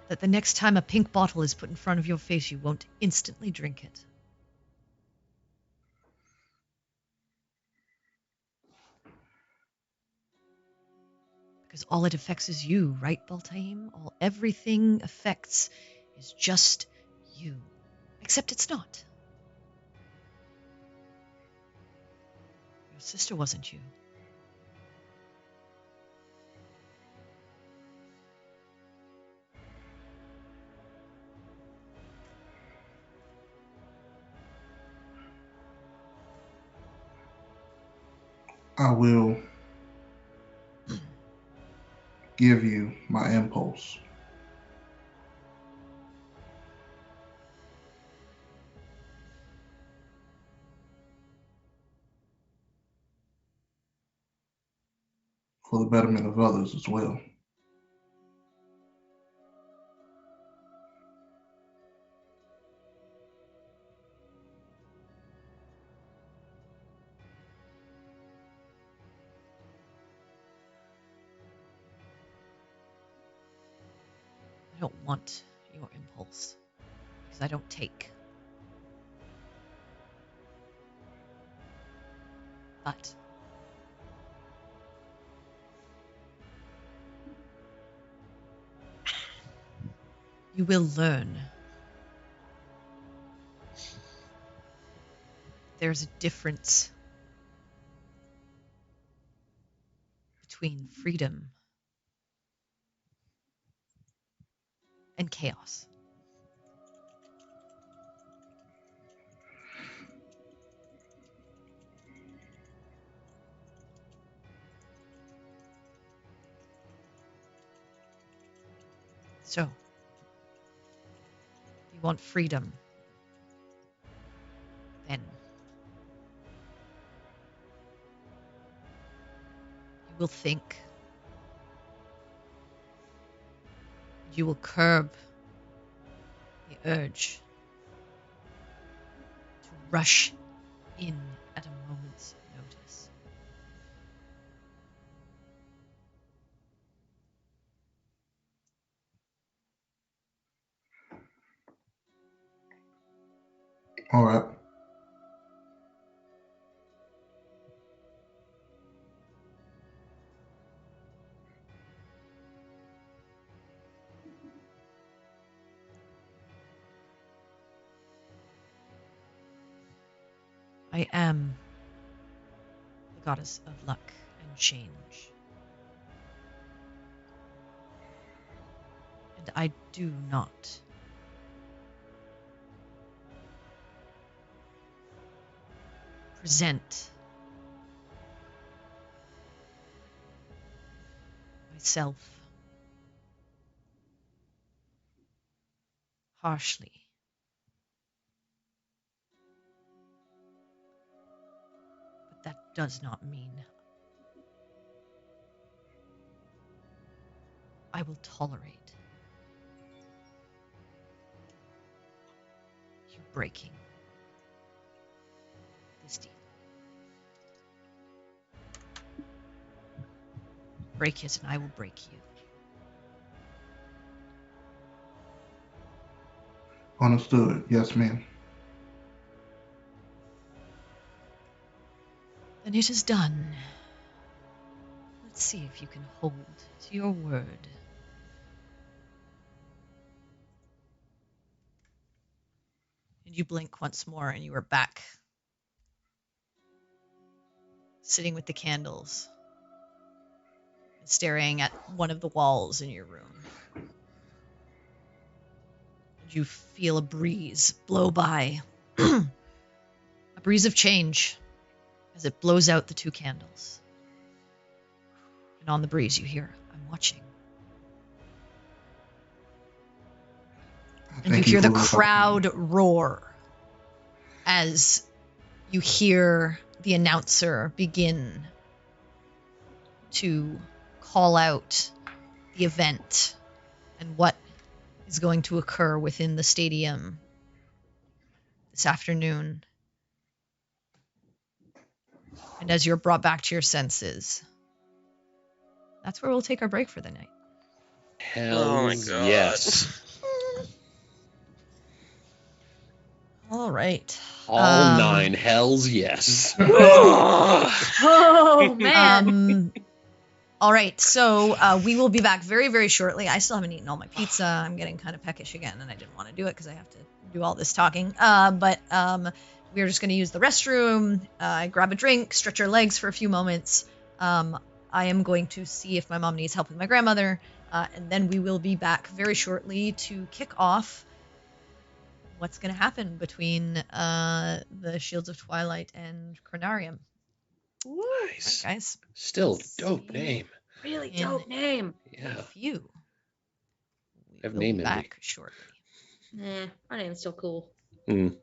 that the next time a pink bottle is put in front of your face, you won't instantly drink it. Because all it affects is you, right, Bal'taem? Everything affects is just you. Except it's not. Your sister wasn't you. I will give you my impulse. For the betterment of others as well. don't want your impulse, because I don't take. But you will learn there's a difference between freedom and chaos. So, you want freedom, then you will think. You will curb the urge to rush in at a moment's notice. All right. I am the goddess of luck and change. And I do not present myself harshly. But that does not mean I will tolerate you breaking this deal. Break it and I will break you. Understood. Yes, ma'am. Then it is done. Let's see if you can hold to your word. And you blink once more and you are back, sitting with the candles, staring at one of the walls in your room. You feel a breeze blow by, a breeze of change as it blows out the two candles. And on the breeze you hear, I'm watching. And you hear the crowd roar as you hear the announcer begin to call out the event and what is going to occur within the stadium this afternoon. And as you're brought back to your senses, that's where we'll take our break for the night. Hells yes. All right. All 9 hells yes. Oh, man. All right, so we will be back very, very shortly. I still haven't eaten all my pizza. I'm getting kind of peckish again, and I didn't want to do it because I have to do all this talking. But we're just going to use the restroom, grab a drink, stretch our legs for a few moments. I am going to see if my mom needs help with my grandmother, and then we will be back very shortly to kick off what's going to happen between the Shields of Twilight and Chronarium. Nice. Right, guys. Still dope name. Really dope name. Yeah. If you Have will name be envy. back shortly. Nah, my name's still cool. Mm.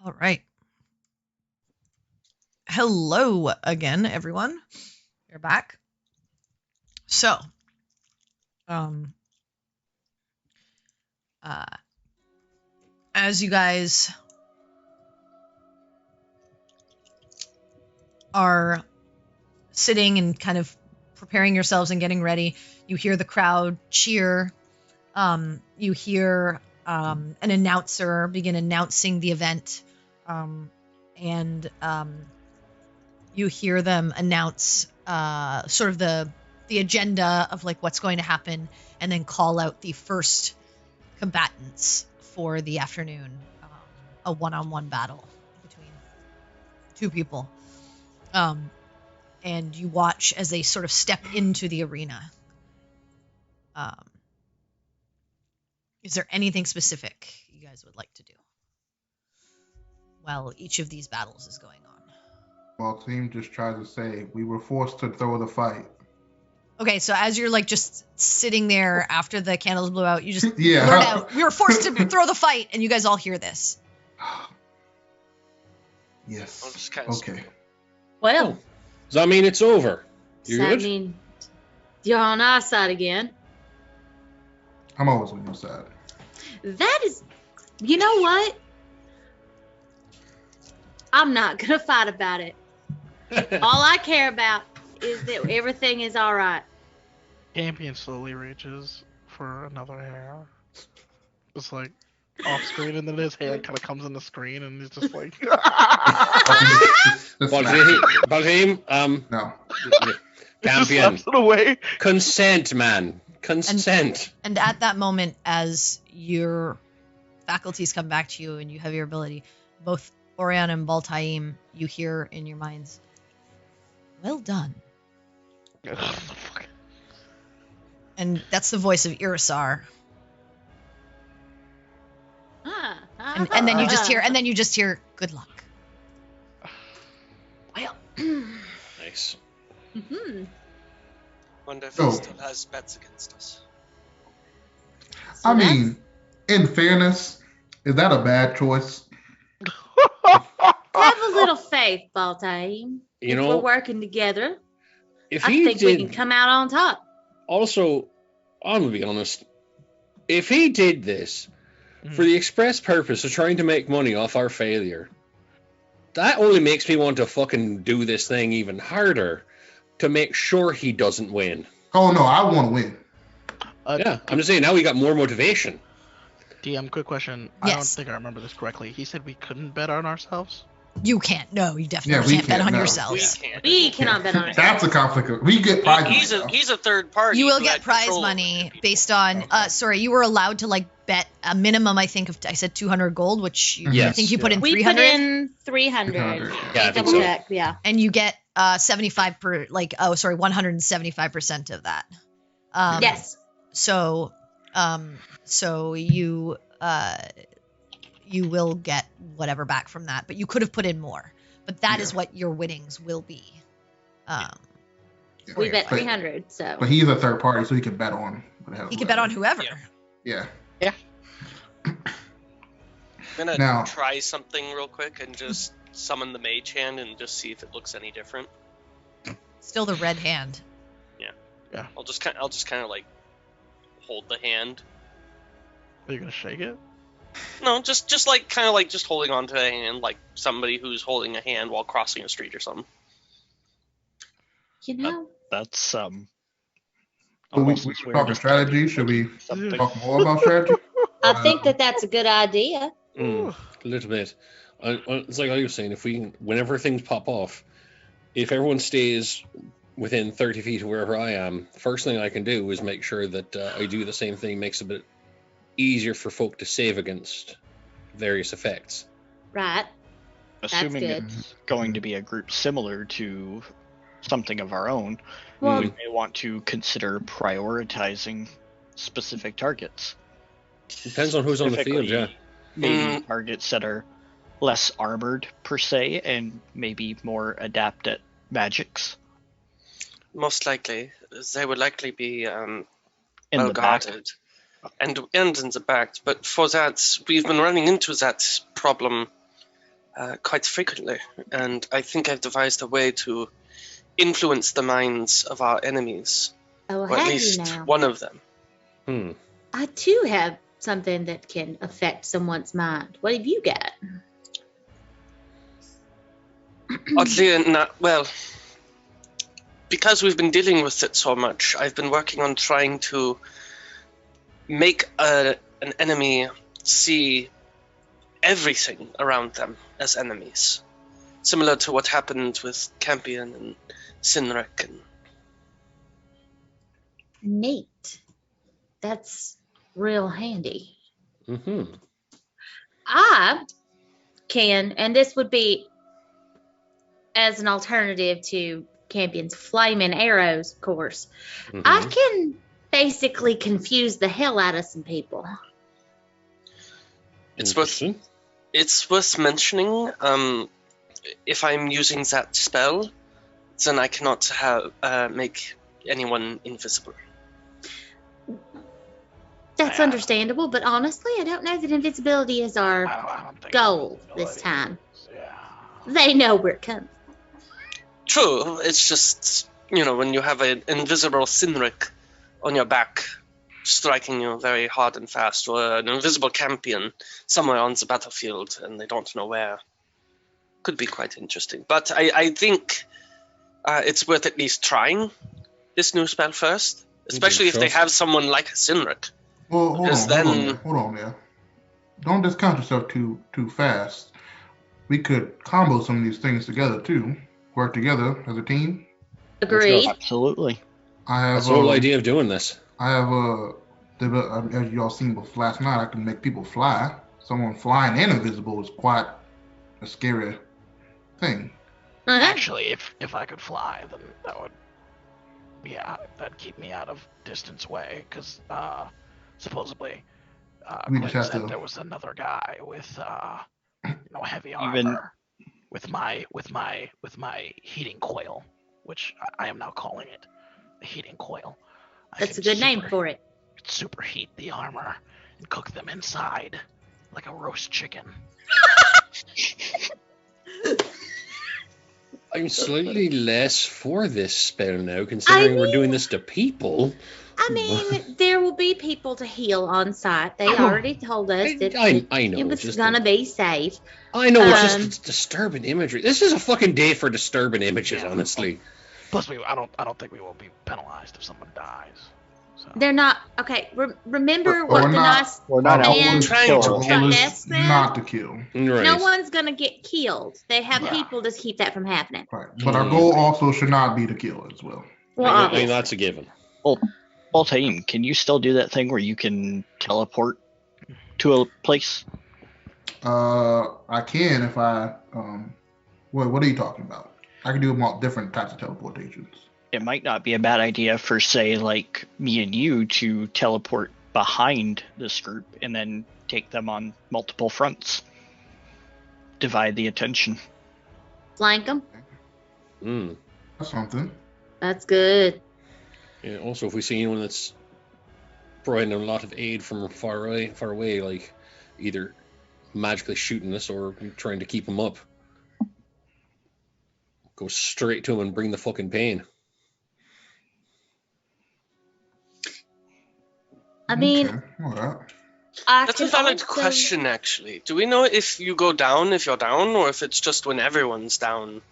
All right. Hello again, everyone. You're back. So, as you guys are sitting and kind of preparing yourselves and getting ready, you hear the crowd cheer. You hear an announcer begin announcing the event, and you hear them announce sort of the agenda of like what's going to happen, and then call out the first combatants for the afternoon, a one-on-one battle between two people. And you watch as they sort of step into the arena. Is there anything specific you guys would like to do while each of these battles is going on? Well, team just tries to say we were forced to throw the fight. Okay, so as you're like just sitting there after the candles blew out, you just Yeah. blurt out, "We were forced to throw the fight," and you guys all hear this. Yes. I'll just kind of Okay. Well, Does that mean it's over? You does that good? mean you're on our side again? I'm always on your side. That is, you know what? I'm not gonna fight about it. All I care about is that everything is all right. Campion slowly reaches for another hair. Just like off screen, and then his hand kind of comes in the screen, and he's just like. Bal'taem, No. Campion. Just away. Consent, man. Consent. And at that moment, as your faculties come back to you and you have your ability, both Orianna and Bal'taem, you hear in your minds, "Well done." And that's the voice of Irisar. And then you just hear, "Good luck." Well. Nice. Mm-hmm. Wonder if Oh. he still has bets against us. I mean, in fairness, is that a bad choice? Have a little faith, Bal'taem. You If know, we're working together, if I he think did, we can come out on top. also, I'm gonna be honest. If he did this for the express purpose of trying to make money off our failure, that only makes me want to fucking do this thing even harder to make sure he doesn't win. Oh no, I want to win. Yeah, I'm just saying now we got more motivation. DM, quick question. I don't Yes. think I remember this correctly. He said we couldn't bet on ourselves? You can't. No, you definitely we can't bet can't, on no. We yourselves. can't. We cannot bet on it. That's a conflict. We get prize money. He's a third party. You will who get had prize control over money the people. based on. Sorry, you were allowed to like bet a minimum. I think I said 200 gold, which I Yes. think you put in We 300, put in 300. 300. Yeah, I think Double so. check, yeah. and you get 175% of that. Yes. So you will get whatever back from that, but you could have put in more. But that is what your winnings will be. We bet But- 300, so. But he's a third party, so he can bet on whatever. He can bet on whoever. Yeah. Yeah. I'm gonna Now- try something real quick and just summon the mage hand and just see if it looks any different. Still the red hand. I'll just kind of like hold the hand. Are you gonna shake it? No, just like kind of like just holding on to a hand, like somebody who's holding a hand while crossing a street or something. You know, That's So we almost were as weird talking as strategy. Should we something. talk more about strategy? I think that's a good idea. A little bit. It's like I was saying, whenever things pop off, if everyone stays within 30 feet of wherever I am, first thing I can do is make sure that I do the same thing, makes it a bit easier for folk to save against various effects. Right. Assuming good. it's going to be a group similar to something of our own, Well, we may want to consider prioritizing specific targets. Depends on who's on the field, yeah. Maybe targets that are less armored per se, and maybe more adept at magics. Most likely, they would likely be In well the back. guarded and in the back. But for that, we've been running into that problem quite frequently, and I think I've devised a way to influence the minds of our enemies, Oh, or at have you least now? one of them. I too have something that can affect someone's mind. What have you got? Oddly not well. Because we've been dealing with it so much, I've been working on trying to make an enemy see everything around them as enemies. Similar to what happened with Campion and Sinric. And Neat. That's real handy. Mm-hmm. I can, and this would be as an alternative to Campion's flaming arrows, of course. Mm-hmm. I can basically confuse the hell out of some people. it's worth mentioning, if I'm using that spell, then I cannot make anyone invisible. That's understandable, but honestly, I don't know that invisibility is our I don't think goal invisibility this time. Yeah. They know we're coming. True, it's just, when you have an invisible Sinric on your back, striking you very hard and fast, or an invisible Campion somewhere on the battlefield, and they don't know where. Could be quite interesting. But I think it's worth at least trying this new spell first, especially if they have someone like a Sinric. Well, hold Because on there. Don't discount yourself too fast. We could combo some of these things together too. Work together as a team. Agreed. Absolutely. That's the whole idea of doing this. I have as y'all seen before last night, I can make people fly. Someone flying and invisible is quite a scary thing. Actually, if I could fly, then that'd keep me out of distance way, because supposedly We Quin just have said to- there was another guy with heavy Even- armor with my heating coil, which I am now calling it the heating coil. That's a good name for it. Superheat the armor and cook them inside like a roast chicken. I'm slightly less for this spell now, considering we're doing this to people. I mean, there will be people to heal on site. They already told us that I know. it was just gonna be safe. I know, it's just disturbing imagery. This is a fucking day for disturbing images, honestly. Plus, I don't think we will be penalized if someone dies. So. They're not okay. Remember We're what the not- nice We're not man always trying kill. to Our kill. goal is Yes, ma'am. not to kill. Right. No one's gonna get killed. They have Yeah. people to keep that from happening. Right. But our goal also should not be to kill as well. Well, I mean, obviously. that's a given. Bal'taem, can you still do that thing where you can teleport to a place? I can if I what are you talking about? I can do all different types of teleportations. It might not be a bad idea for, say, like me and you to teleport behind this group and then take them on multiple fronts. Divide the attention. Flank them. That's something. That's good. Yeah, also, if we see anyone that's providing a lot of aid from far away, like either magically shooting us or trying to keep them up, go straight to them and bring the fucking pain. I mean, Okay. All right. That's a valid question, actually. Do we know if you go down if you're down, or if it's just when everyone's down?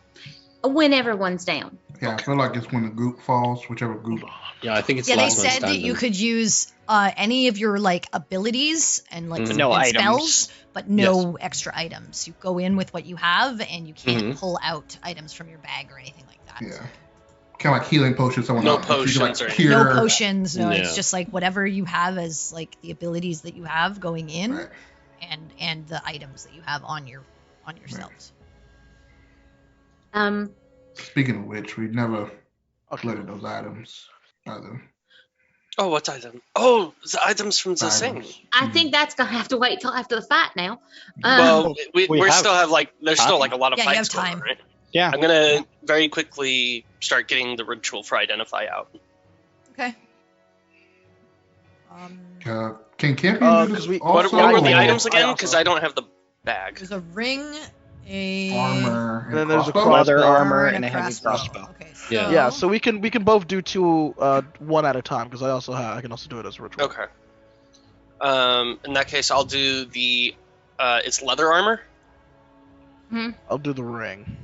When everyone's down. Yeah, I feel like it's when the group falls, whichever group. Yeah, I think it's Yeah, the they last man said that you standing. could use any of your abilities and No and items. spells, but no extra items. You go in with what you have, and you can't pull out items from your bag or anything like that. Yeah. Kind of like healing potions. Someone No else, you can, potions or cure. No potions. No, Yeah. it's just whatever you have as the abilities that you have going in, Right. and the items that you have on yourselves. Speaking of which, we never collected those items either. Oh, what item? Oh, the items from the thing. Items. I think that's gonna have to wait till after the fight now. Well, we we have still have there's still a lot of Yeah, you fights have going time. on, right? Yeah. I'm gonna very quickly start getting the ritual for identify out. Okay. Can Campion do 'cause this we- What also? were the I items also- again? Because I don't have the bag. There's a ring armor, And then there's a crossbow? leather crossbow. armor and a heavy crossbow. Okay, so Yeah. Yeah, so we can both do two one at a time because I can also do it as a ritual. Okay. In that case, I'll do the it's leather armor. I'll do the ring.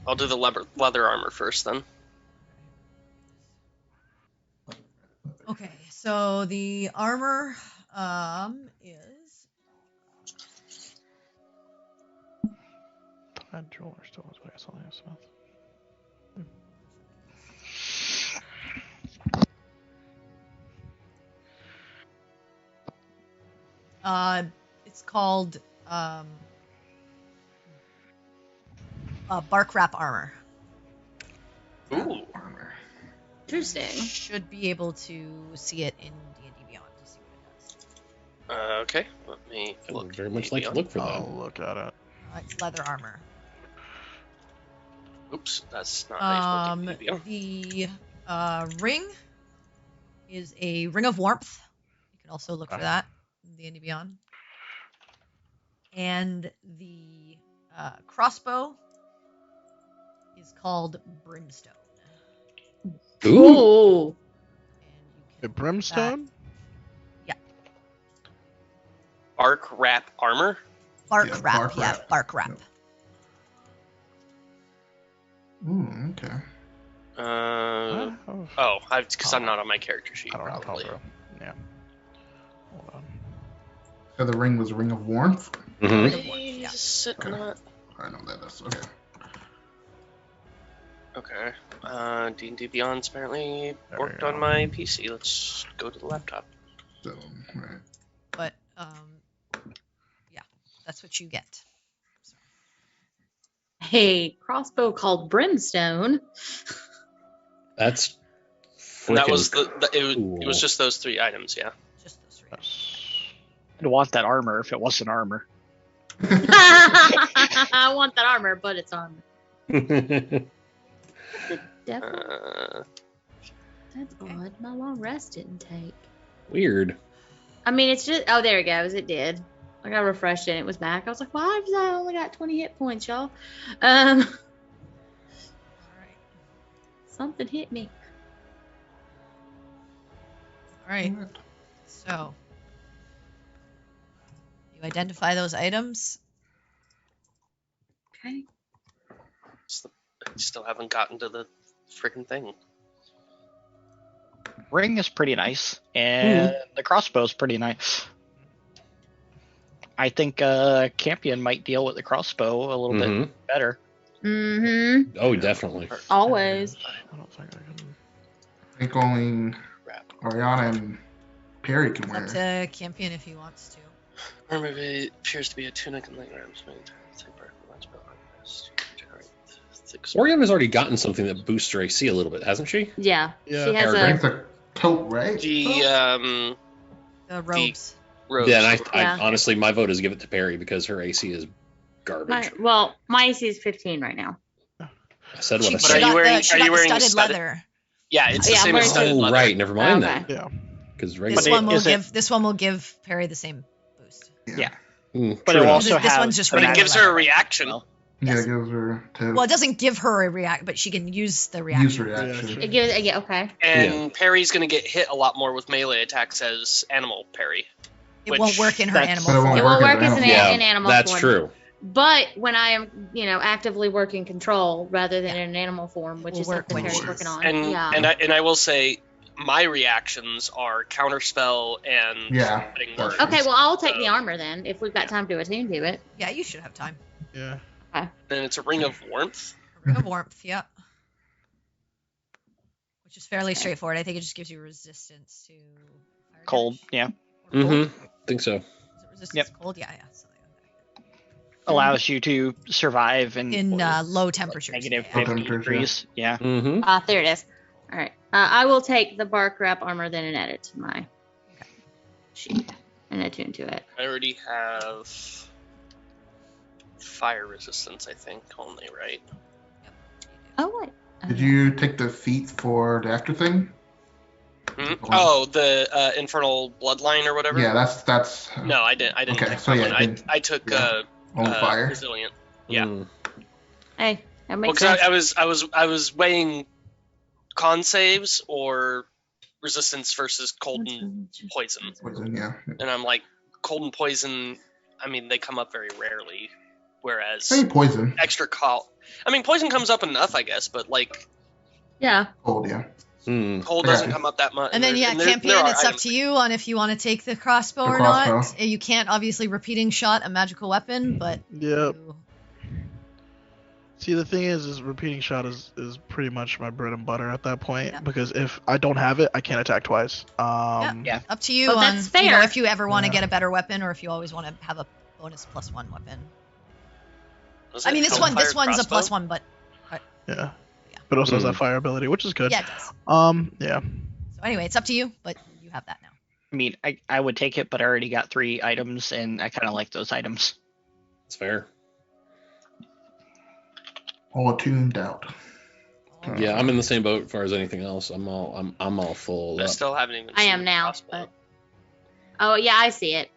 I'll do the leather armor first, then. Okay, so the armor is Jeweler still has what I saw last month. it's called bark wrap armor. Ooh. Armor. Interesting. Should be able to see it in D&D Beyond to see what it does. Okay, let me I look. would very much like to Beyond. look for that. I'll look at it. It's leather armor. Oops, that's not how you look at The ring is a ring of warmth. You can also look for that in D&D Beyond. And the crossbow is called brimstone. Ooh. And you The can brimstone? Bark wrap armor. bark Yeah, wrap. bark Yeah, wrap. bark wrap. Yep. Ooh, okay. Oh, because I'm not on my character sheet. I don't know. Probably. Yeah. Hold on. So the ring was a ring of warmth? Mm-hmm. Yeah. Is it not? I know that. That's okay. Okay. D&D Beyond's apparently There worked we on go. my PC. Let's go to the laptop. So, right. But yeah, that's what you get. A crossbow called brimstone. That's And that frickin' was it cool. was just those 3 items, yeah. Just those three. I'd want that armor if it wasn't armor. I want that armor, but it's armor. Devil, that's odd. My long rest didn't take. Weird. I mean, it's just. Oh, there it goes. It did. I got refreshed and it was back. I was like, why did I only got 20 hit points, y'all? All right. Something hit me. All right. So you identify those items. Okay. I still haven't gotten to the freaking thing. Ring is pretty nice, and the crossbow is pretty nice. I think Campion might deal with the crossbow a little bit better. Mm-hmm. Oh, definitely. Always. I don't think I can. I think only Orianna and Perry can It's wear up it. to Campion if he wants to. Armor appears to be a tunic and leg arms made. Orianna's already gotten something that boosts her AC a little bit, hasn't she? Yeah. Yeah. She has It's a. a coat, right? The The robes. robes. Yeah, and I Yeah. honestly, my vote is give it to Perry because her AC is garbage. My AC is 15 right now. I said what I But said. are you wearing- she are got you the wearing studded studded- leather? Yeah, it's the Yeah, I'm same wearing as studded Oh, leather. right. Never mind Okay. then. Yeah. Because This regular. one will is it- give. This one will give Perry the same boost. Yeah. Mm, But true it enough. also This has one's just But it regular gives her a leather. reaction. Well, Yeah, Yes. it gives her to Well, it doesn't give her a react, but she can use the use reaction. reaction. It gives. Yeah. Okay. And Perry's going to get hit a lot more with melee attacks as animal Perry. It won't work in her That's- animal But it won't It form. will work as an Yeah, animal that's form. true. But when I am, actively working control rather than in an animal form, which will is work something when Perry's she's- working on. And yeah. and I will say, my reactions are counterspell and Yeah. hitting That's- words. Okay, well, I'll take the armor then, if we've got time to attune to it. Yeah, you should have time. Yeah. And it's a ring of warmth. A ring of warmth. Yeah. Which is fairly straightforward. I think it just gives you resistance to fire cold, damage. yeah. Or cold. Mm-hmm. Think so. Is it resistance to cold? Yeah, yeah. Something like Allows you to survive that. in In what is it, low temperatures. negative yeah. 50 temperatures, yeah. degrees. Yeah. Mm-hmm. There it is. All right. I will take the bark wrap armor then and add it to my sheet and attune to it. I already have fire resistance, I think, only, right? Oh, wait. Did you take the feat for the actor thing? Hmm? Oh, the infernal bloodline or whatever. Yeah, that's No, I didn't. I didn't Okay, take so that yeah, one. then- I took yeah. on fire. resilient. Yeah. Hey, that makes Because sense. I was weighing con saves or resistance versus cold and poison, Poison, yeah. and I'm like, cold and poison. I mean, they come up very rarely, whereas Hey, poison. extra call. I mean, poison comes up enough, I guess, but like Yeah. Cold, yeah. cold doesn't come up that much. And then Campion, it's up to you on if you want to take the crossbow or not. You can't obviously repeating shot a magical weapon, but Yep. See, the thing is repeating shot is pretty much my bread and butter at that point, because if I don't have it, I can't attack twice. Yeah. Up to you But on that's fair. if you ever want to get a better weapon or if you always want to have a bonus +1 weapon. I mean, this one's a +1, but yeah. But also has that fire ability, which is good. Yeah, it does. Yeah. So anyway, it's up to you, but you have that now. I mean, I would take it, but I already got 3 items, and I kind of like those items. That's fair. All tuned out. Yeah, I'm in the same boat as far as anything else. I'm all full. I still haven't even. I am now, but oh yeah, I see it.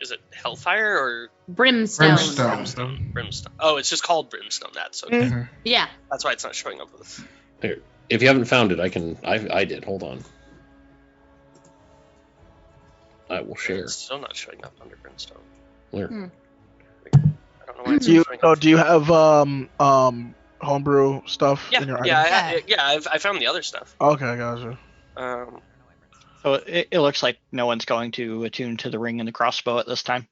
Is it Hellfire or Brimstone? Brimstone. Oh, it's just called Brimstone. That's okay. Mm-hmm. Yeah. That's why it's not showing up with. Here, if you haven't found it, I did. Hold on. I will share. It's still not showing up under Brimstone. Where? I don't know why it's not showing up. Do you have homebrew stuff in your item? I found the other stuff. Okay, gotcha. So it looks like no one's going to attune to the ring and the crossbow at this time.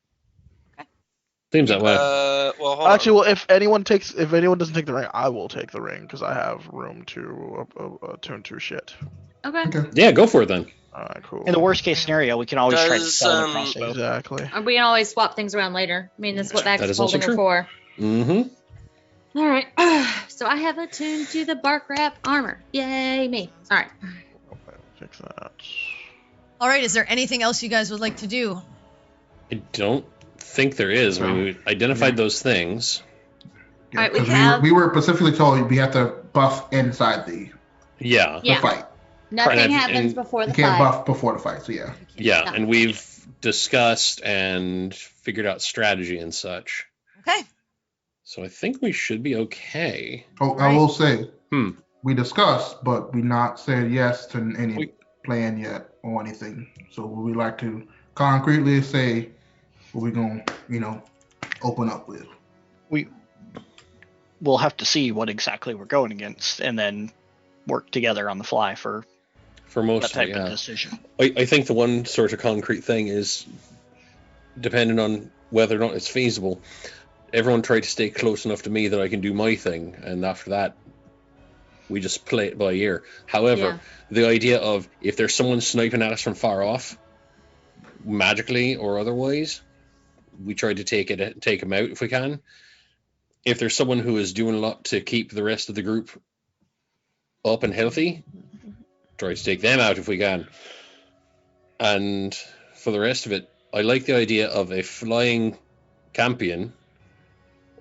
Seems that way. Well, hold Actually, well, if anyone doesn't take the ring, I will take the ring because I have room to attune to shit. Okay. Yeah, go for it then. All right, cool. In the worst case scenario, we can always try to sell the crossbow. Exactly. We can always swap things around later. I mean, that's what That Max is is also holding her true. for. Mm-hmm. All right. So I have attuned to the bark wrap armor. Yay, me. All right. Fix that. All right, is there anything else you guys would like to do? I don't think there is. I mean, we identified those things. Yeah, Alright, we 'cause have- we were specifically told we have to buff inside the Yeah. fight. Nothing happens and before the You can't fight. buff before the fight, so yeah. Yeah, No. and we've discussed and figured out strategy and such. Okay. So I think we should be okay. Oh, I will say, Hmm. we discussed, but we not said yes to any plan yet or anything. So we like to concretely say what we're going to, open up with. We'll have to see what exactly we're going against, and then work together on the fly for most that of type it, of yeah. decision. I think the one sort of concrete thing is, depending on whether or not it's feasible, everyone tried to stay close enough to me that I can do my thing, and after that, we just play it by ear. However, the idea of if there's someone sniping at us from far off, magically or otherwise, we try to take them out if we can. If there's someone who is doing a lot to keep the rest of the group up and healthy, try to take them out if we can. And for the rest of it, I like the idea of a flying Campion,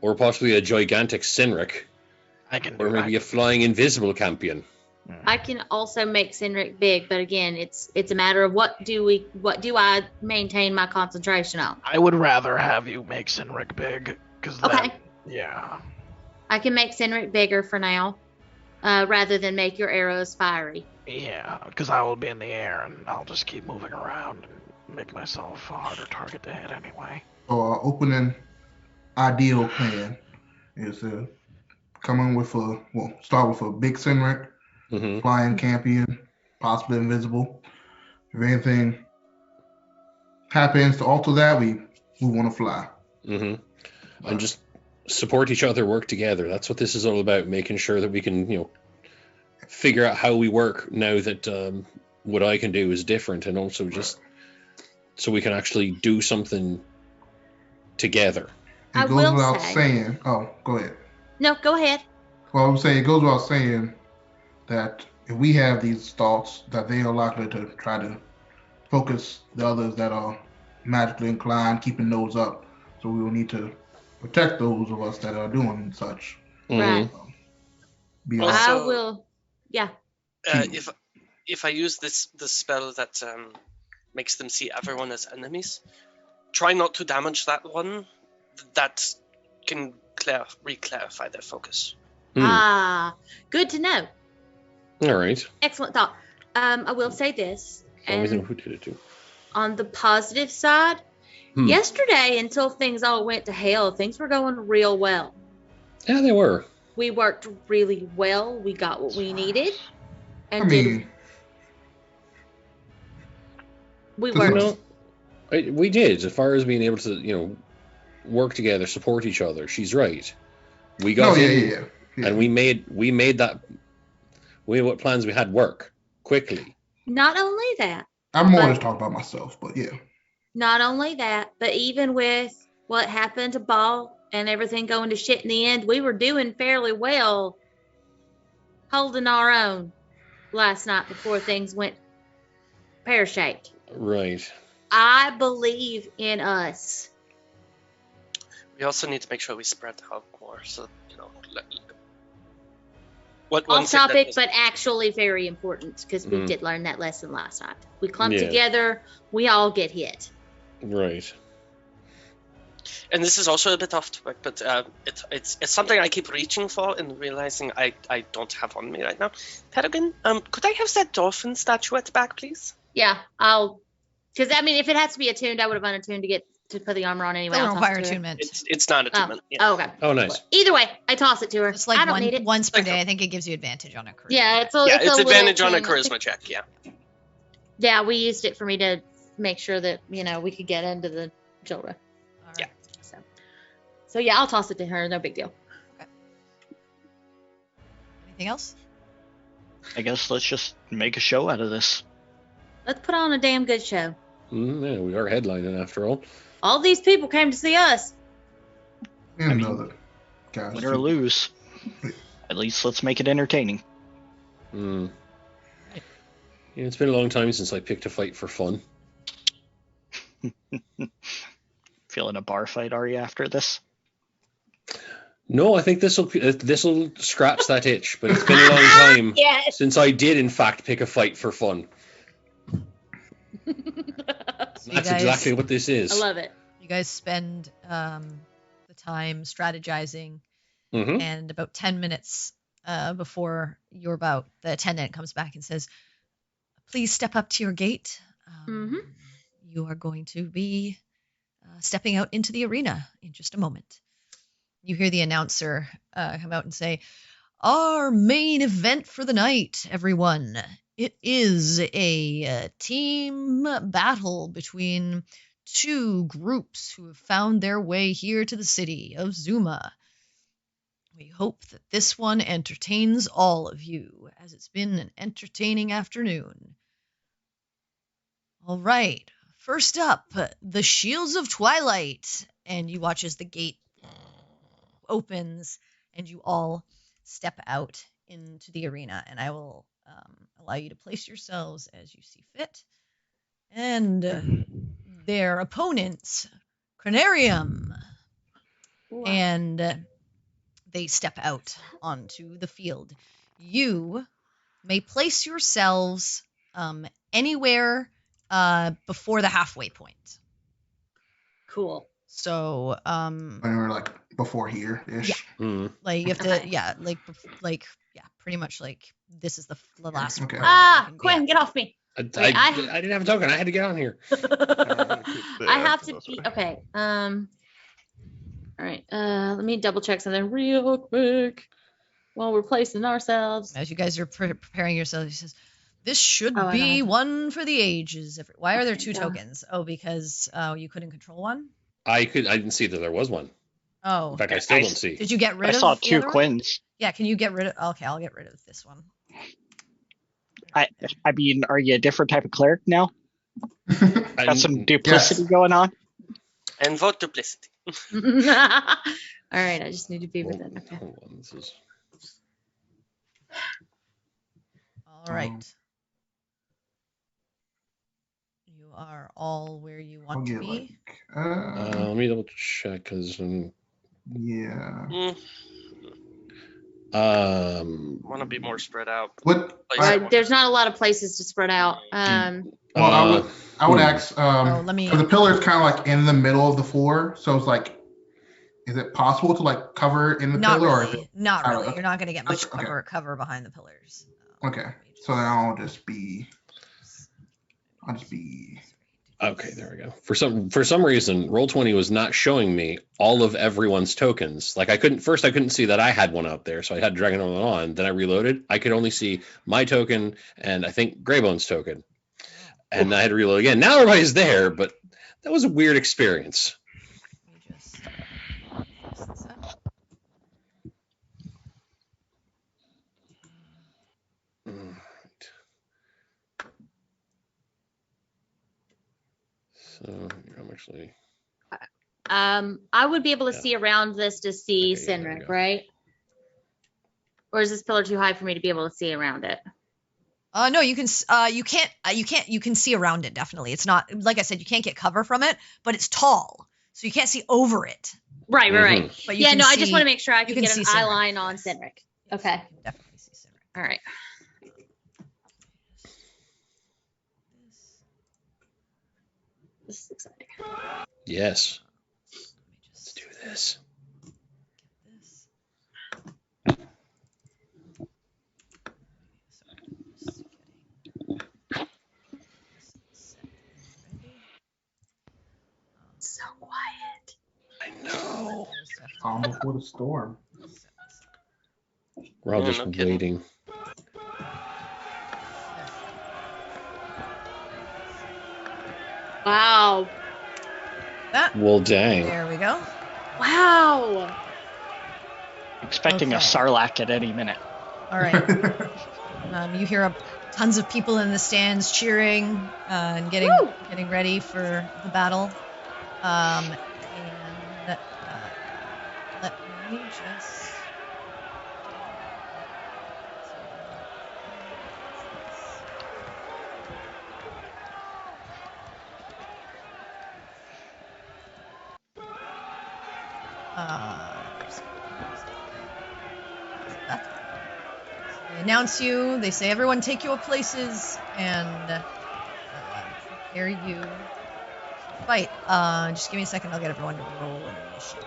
or possibly a gigantic Sinric, or maybe a flying invisible Campion. I can also make Cynric big, but again, it's a matter of what do I maintain my concentration on. I would rather have you make Sinric big, because Okay. Yeah. I can make Cynric bigger for now, rather than make your arrows fiery. Yeah, because I will be in the air and I'll just keep moving around and make myself a harder target to hit anyway. So our opening ideal plan is to come in with start with a big Sinric, flying Campion, possibly invisible. If anything happens to alter that, we want to fly. And just support each other, work together. That's what this is all about, making sure that we can, figure out how we work now that what I can do is different, and also just so we can actually do something together. It goes without saying. Oh, go ahead. No, go ahead. Well, I would say it goes without saying that if we have these thoughts, that they are likely to try to focus the others that are magically inclined, keeping those up. So we will need to protect those of us that are doing such. Right. Also, I will. Yeah. If I use this spell that makes them see everyone as enemies, try not to damage that one. That can re-clarify their focus. Ah, good to know. All right. Excellent thought. I will say this. Always know who did it too. On the positive side, yesterday, until things all went to hell, things were going real well. Yeah, they were. We worked really well. We got what we needed. And we worked. We did, as far as being able to, work together, support each other. She's right. We got and we made what plans we had work quickly. Not only that. I'm more just talking about myself, but yeah. Not only that, but even with what happened to Ball and everything going to shit in the end, we were doing fairly well, holding our own last night before things went pear-shaped. Right. I believe in us. We also need to make sure we spread out more, so Off topic, but actually very important, because we did learn that lesson last night. We clump together, we all get hit. Right. And this is also a bit off topic, but it's something I keep reaching for and realizing I don't have on me right now. Peregrine, could I have that dolphin statuette back, please? Yeah, because if it has to be attuned, I would have unattuned to put the armor on anyway. Don't require attunement. It's not attunement. Oh, okay. Oh, nice. Either way, I toss it to her. It's like I don't need it. once per day. I think it gives you advantage on a charisma. Yeah, it's advantage on a charisma check. Yeah. Yeah, we used it for me to make sure that we could get into the Jilra. Yeah. So yeah, I'll toss it to her. No big deal. Okay. Anything else? I guess let's just make a show out of this. Let's put on a damn good show. Yeah, we are headlining after all. All these people came to see us. Win or lose. At least let's make it entertaining. Yeah, it's been a long time since I picked a fight for fun. Feeling a bar fight, are you, after this? No, I think this'll scratch that itch, but it's been a long time since I did, in fact, pick a fight for fun. That's exactly what this is. I love it. You guys spend the time strategizing, and about 10 minutes before you're about, the attendant comes back and says, "Please step up to your gate. You are going to be stepping out into the arena in just a moment." You hear the announcer come out and say, "Our main event for the night, everyone. It is a team battle between two groups who have found their way here to the city of Zuma. We hope that this one entertains all of you, as it's been an entertaining afternoon. All right, first up, the Shields of Twilight." And you watch as the gate opens and you all step out into the arena, and I will allow you to place yourselves as you see fit. And their opponents, Cranarium, and they step out onto the field. You may place yourselves anywhere before the halfway point. Cool. So when we're like before here ish. Yeah. Like you have to pretty much like this is the last Okay. Quinn, get off me. I didn't have a token. I had to get on here. I have to be okay. All right. Let me double check something real quick while we're placing ourselves. As you guys are preparing yourselves, he says, "This should be one for the ages." Why are there two tokens? Oh, because you couldn't control one? I didn't see that there was one. Oh. In fact, I still don't see. Did you get rid of? I saw the two other Quins. One? Yeah. Can you get rid of? Okay, I'll get rid of this one. I mean, are you a different type of cleric now? Got some duplicity going on? And vote duplicity. All right, I just need to be with it. Okay. Hold on, this is... All right. You are all where you want to be. Let me double check, because... yeah. Want to be more spread out. What? There's not a lot of places to spread out. Well, I would ask. let me. The pillar's kind of like in the middle of the floor, so it's like is it possible to like cover in the Not pillar? really. Or is it... Not really. okay. You're not going to get much Okay. cover behind the pillars. Okay, so then I'll just be. Okay, there we go. For some reason, Roll20 was not showing me all of everyone's tokens. Like I couldn't see that I had one out there, so I had dragging one on. Then I reloaded. I could only see my token and I think Greybone's token, and I had to reload again. Now everybody's there, but that was a weird experience. So I'm actually. I would be able to see around this to see Okay, Sinric, right? Or is this pillar too high for me to be able to see around it? No, you can. You can't. You can see around it. Definitely, it's not like I said. You can't get cover from it, but it's tall, so you can't see over it. Right. But yeah, no, I just want to make sure I can get an eye Sinric. line on Sinric. Okay. Definitely see Sinric. All right. This is exciting. Yes. Let's do this. So quiet. I know. Calm before the storm. We're all Yeah, just no kidding. waiting. Wow. Well, dang. There we go. Wow. Expecting a Okay. Sarlacc at any minute. All right. You hear tons of people in the stands cheering and getting ready for the battle. And let me just. They announce you. They say, "Everyone, take your places and prepare you to fight." Just give me a second. I'll get everyone to roll an initiative.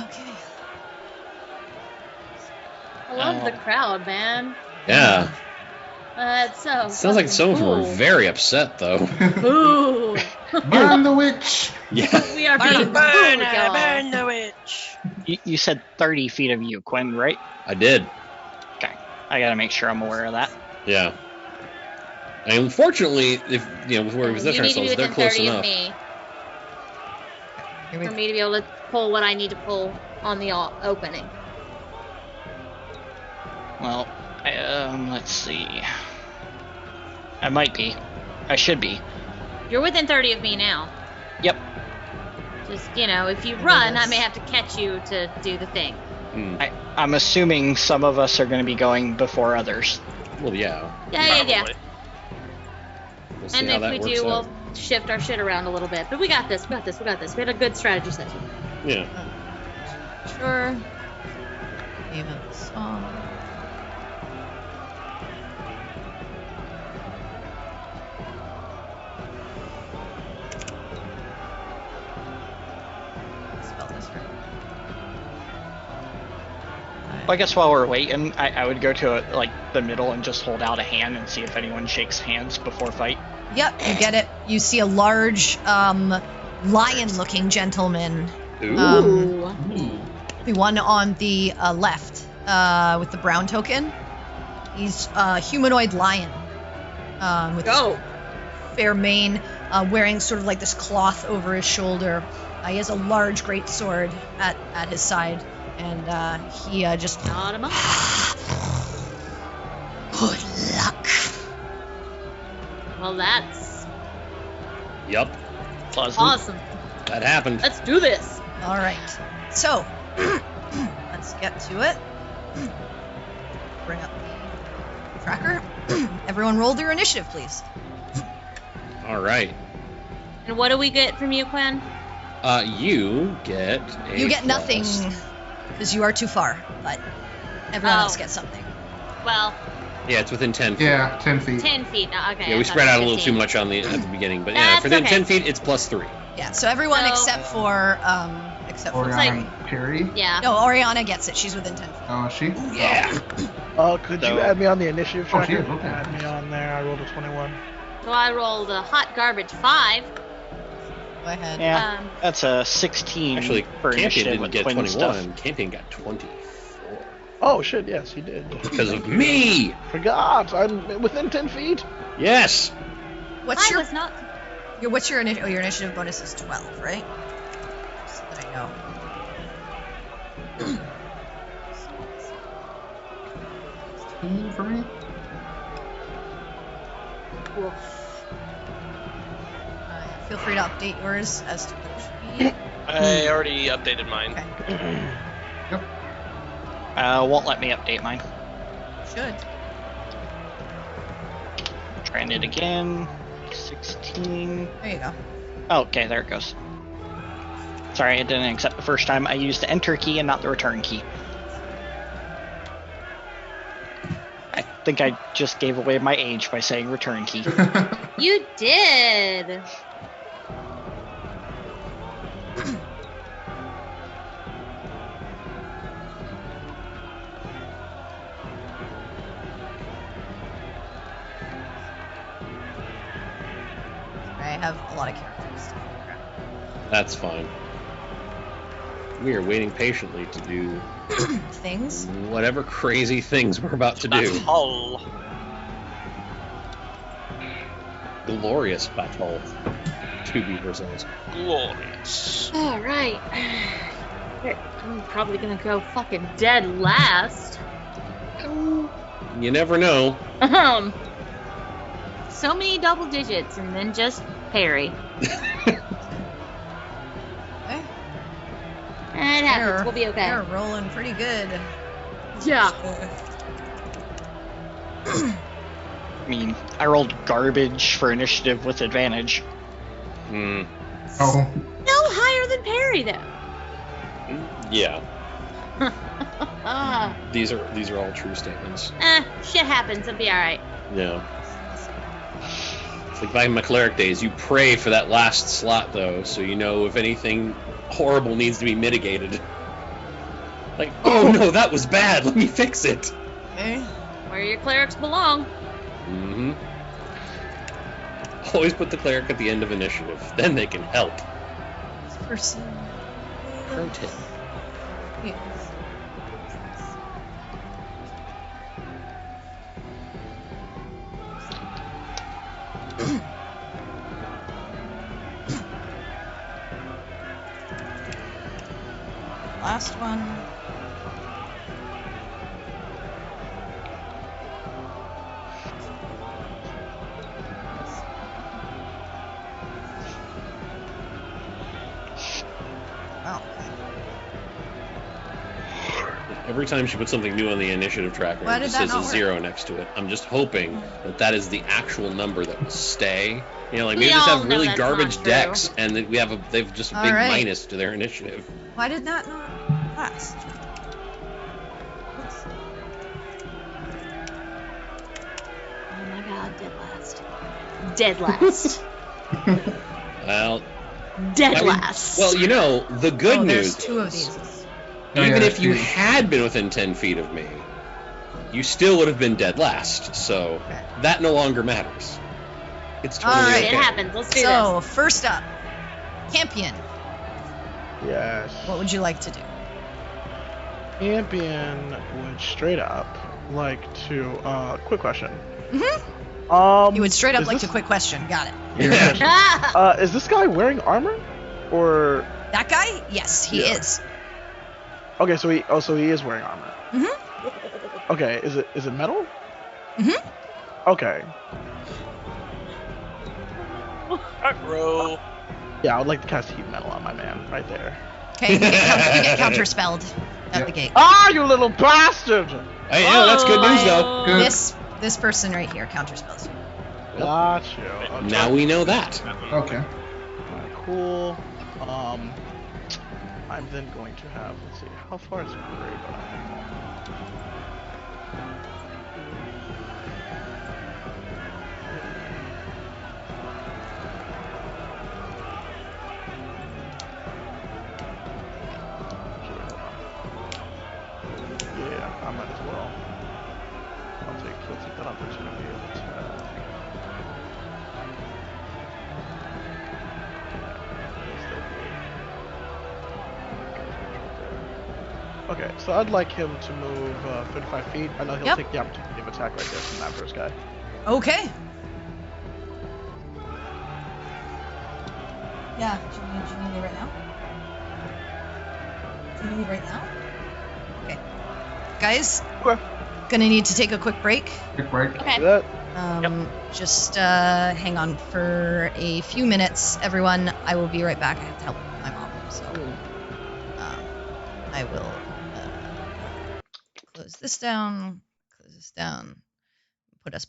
Okay. I love the crowd, man. Yeah. It's so. Sounds like some of them cool. were very upset, though. Ooh. Burn the witch! Yeah. We are being Burn booed, her, y'all. burn the witch. You said 30 feet of you, Quinn, right? I did. Okay. I gotta make sure I'm aware of that. Yeah. And unfortunately, if with where we You position need to be ourselves, they're within close 30 enough. of me Here we for go. me to be able to pull what I need to pull on the opening. Well, let's see. I might be. I should be. You're within 30 of me now. Yep. Just, if you run, I may have to catch you to do the thing. I'm assuming some of us are going to be going before others. Well, yeah. Yeah. Probably. We'll see And how if that we works do, out. we'll shift our shit around a little bit. But we got this. We had a good strategy session. Yeah. Sure. Even the song. Spell this right. Well, I guess while we're waiting, I would go to the middle and just hold out a hand and see if anyone shakes hands before fight. Yep, you get it. You see a large, lion-looking gentleman. Ooh. The one on the left, with the brown token. He's a humanoid lion, with this fair mane, wearing sort of like this cloth over his shoulder. He has a large great sword at his side, and he just Got him up. good luck. Well, that's Yup. awesome. That happened. Let's do this. All right, so let's get to it. Bring up the tracker. Everyone, roll their initiative, please. All right. And what do we get from you, Quinn? You get a You get plus. nothing because you are too far, but everyone else gets something. Well, Yeah, it's within 10 feet. Yeah, 10 feet. 10 feet. No, okay. Yeah, I we thought spread it was out a little 15. too much at the beginning, but yeah, That's for the okay. 10 feet, it's +3. Yeah, so everyone So- except for Orianna like- and Perry. Yeah. no, Orianna gets it. She's within 10 feet. Oh, is she? Yeah. Could So- you add me on the initiative Oh, she tracker? is, okay. Add me on there. I rolled a 21. So I rolled a hot garbage 5. Go ahead. Yeah. That's a 16 Actually, for Campion initiative didn't with get Quin 21. stuff. Campion got 24. Oh shit! Yes, he did. Because of me! Forgot. I'm within 10 feet. Yes! What's I your was not. what's your initiative? Oh, your initiative bonus is 12, right? Just so that I know. For me? Woof. Feel free to update yours as to what it should be. I already updated mine. Okay. Won't let me update mine. Should. Trying it again. 16. There you go. Oh, okay, there it goes. Sorry, I didn't accept the first time. I used the enter key and not the return key. I think I just gave away my age by saying return key. You did. I have a lot of characters to figure out. That's fine. We are waiting patiently to do Things. whatever crazy things we're about to do. Battle. Glorious battle. To be precise. Glorious. All right. I'm probably gonna go fucking dead last. You never know. So many double digits, and then just parry. It happens. We'll be okay. They're rolling pretty good. Yeah. I mean, I rolled garbage for initiative with advantage. Hmm. Oh. No higher than parry, though. Yeah. Ah. These are all true statements. Shit happens. It'll be all right. Yeah. It's like back in my cleric days, you pray for that last slot though, so you know if anything horrible needs to be mitigated. Like, oh no, that was bad. Let me fix it. Okay. Where your clerics belong. Mm-hmm. Always put the cleric at the end of initiative. Then they can help. This person. Pro tip. Yes. Last one. Wow. Every time she puts something new on the initiative tracker, Why it did just that says a not work? 0 next to it. I'm just hoping that that is the actual number that will stay. You know, like We we just all have know really that's garbage not true. decks, and that they've just a All big right. minus to their initiative. Why did that not last? Oops. Oh my god, dead last. Dead last. Well, Dead I mean, last. well, you know, the good Oh, news, there's two of these. Oh, even yeah, if you two. had been within 10 feet of me, you still would have been dead last. So Okay. that no longer matters. It's All totally right, It okay. happens. Let's do So, first up, Campion. Yes. What would you like to do? Campion would straight up like to. Quick question. Mm-hmm. You would straight up is like this- to quick question. Got it. Yeah. this. Is this guy wearing armor? Or That guy? Yes, he Yeah. is. okay, so he is wearing armor. Mm-hmm. Okay, is it metal? Mhm. Okay. Bro. Yeah, I would like to cast heat metal on my man right there. Okay, you get counterspelled at the gate. Ah, you little bastard! Hey, yeah, that's good news though. Good. This person right here counterspells you. Got you. Okay. Now we know that. Okay. Alright, cool. I'm then going to have. Let's see, how far is Gray? Okay, so I'd like him to move 35 feet. I know he'll take the opportunity of attack right there from that first guy. Okay. Yeah, do you need me right now? Do you need me right now? Okay. Guys, gonna need to take a quick break. Quick break. Okay. Just hang on for a few minutes, everyone. I will be right back. I have to help my mom, so I will close this down, put us.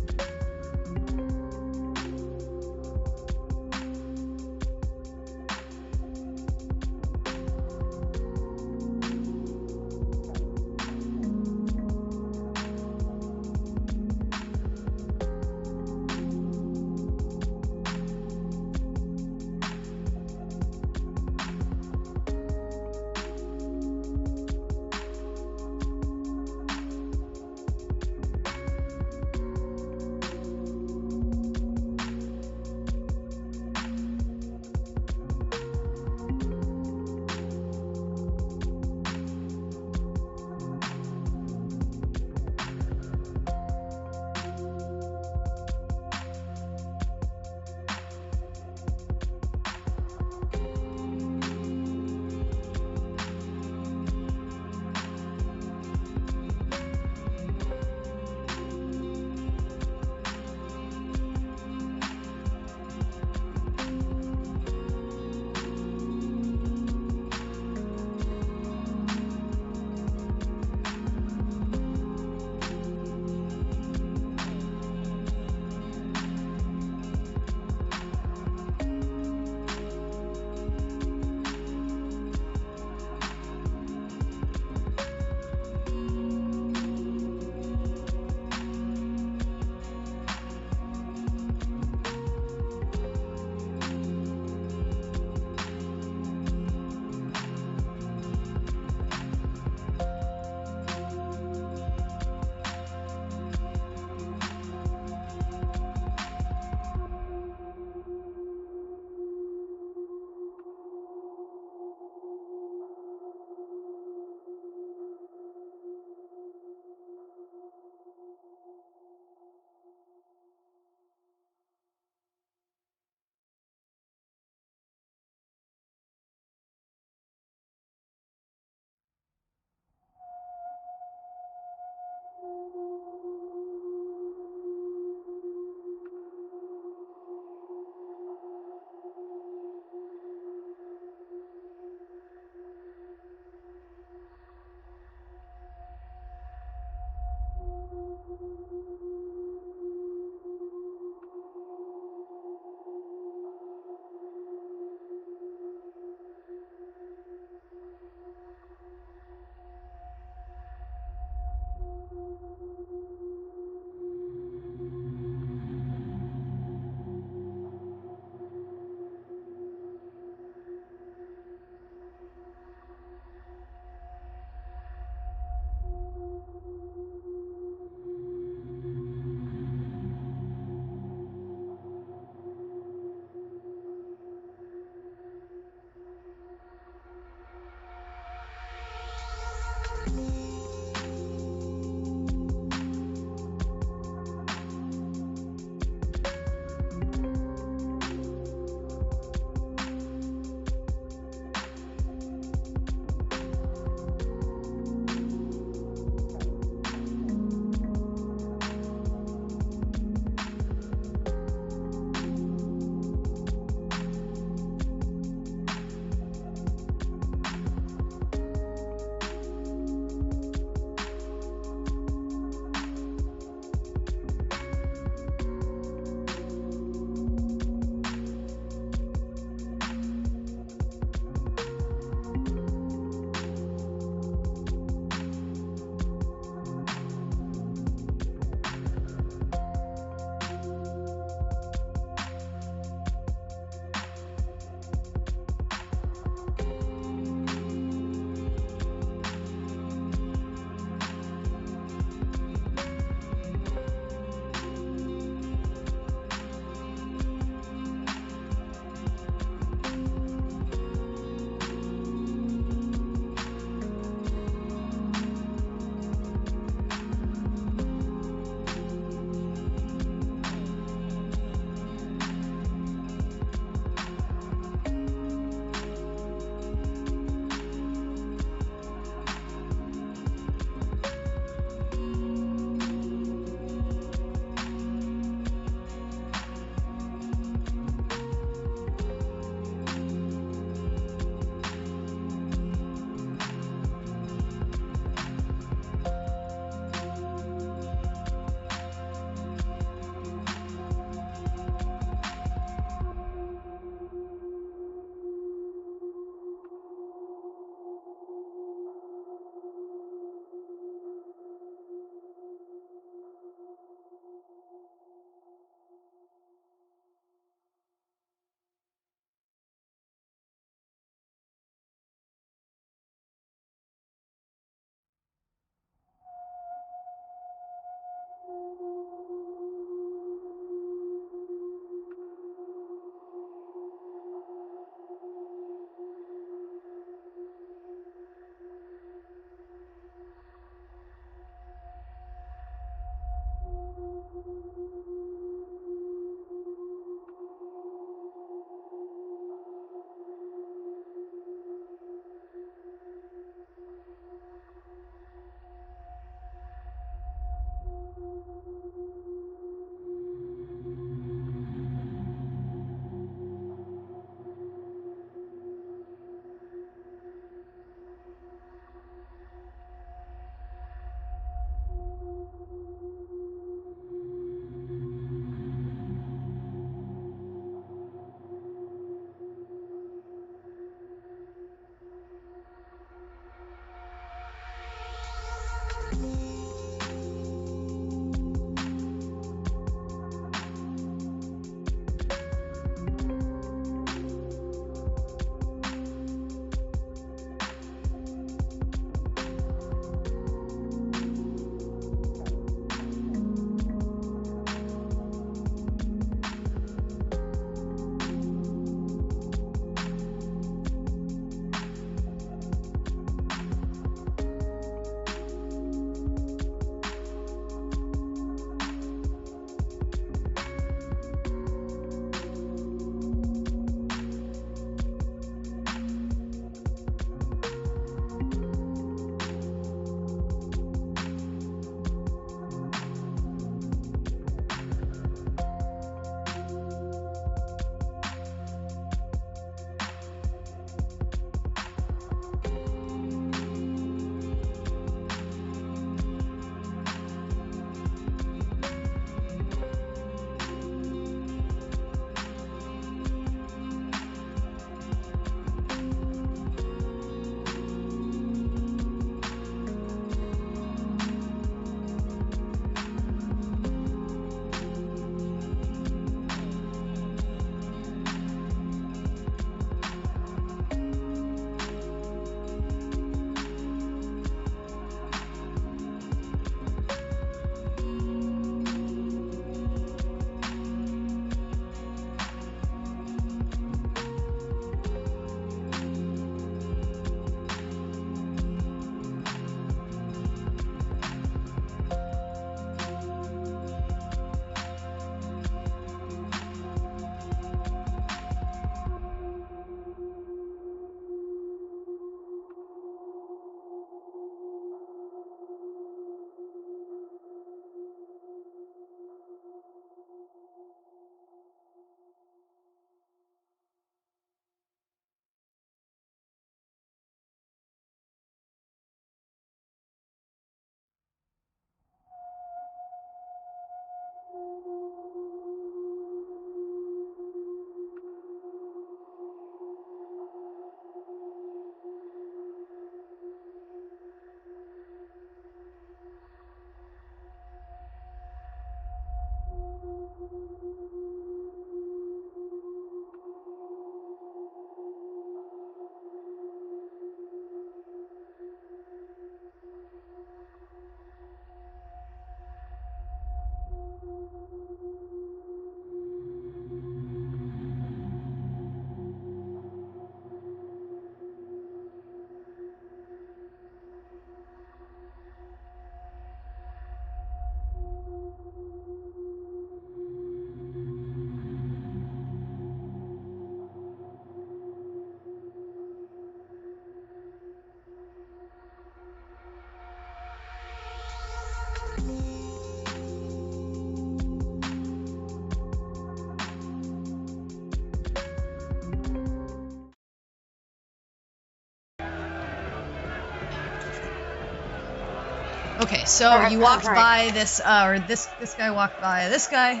Okay, so you walked by this, or this guy walked by this guy.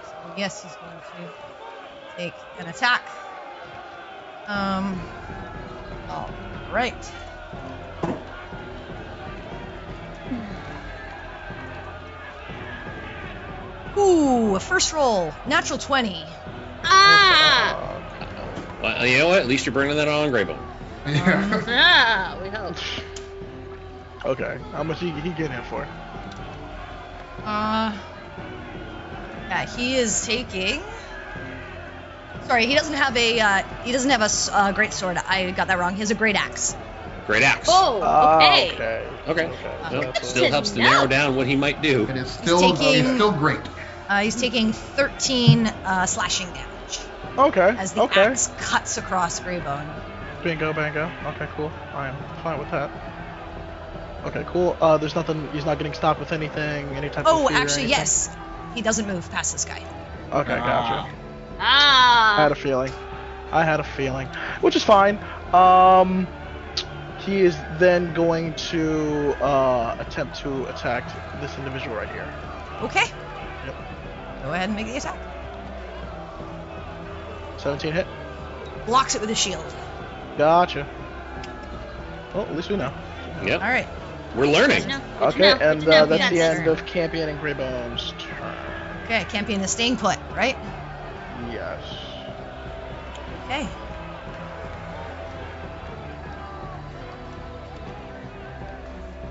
So yes, he's going to take an attack. All right. Ooh, first roll, natural 20. Ah! Well, you know what? At least you're burning that on Greybone. Yeah. We hope. Okay, how much he get in for? Yeah, he is taking. Sorry, he doesn't have a great sword. I got that wrong. He has a great axe. Great axe. Oh, okay. Okay. Well, Good still to helps to know. narrow down what he might do. It is still great. He's taking 13 slashing damage Okay. as the axe cuts across Greybone. Bingo, bango. Okay, cool. I am fine with that. Okay, cool. There's nothing. He's not getting stopped with anything. Any type of Oh, fear or actually, anything? yes. He doesn't move past this guy. Okay, gotcha. Ah. I had a feeling. Which is fine. He is then going to attempt to attack this individual right here. Okay. Yep. Go ahead and make the attack. 17 hit. Blocks it with a shield. Gotcha. Well, at least we know. Yep. All right. We're learning. Okay, and that's the Yes. end of Campion and Greybone's turn. Okay, Campion is staying put, right? Yes. Okay.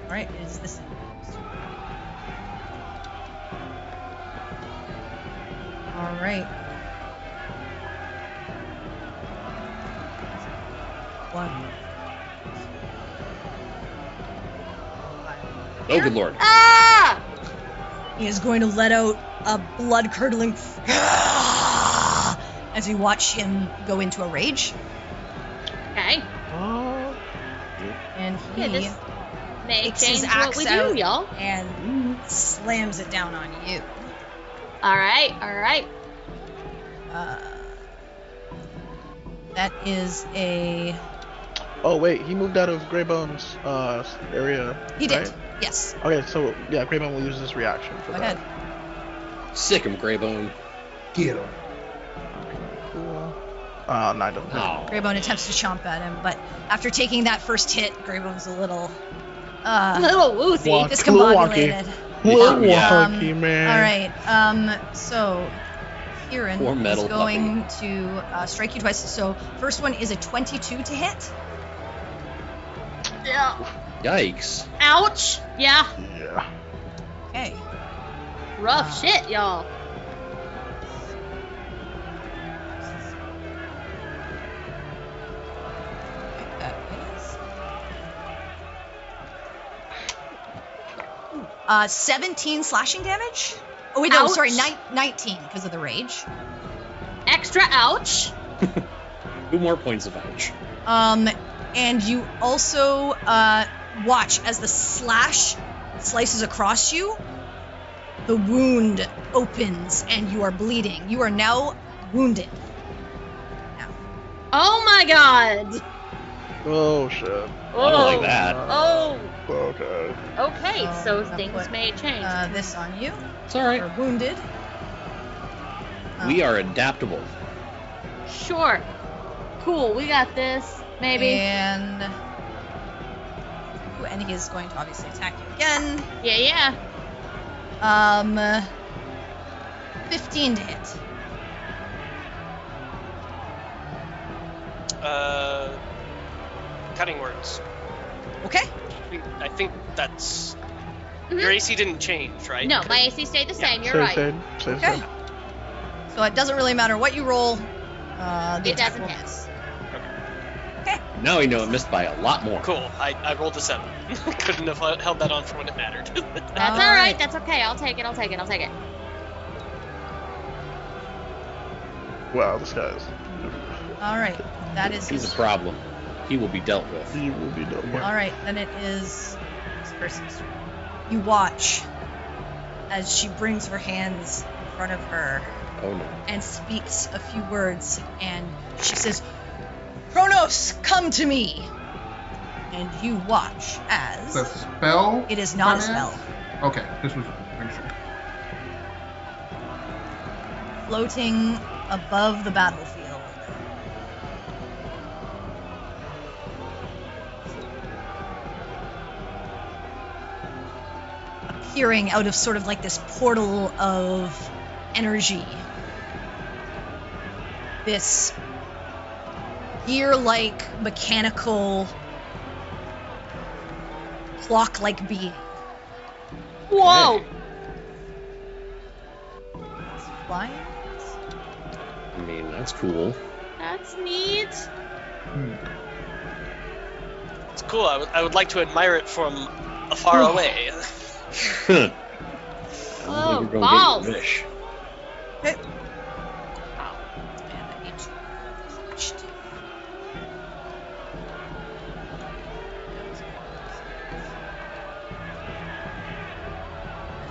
All right, is this? All right. One. Oh, good lord. Ah! He is going to let out a blood-curdling as we watch him go into a rage, Okay. and Yeah, he this may takes his change what we axe out do, y'all. and slams it down on you. All right. That is a. Oh wait, he moved out of Greybone's area. He did. right? Yes. Okay, so yeah, Greybone will use this reaction for Go that. ahead. Sick him, Greybone. Get him. Cool. 9 doesn't hit. Oh. Greybone attempts to chomp at him, but after taking that first hit, Greybone's a little A little woozy. Wonk. discombobulated. Little Yeah. wonky, man. All right. So Kieran Poor is metal going to strike you twice. So first one is a 22 to hit. Yeah. Yikes. Ouch. Yeah. Yeah. Okay. Rough shit, y'all. That is 17 slashing damage. Oh wait, no, Ouch. sorry, 19 because of the rage. Extra ouch. 2 more points of ouch. And you also watch as the slash slices across you. The wound opens and you are bleeding. You are now wounded. Oh my god. Oh shit. I don't like that. Oh. Okay. Okay, Oh, so that things put, may change. This on you. It's alright. You're wounded. We are adaptable. Sure. Cool, we got this. Maybe. And he is going to obviously attack you again. Yeah. 15 to hit. Cutting words. Okay. I think that's. Mhm. Your AC didn't change, right? No, my AC stayed the same. You're Same, right. same. Okay. So it doesn't really matter what you roll. The It attack doesn't will hit. miss. Now we know it missed by a lot more. Cool. I rolled a 7. Couldn't have held that on for when it mattered. That's all right. That's okay. I'll take it. Wow, this guy's. All right. That is He's his. a problem. He will be dealt with. He will be done. All right. Then it is this person's turn. You watch as she brings her hands in front of her Oh no. and speaks a few words, and she says, "Kronos, come to me." and you watch as The spell? it is not a finance? spell. Okay, this was pretty sure. Floating above the battlefield. Appearing out of sort of like this portal of energy. This gear-like, mechanical, clock-like being. Whoa! It's flying. I mean, that's cool. That's neat. It's cool. I would like to admire it from afar away. I don't Oh, think you're balls. gonna get your wish. Okay. And I need to switch to.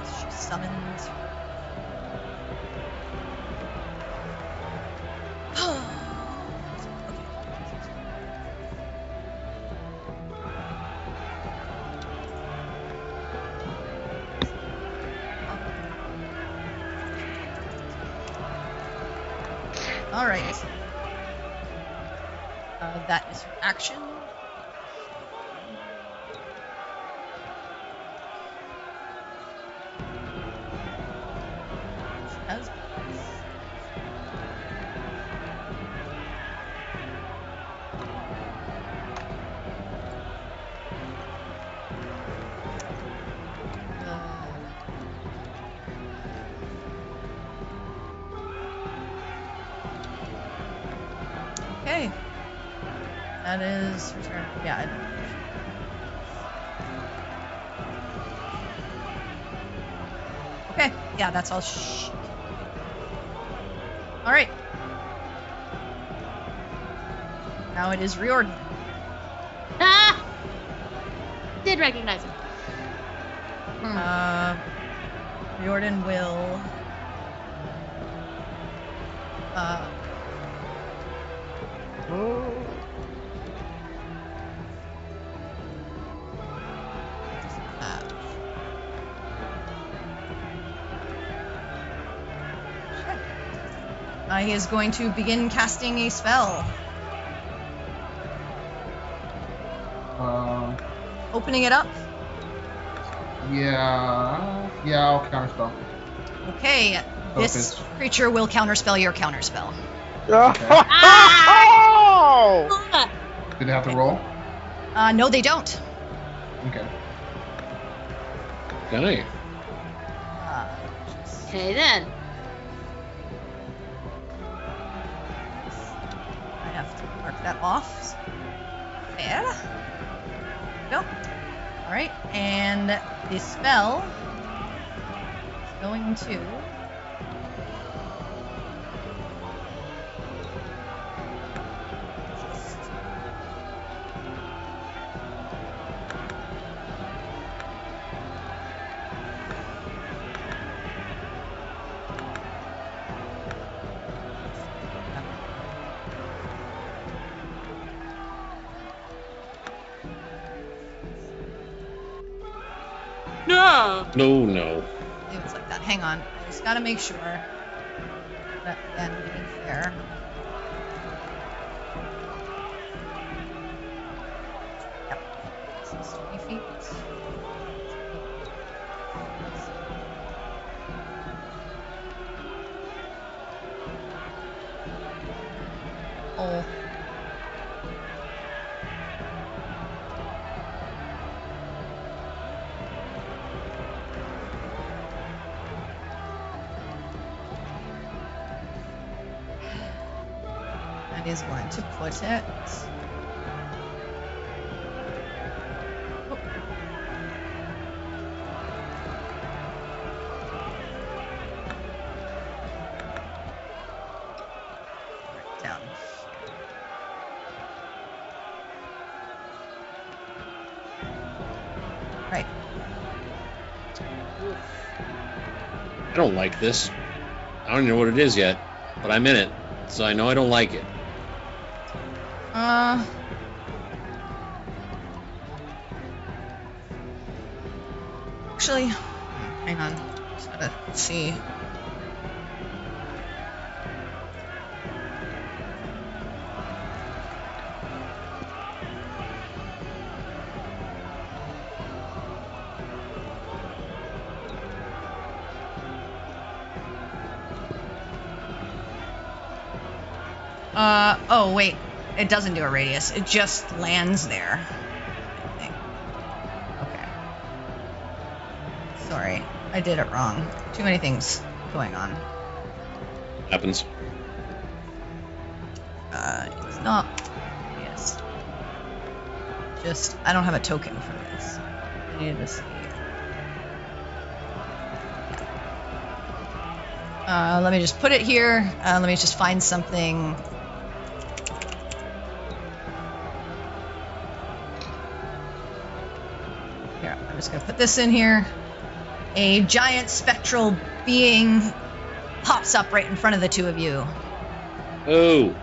As she summons. All right. That is her action. She has. Okay. That is her turn. Yeah, I don't. Okay. Yeah, that's all. All right. Now it is Riordan. Ah! Did recognize him. Riordan will. He is going to begin casting a spell. Opening it up. Yeah, I'll counterspell. Okay, So if this it's- creature will counterspell your counterspell. Ah! Did it have to roll? No, they don't. Okay. Okay. Okay then. I have to mark that off. There. Go. All right, and the spell is going to. No. No. It's like that. Hang on. I just gotta make sure that, again, being fair. Yep. This is 20 feet. Oh. That is going to put it. Oh. Right down here. Right. I don't like this. I don't even know what it is yet, but I'm in it, so I know I don't like it. actually, hang on. Just gotta see. Oh wait, it doesn't do a radius. It just lands there. I think. Okay. Sorry, I did it wrong. Too many things going on. Happens. It's not. Yes. Just, I don't have a token for this. I needed to see. Let me just put it here. Let me just find something. Here, I'm just gonna put this in here. A giant spectral being pops up right in front of the two of you. Oh.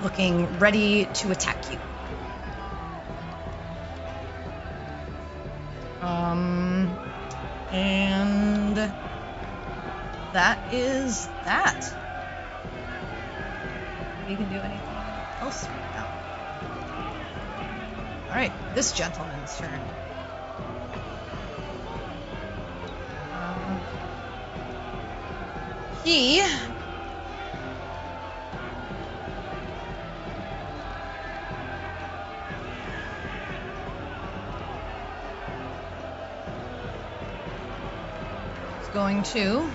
Looking ready to attack you. And that is that. We can do anything else right now. Alright, this gentleman's turn. He is going to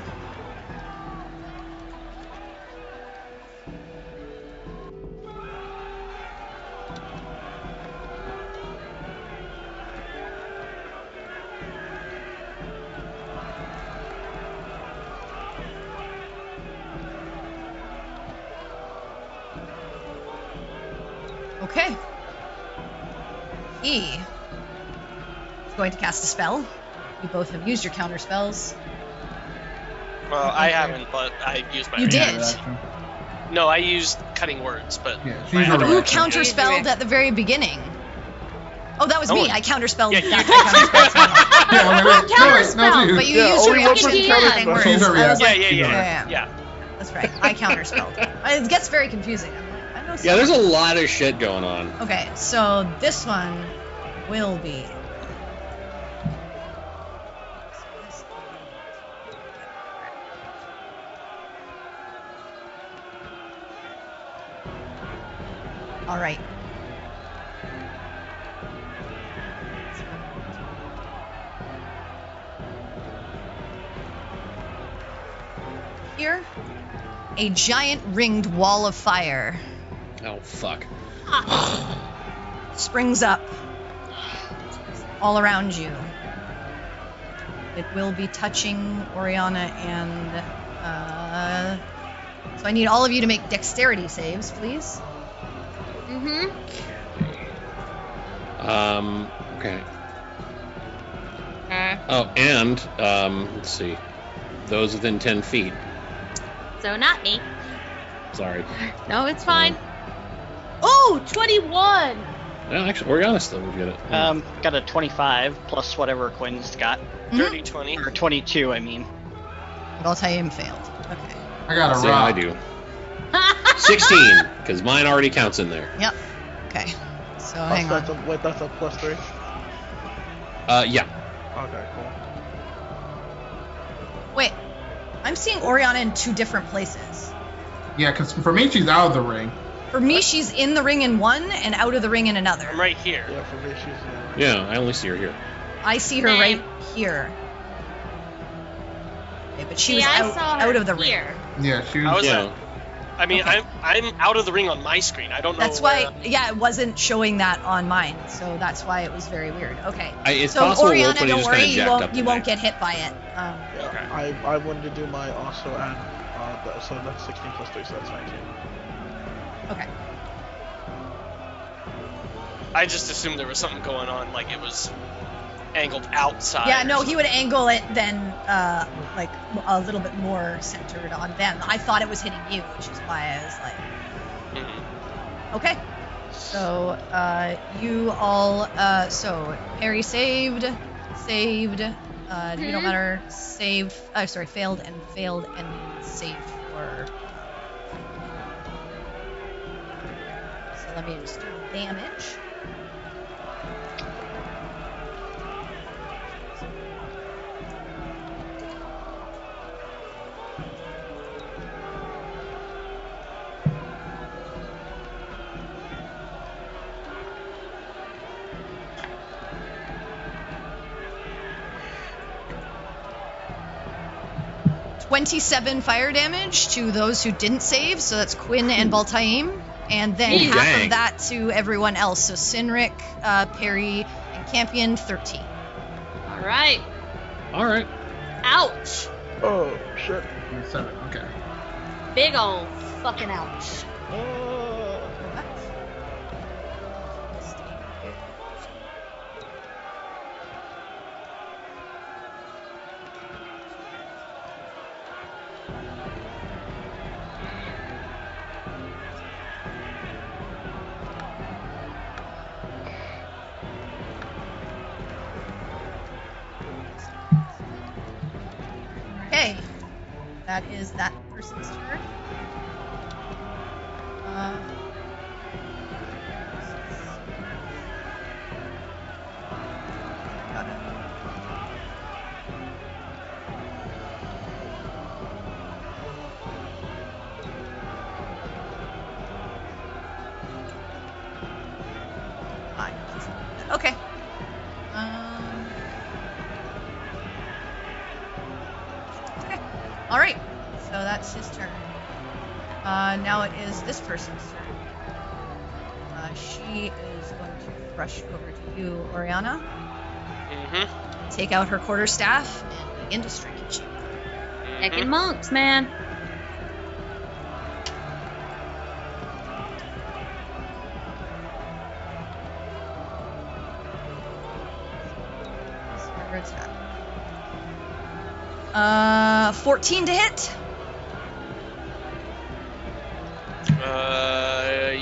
okay. He is going to cast a spell. You both have used your counter spells. Well, I haven't, but I used my. You did. No, I used cutting words, but Yeah, my she's other already- You action- counterspelled at the very beginning. Oh, that was No me. one- I counterspelled. Yeah, you- that. I counterspelled someone. Yeah, wait, wait, Counterspell, no, But you Yeah, used your only one reaction person to counterspelled. cutting words. She's a I was reaction. like, Yeah. yeah. That's right. I counterspelled. It gets very confusing. I'm like, I know Yeah, there's a someone. lot of shit going on. Okay, so this one will be. All right. Here, a giant ringed wall of fire Oh, fuck. springs up all around you. It will be touching Orianna and. So I need all of you to make dexterity saves, please. Mm-hmm. Okay. Oh, and, let's see. Those within 10 feet. So not me. Sorry. No, it's fine. Oh, 21! Well, actually, Orianna still would get it. Got a 25 plus whatever Quin's got. Dirty 20. Or 22, I mean. Bal'taem failed. Okay. I got a See, rock. I do. 16, because mine already counts in there. Yep. Okay. So hang on. That's a +3. Yeah. Okay, cool. Wait. I'm seeing Orianna in two different places. Yeah, because for me, she's out of the ring. For me, she's in the ring in one and out of the ring in another. I'm right here. Yeah, for me, she's. Yeah, I only see her here. I see her right here. Okay, but she was I saw her out of the ring. here. Yeah, she How was. is Yeah. that? I mean, Okay. I'm out of the ring on my screen. I don't know. That's why, yeah, it wasn't showing that on mine, so that's why it was very weird. Okay. It's So possible Orianna, Wolfie don't just worry, kind of you jacked won't up you won't tonight. get hit by it. Yeah, Okay. I wanted to do my also add. So that's 16 + 3, so that's 19. Okay. I just assumed there was something going on, like it was angled outside. Yeah, or no, he something. would angle it then, like a little bit more centered on them. I thought it was hitting you, which is why I was like, Mhm. okay. So, you all, so Harry saved, saved. You don't matter. Save. Sorry, failed and then saved for. So let me just do damage. $27 fire damage to those who didn't save, so that's Quin and Bal'taem, and then half of that to everyone else. So Sinric, Perry, and Campion, 13. All right. Ouch. Oh shit. 7. Okay. Big old fucking ouch. Okay, that is that person's turn. Got it. Okay. Okay. All right. So that's his turn. Now it is this person's turn. She is going to rush over to you, Orianna. Mm-hmm. Take out her quarterstaff and begin to strike at you. Heckin' monks, man. Her attack. 14 to hit.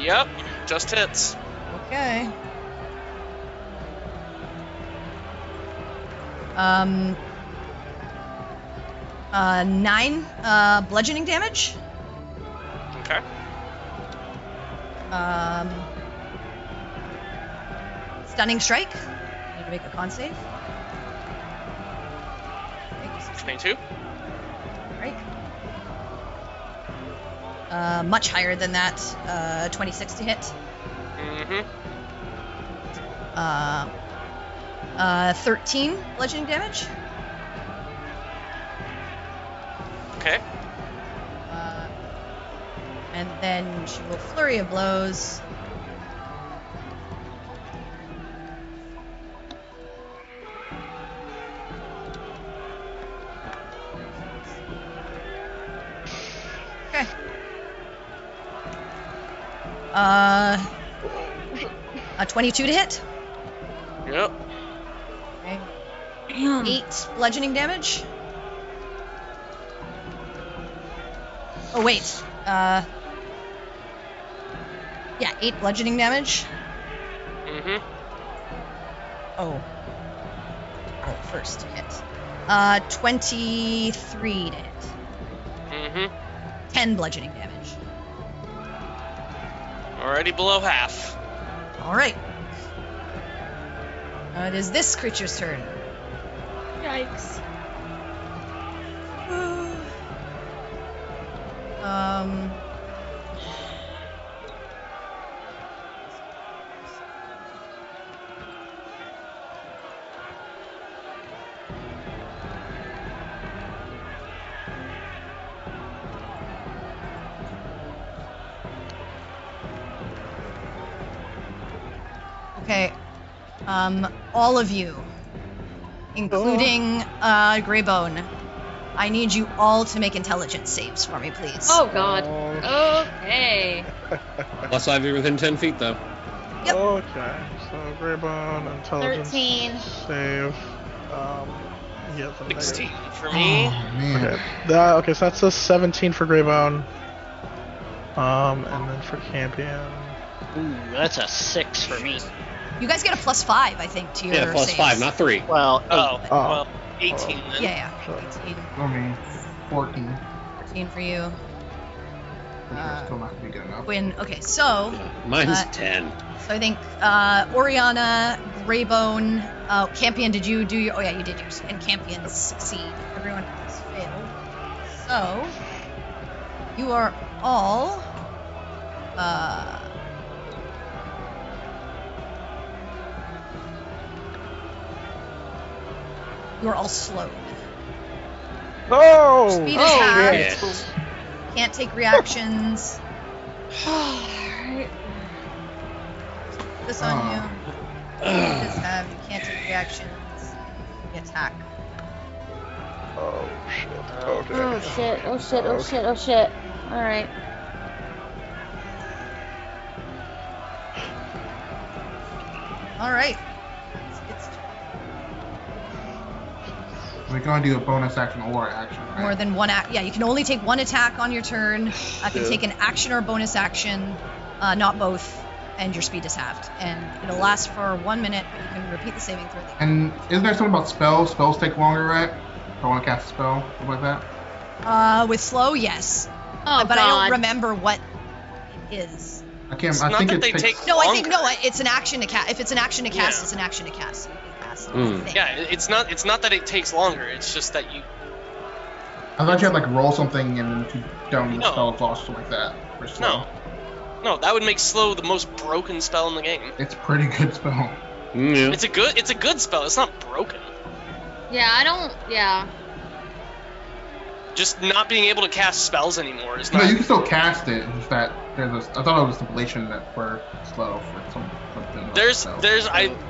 Yep. Just hits. Okay. 9 bludgeoning damage. Okay. Stunning strike. Need to make a con save. 22. Right. Much higher than that. 26 to hit. Mm-hmm. 13 bludgeoning damage. Okay. And then she will flurry of blows. Okay. 22 to hit. Yep. Okay. Damn. 8 bludgeoning damage. Oh wait. Yeah, 8 bludgeoning damage. Mm-hmm. Oh, first hit. 23 to hit. Mm-hmm. 10 bludgeoning damage. Already below half. All right. It is this creature's turn. Yikes. Okay. All of you, including Greybone, I need you all to make intelligence saves for me, please. Oh god. Okay. Plus, I've within 10 feet, though. Yep. Okay, so Greybone, intelligence 13. save. He has a 16 negative. for me. Oh, man. Okay, so that's a 17 for Greybone. And then for Campion. Ooh, that's a 6 for me. You guys get a +5, I think, to your Yeah, plus saves. 5, not 3. Well, 8. Well, 18 then. Yeah. So- 18, I mean, 14. 14 for you. Pretty sure it's still not gonna be good enough. Quinn. Okay, so Yeah, mine's Uh, 10. so I think Orianna, Greybone, Campion. Did you do your? Oh yeah, you did yours. And Campion succeed. Everyone else failed. So you are all. You are all slowed. No. Speed is halved. Yes. Can't take reactions. Alright. This on you. Speed is halved. You can't take reactions. You attack. Oh shit. Okay. Oh shit, oh shit, oh shit, oh shit. Alright. All right. We're gonna do a bonus action or action, right? More than one act. Yeah, you can only take one attack on your turn. Can take an action or bonus action, not both. And your speed is halved, and it'll last for 1 minute. But you can repeat the saving throw. And isn't there something about spells? Spells take longer, right? If I want to cast a spell, something like that. With slow, yes. Oh, But God. I don't remember what it is. I can't. It's I not think that it they takes. take No, I think longer. it's an action to cast. If it's an action to cast, Yeah. it's an action to cast. So you can cast Mm. the thing. Yeah, it's not that it takes longer. It's just that you. I thought you had like roll something and then if you don't, the No. spell is lost, something like that. For slow. No, that would make slow the most broken spell in the game. It's a pretty good spell. Yeah. It's a good spell. It's not broken. Yeah, I don't. Yeah. Just not being able to cast spells anymore is No, not. you can still cast it. It's just that there's a. I thought it was a stipulation that for slow for something.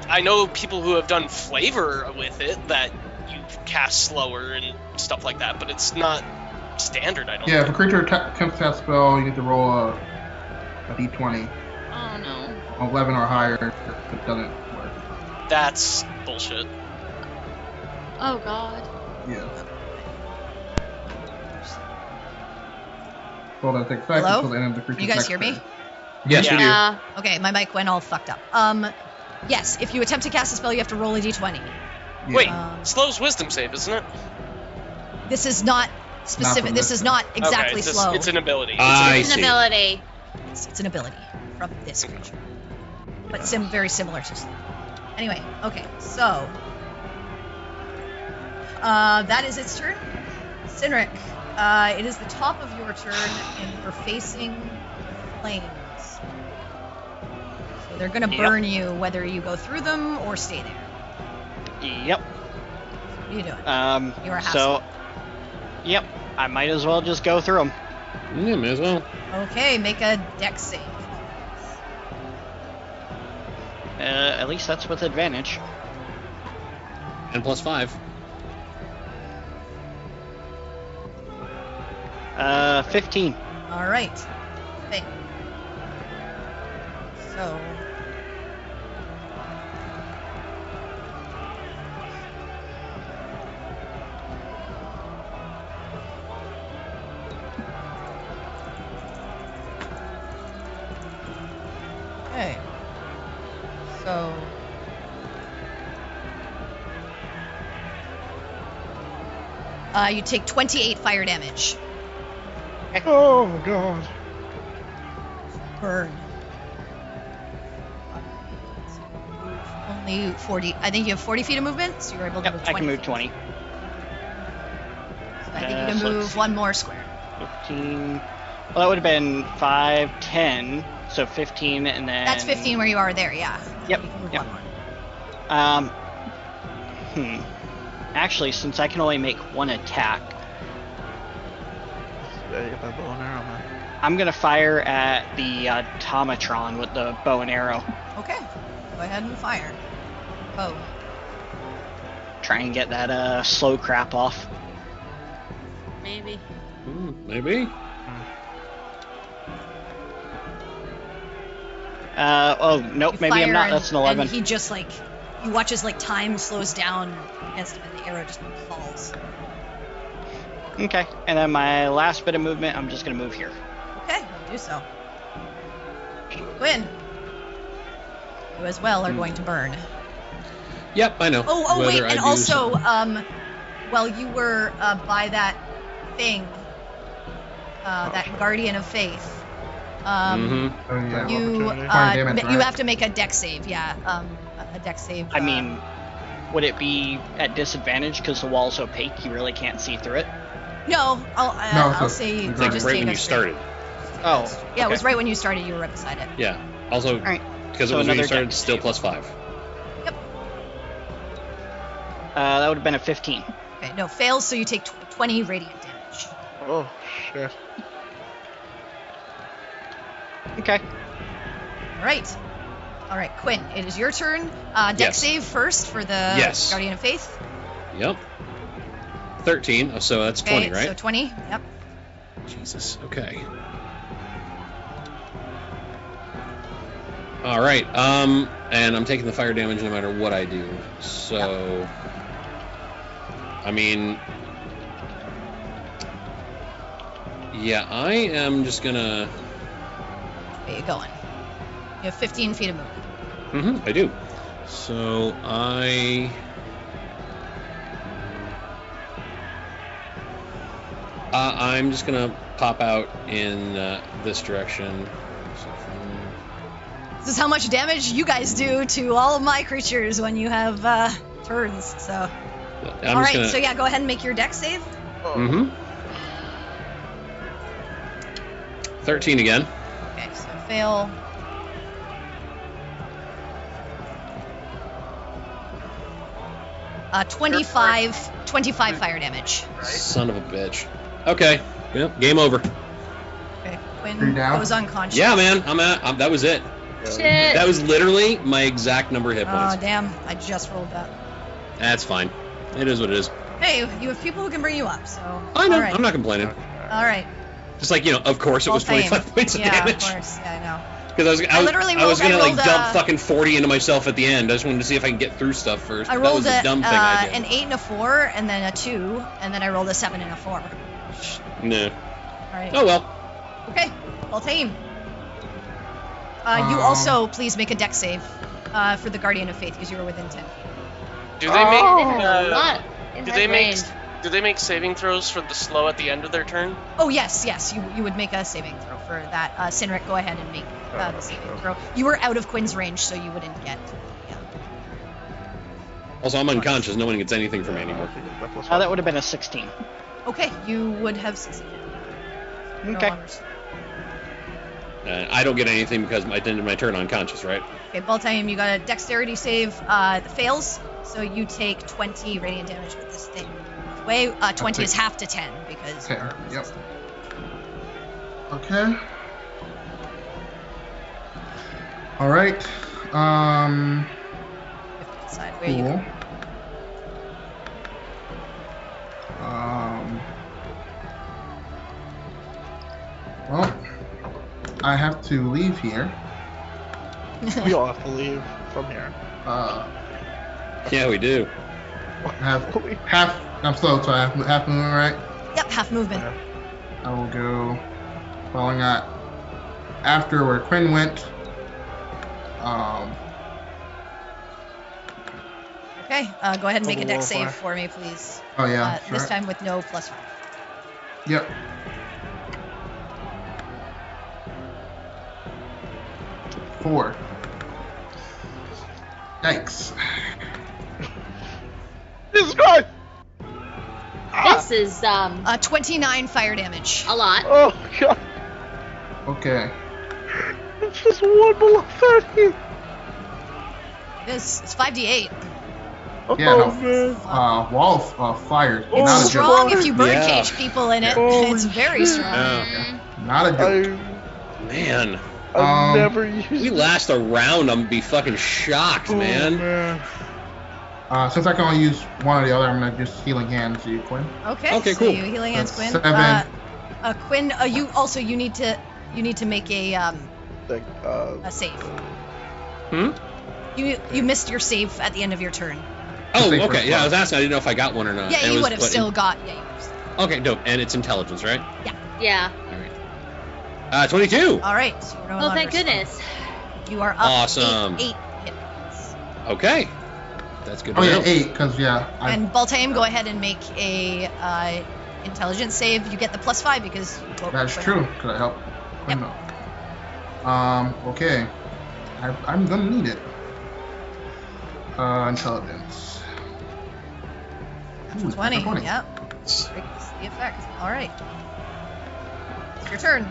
I know people who have done flavor with it that you cast slower and stuff like that, but it's not standard. I don't. Yeah, if a think. creature attempts to cast a spell, you need to roll a d20, Oh no. 11 or higher. If it doesn't work. That's bullshit. Oh god. Yeah. Well, that takes effect Hello? until the end of the creature's You guys next hear me? turn. Yes, Yeah. we do. Yeah. Okay, my mic went all fucked up. Yes, if you attempt to cast a spell, you have to roll a d20. Yeah. Wait, Um, slow's wisdom save, isn't it? This is not specific. from This this is not exactly okay, slow. It's an ability. I It's an see. ability. It's an ability from this creature, but very similar to slow. Anyway, okay, so that is its turn. Sinric, it is the top of your turn, and you're facing flames. So they're gonna burn you whether you go through them or stay there. Yep. What are you doing? You are half So, yep. I might as well just go through them. Yeah, may as well. Okay, make a dex save. At least that's with advantage. And plus 5. 15. All right. Okay. So. Okay. So. You take 28 fire damage. Oh god. Burn. Only 40. I think you have 40 feet of movement, so you're able to move Yep, 20. I can move feet. 20. So I think you can so let's move see. one more square. 15. Well, that would have been 5, 10. So 15, and then. That's 15 where you are there, yeah. Yep, You can move yep. one more. Actually, since I can only make one attack, Yeah, you get that bow and arrow, man. I'm gonna fire at the automatron with the bow and arrow. Okay. Go ahead and fire. Oh. Try and get that slow crap off. Maybe. Maybe. Oh nope, You maybe I'm fire not. and- That's an 11. And he just you watch as time slows down against him and the arrow just falls. Okay, and then my last bit of movement, I'm just gonna move here. Okay, do so. Quinn. You as well are going to burn. Yep, I know. Oh, wait, Whether I and do also, while you were by that thing, that Guardian of Faith, Mhm. you have to make a dex save. Yeah, a dex save. I mean, would it be at disadvantage because the wall's opaque? You really can't see through it. No, I'll say you like just right take when a you straight. started. Oh. Yeah, it was right when you started. You were right beside it. Yeah. Also, Alright. because So it was when you another started, dex still save. +5. That would have been a 15. Okay, no, fails, so you take 20 radiant damage. Oh shit. Okay. All right, Quinn, it is your turn. Dex Yes. save first for the Yes. Guardian of Faith. Yep. 13. So that's Okay, 20, right? So 20. Yep. Jesus. Okay. All right. And I'm taking the fire damage no matter what I do. So, I mean, yeah, I am just gonna. Where are you going? You have 15 feet of movement. I do. So I'm just gonna pop out in this direction. So This is how much damage you guys do to all of my creatures when you have turns. So, I'm all just right. gonna. So yeah, go ahead and make your dex save. 13 again. Okay, so fail. Uh, 25 fire damage. Son of a bitch. Okay. Yep. Game over. Okay, Quinn You're down? goes unconscious. Yeah, man. That was it. Shit. That was literally my exact number of hit Oh, points. damn. I just rolled that. That's fine. It is what it is. Hey, you have people who can bring you up, so. I know. All right. I'm not complaining. All right. Just like, of course it was Bal'taem. 25 points of Yeah, damage. of course. Yeah, I know. Because I was gonna rolled, dump fucking 40 into myself at the end. I just wanted to see if I can get through stuff first. I rolled that was a dumb thing I did. an 8 and a 4, and then a 2, and then I rolled a 7 and a 4. No. All right. Oh well. Okay, Bal'taem. You also please make a dex save for the Guardian of Faith because you were within 10 feet. Do they make Not in do his they make range. do they make saving throws for the slow at the end of their turn? Oh yes, you would make a saving throw for that. Sinric, go ahead and make the saving throw. You were out of Quinn's range, so you wouldn't get. Yeah. Also, I'm unconscious. No one gets anything from me anymore. That would have been a 16. Okay, you would have succeeded. No Okay. longer- I don't get anything because I ended my turn unconscious, right? Okay, Bal'taem, you got a dexterity save. That fails, so you take 20 radiant damage with this thing. Way 20 is half to 10 because. Okay, yep. Okay. All right. You have to decide where you Cool. go. Well, I have to leave here. We all have to leave from here. Yeah, we do. Half. I'm slow, so I have half movement, right? Yep, half movement. I will go following that after where Quinn went. Okay, go ahead and make a dex Roll save for for me, please. Oh yeah, sure. This time with no +5. Yep. Four. Yikes. Jesus Christ! This is 29 fire damage. a lot. Oh god! Okay. It's just one below 30. It's 5d8. Oh Yeah, no. man. Wall of fire. Oh, Not a joke. Strong if you Yeah. birdcage people in it. Holy It's very strong. Yeah. Not a joke. Man, I've never used we it. last a round, I'm gonna be fucking shocked, Oh, man. Since I can only use one or the other, I'm gonna just healing hands to you, Quinn. Okay. Okay, so cool. you healing hands, That's Quinn. 7. Quinn, you need to make a save. Hmm? You missed your save at the end of your turn. Oh, Save okay. first Yeah, I level. was asking. I didn't know if I got one or not. Yeah, And it you was would have what, still got. Yeah, you would have still. Okay, dope. And it's intelligence, right? Yeah. All right. 22. All right. So you're no Well, longer thank goodness. stunned. You are up Awesome. 8 hit Okay. That's good to Oh yeah, know. 8, because And Bal'taem, go ahead and make a intelligence save. You get the +5 because you woke that's Quin true. up. Could I help? Yep. No. Okay. I'm gonna need it. Intelligence. Ooh, 20. 20. Yep. Breaks the effect. All right. It's your turn.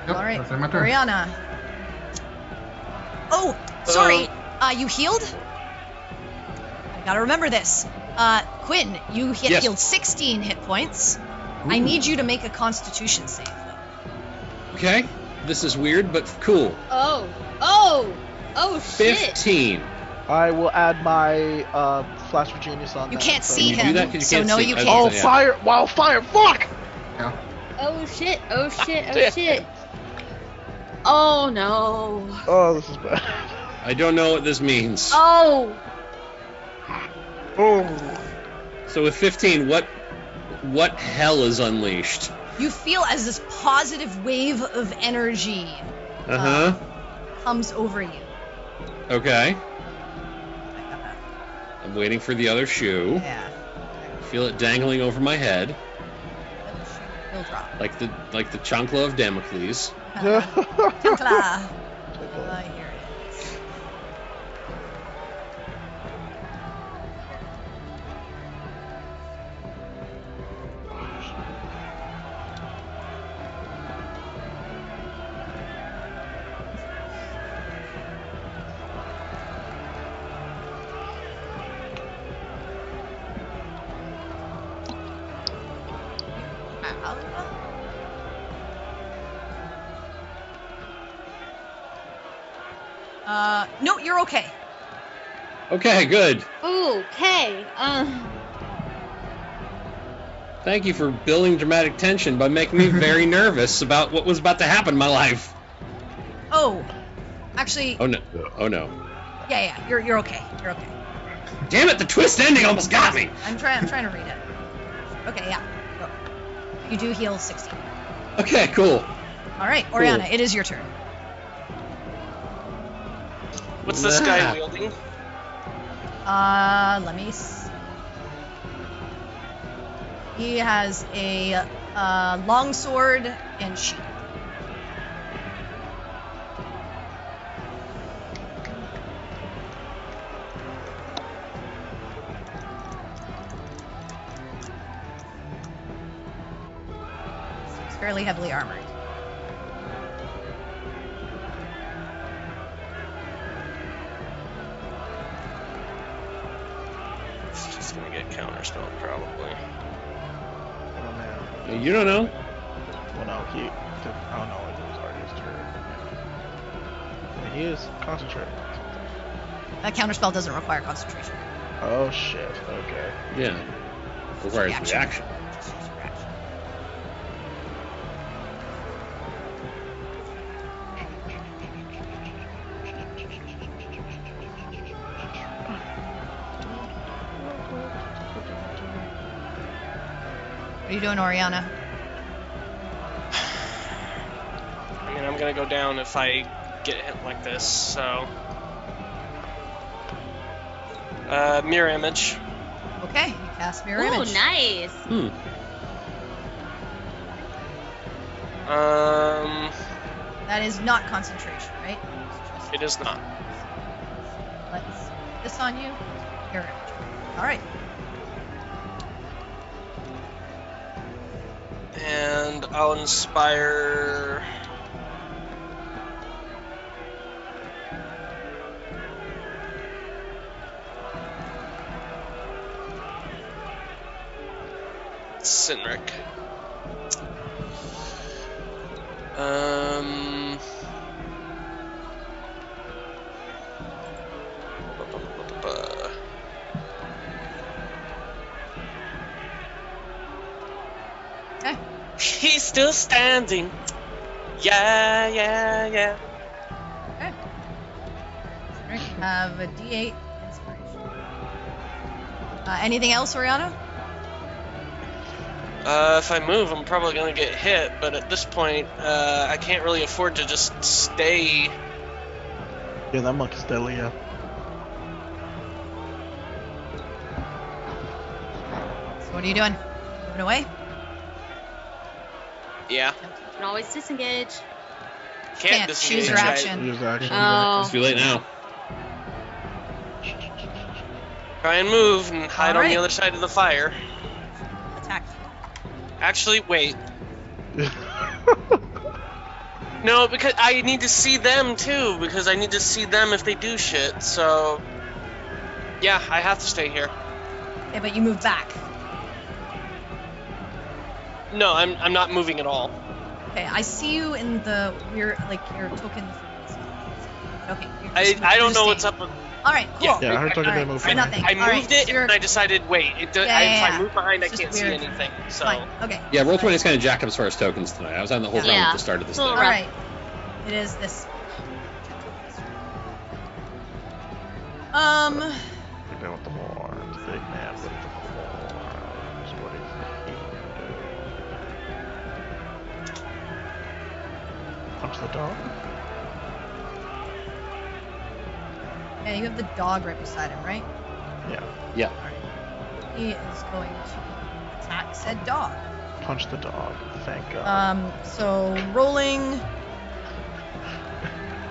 Yep, All right. that's my turn. Orianna. Oh, sorry. You healed? I gotta remember this. Quin, you Yes. healed 16 hit points. I need you to make a Constitution save, though. Okay. This is weird, but cool. Oh shit. 15. I will add my flash of genius on You that. can't so- see you do him, that 'cause you so can't no, see. you Okay. can't. Oh, Yeah. fire! Wildfire! Fuck! Yeah. Oh shit. Oh shit. Oh Damn. shit. Oh no. Oh, this is bad. I don't know what this means. Oh. Oh. So with 15, what hell is unleashed? You feel as this positive wave of energy Uh-huh. comes over you. Okay. I'm waiting for the other shoe. Yeah. Feel it dangling over my head, Will drop. like the chancla of Damocles. Chancla. Here it is. No, you're okay. Okay, good. Okay. Thank you for building dramatic tension by making me very nervous about what was about to happen in my life. Oh, actually, Oh no. Oh no. yeah, you're okay. You're okay. Damn it, the twist ending almost got me. I'm trying to read it. Okay, yeah. Go. You do heal 16. Okay, cool. All right, Orianna, it is your turn. What's this guy wielding? Let me see. He has a longsword and shield. So he's fairly heavily armored. He's just gonna get counterspelled probably. Oh man. You don't know. Well, no, I don't know. It was already his turn. Yeah. He is concentrating on something. That counterspell doesn't require concentration. Oh shit. Okay. Yeah. Requires Reaction. reaction. Just use your reaction. What are you doing, Orianna? I mean, I'm gonna go down if I get hit like this, so. Mirror image. Okay, you cast mirror Ooh, image. nice. That is not concentration, right? It's just- It is not. Let's put this on you. Mirror image. All right. And I'll inspire. Sinric. Okay. He's still standing. Yeah. Okay. Right, you have a D8 inspiration. Anything else, Orianna? If I move, I'm probably gonna get hit, but at this point, I can't really afford to just stay. Yeah, that monk is deadly. Yeah. So what are you doing? Moving away? Yeah. You can always disengage. Can't choose your disengage, action. Use action. Oh. It's too late now. Try and move and hide on Alright. the other side of the fire. Attack. Actually, wait. No, because I need to see them too, because I need to see them if they do shit, so... Yeah, I have to stay here. Okay, but you move back. No, I'm not moving at all. Okay, I see you in the weird, like, your token. Okay. I don't know what's up with... Alright, cool. Yeah, her token didn't move. So nothing. I Alright, moved it so you're- and I decided, wait, if I move behind, I It's can't just see weird. anything, so... Fine. Okay. Yeah, roll 20 is kind of jacked up as far as tokens tonight. I was on the whole time Yeah. at the start of this It's a thing. little rough. Alright. It is this. Big man with the horns. Big man with the horns. What is he do? Punch the dog. Yeah, you have the dog right beside him, right? Yeah. Yeah. He is going to attack said dog. Punch the dog. Thank God. So rolling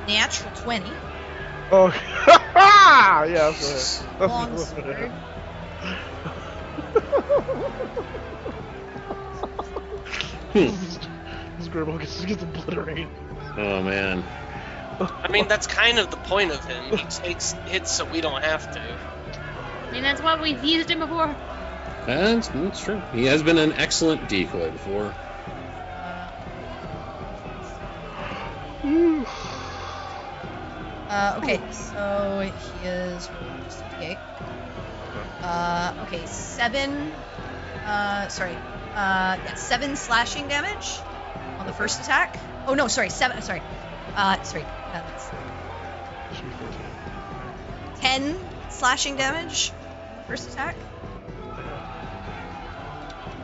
natural 20. Oh. Yeah. That's Long sword. This Gribble gets obliterated. Oh, man. I mean, that's kind of the point of him. He takes hits so we don't have to. I mean, that's why we've used him before. That's true. He has been an excellent decoy before. Okay, so he is just a D8. Okay, 7. Sorry. Yeah, 7 slashing damage on the first attack. Oh no, sorry, 7. Sorry. That's 10 slashing damage on the first attack.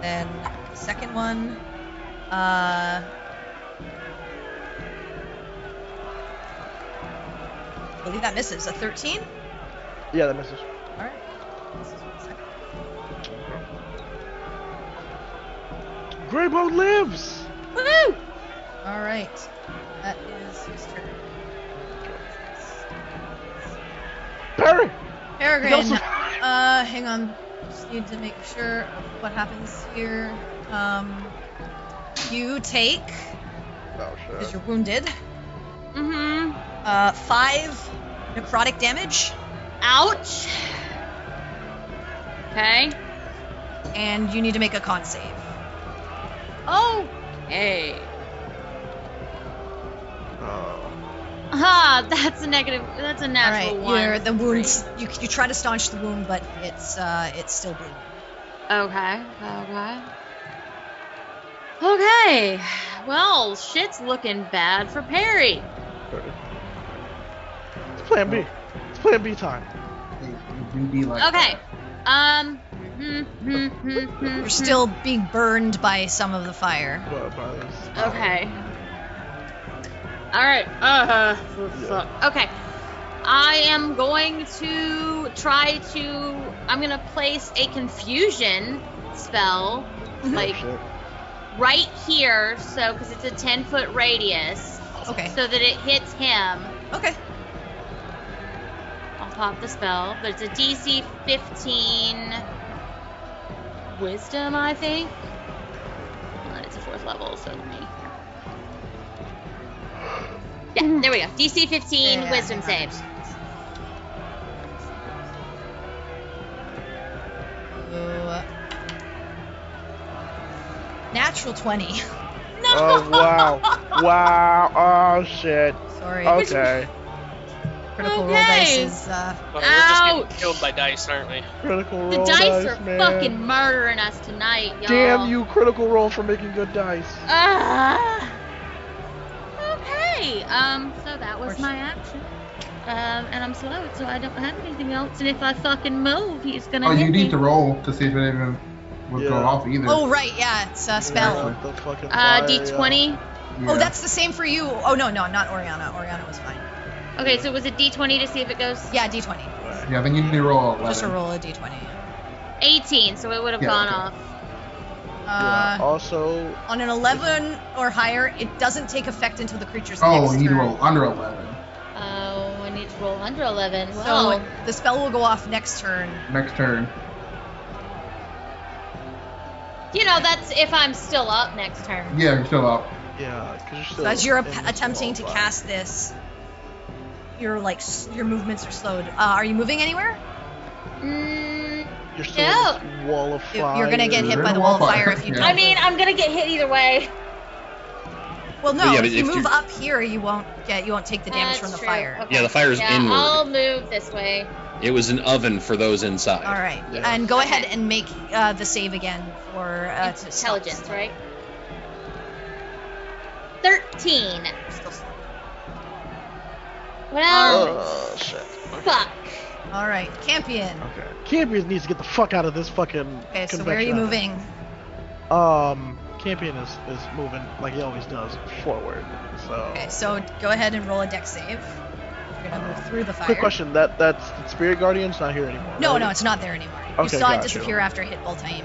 Then the second one. I believe that misses. A 13? Yeah, that misses. Alright. This is 1 second. Greyboat lives! Woo! Alright. That is his turn. Perry! Peregrine. Nelson. Hang on. Just need to make sure of what happens here. You take, Oh because shit. you're wounded, Mm-hmm. 5 necrotic damage, Ouch. Okay. and you need to make a con save. Oh. Hey. Oh. That's a negative. That's a natural Alright, one. the wounds. You try to staunch the wound, but it's still bleeding. Okay. Okay. Well, shit's looking bad for Perry. It's plan B. It's plan B time. We be like Okay. You're still being burned by some of the fire. Okay. All right. Fuck. Okay. I am going to try to. I'm gonna place a confusion spell, like right here, so because it's a 10-foot radius. Okay. So that it hits him. Okay. I'll pop the spell, but it's a DC 15 Wisdom, I think. It's a 4th level, so let me. Yeah, there we go. DC 15 Yeah, Wisdom hang on. save. Natural 20. Oh wow. Wow. Oh shit. Sorry. Okay. Critical roll Okay. dice is Well, we're just Ouch. getting killed by dice, aren't we? Critical roll. The dice are man. fucking murdering us tonight, y'all. Damn you, critical roll for making good dice. Okay. So that was my action. And I'm slowed, so I don't have anything else. And if I fucking move, he's gonna Oh, hit you me. need to roll to see if it even would go Yeah. off either. Oh, right, yeah, it's a spell. Like the fucking fire, D20. Yeah. Oh, that's the same for you. Oh, no, not Orianna. Orianna was fine. Okay, so it was a D20 to see if it goes. Yeah, D20. Yeah, then you need to roll 11. Just a roll a D20. 18, so it would have Yeah, gone okay. off. Yeah. Also, On an 11 or higher, it doesn't take effect until the creature's Oh, next we need to turn. roll under 11. Oh, I need to roll under 11. So Well, the spell will go off next turn. Next turn. that's if I'm still up next turn. Yeah, you're still up. yeah, because you're still. So as you're in this attempting to qualifier. cast this, your movements are slowed. Are you moving anywhere? You're still No. in this wall of fire. You're gonna get hit You're by in the a wall of wall of fire fire. if you Yeah. don't. I mean, I'm gonna get hit either way. well, no. Yeah, but if you if move you're- up here, you won't take the damage That's from the true. fire. Okay. Yeah, the fire's Yeah, inward. I'll move this way. It was an oven for those inside. All right, Yeah. and go Okay. ahead and make the save again for to stop. Intelligence, right? 13. Still slow. Well, Oh shit. fuck. All right, Campion. Okay. Campion needs to get the fuck out of this fucking. Okay, so where are you moving? Campion is moving like he always does forward. So. Okay, so go ahead and roll a dex save. You're gonna move through the fire. Quick question: that's Spirit Guardian's not here anymore. No, right? no, it's not there anymore. You Okay, saw it gotcha. disappear after it hit Bal'taem.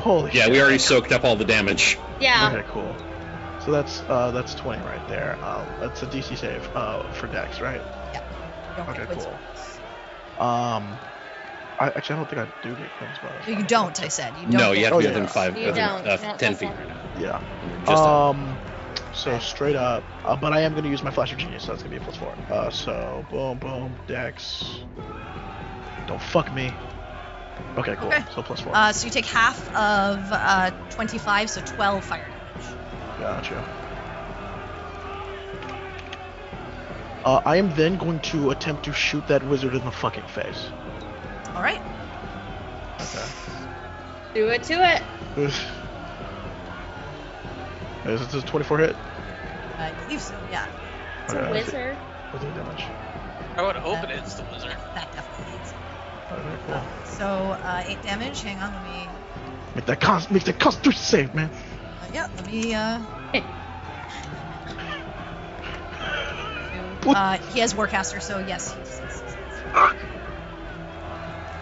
Holy Yeah, shit. we already soaked up all the damage. Yeah. Okay, cool. So that's 20 right there. That's a DC save for Dex, right? You don't Okay, get Quin's cool. bonus. I don't think I do get Quin's bonus. No, you don't. I said you don't. No, you have to be Oh, within yeah. 5, You don't. No, 10 that's feet not- right now. Yeah. Just So straight up, but I am gonna use my Flash of Genius, so that's gonna be a +4. So boom, boom, Dex. Don't fuck me. Okay, cool. Okay. So +4. So you take half of 25, so 12 fire damage. Gotcha. I am then going to attempt to shoot that wizard in the fucking face. All right. Okay. Do it to it. Is it a 24 hit? I believe so. Yeah. It's Okay, a wizard. What's the damage? I would hope it is the wizard. That definitely hits. Okay, cool. So 8 damage. Hang on. Let me. Make that constitution save, man. Yeah. Let me. He has Warcaster, so yes.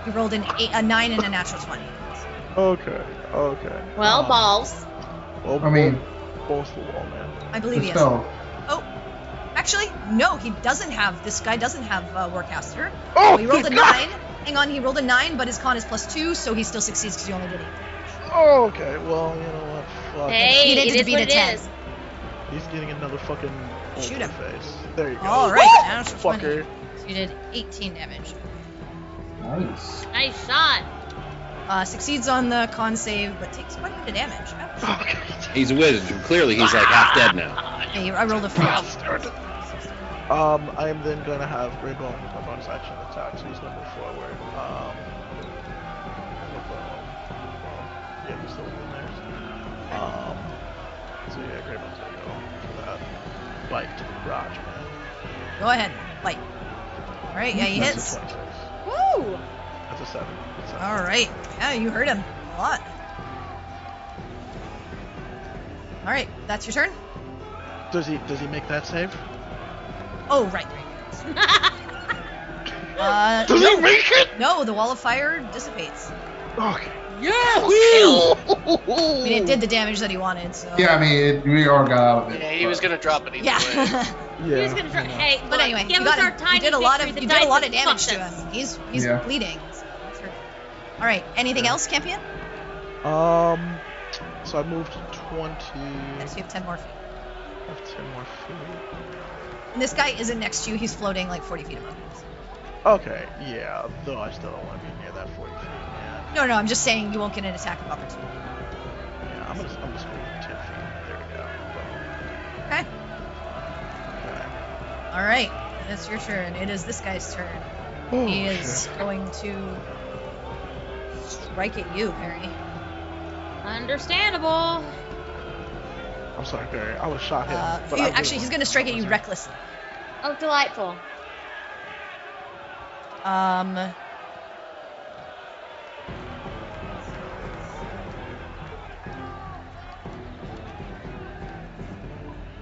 He rolled a 9 and a natural 20. Okay. Well, balls. Well, I mean, both the wall, man. I believe the he has. spell. Oh, actually, no, he doesn't have. This guy doesn't have Warcaster. Oh, He rolled a thank God! 9. Hang on, he rolled a 9, but his con is +2, so he still succeeds because he only did 8. Oh, okay. Well, you know what? Fuck. Hey, He needed it to is beat what a it 10. is. He's getting another fucking Shoot in the him. face. There you go. All right, Woo! natural 20. Fucker. So you did 18 damage. Nice. Nice shot. Succeeds on the con save, but takes quite a bit of damage. Ouch. Okay. He's a wizard. Clearly, he's like half dead now. Hey, I rolled a 4. I am then gonna have Grey Bone with my bonus action attack, so he's gonna move forward. Yeah, he's still within there. So yeah, Grey Bone's gonna go for that bite to the garage, man. Go ahead, bite. All right, yeah, he That's hits. a 26. Woo! That's a 7. That's a 7. All right, yeah, you hurt him a lot. All right, that's your turn. Does he make that save? Oh, right. Does no, he make it? no, the wall of fire dissipates. Okay. Yeah, I mean, it did the damage that he wanted, so. Yeah, I mean, we all got out of it. Yeah, he was gonna drop it either way. Yeah. He was Yeah. gonna try. Hey, But look, anyway, give you us got our him. tiny You did a lot of victory. you The did a lot dice of have damage to fucked us. him. He's Yeah. bleeding. So that's hurt. All right. Anything else, Campion? So I moved 20. Yes, you have 10 more feet. I have 10 more feet. And this guy isn't next to you. He's floating like 40 feet above you. Okay, yeah, though I still don't want to be near that 40 feet, man. No, I'm just saying you won't get an attack of opportunity. Yeah, I'm just moving 10 feet. There we go. Okay. Okay. All right. It's your turn. It is this guy's turn. Oh, He is shit. going to strike at you, Perry. Understandable. I'm sorry, Barry. I would have shot him. but I really Actually, he's going to strike at you recklessly. Oh, delightful.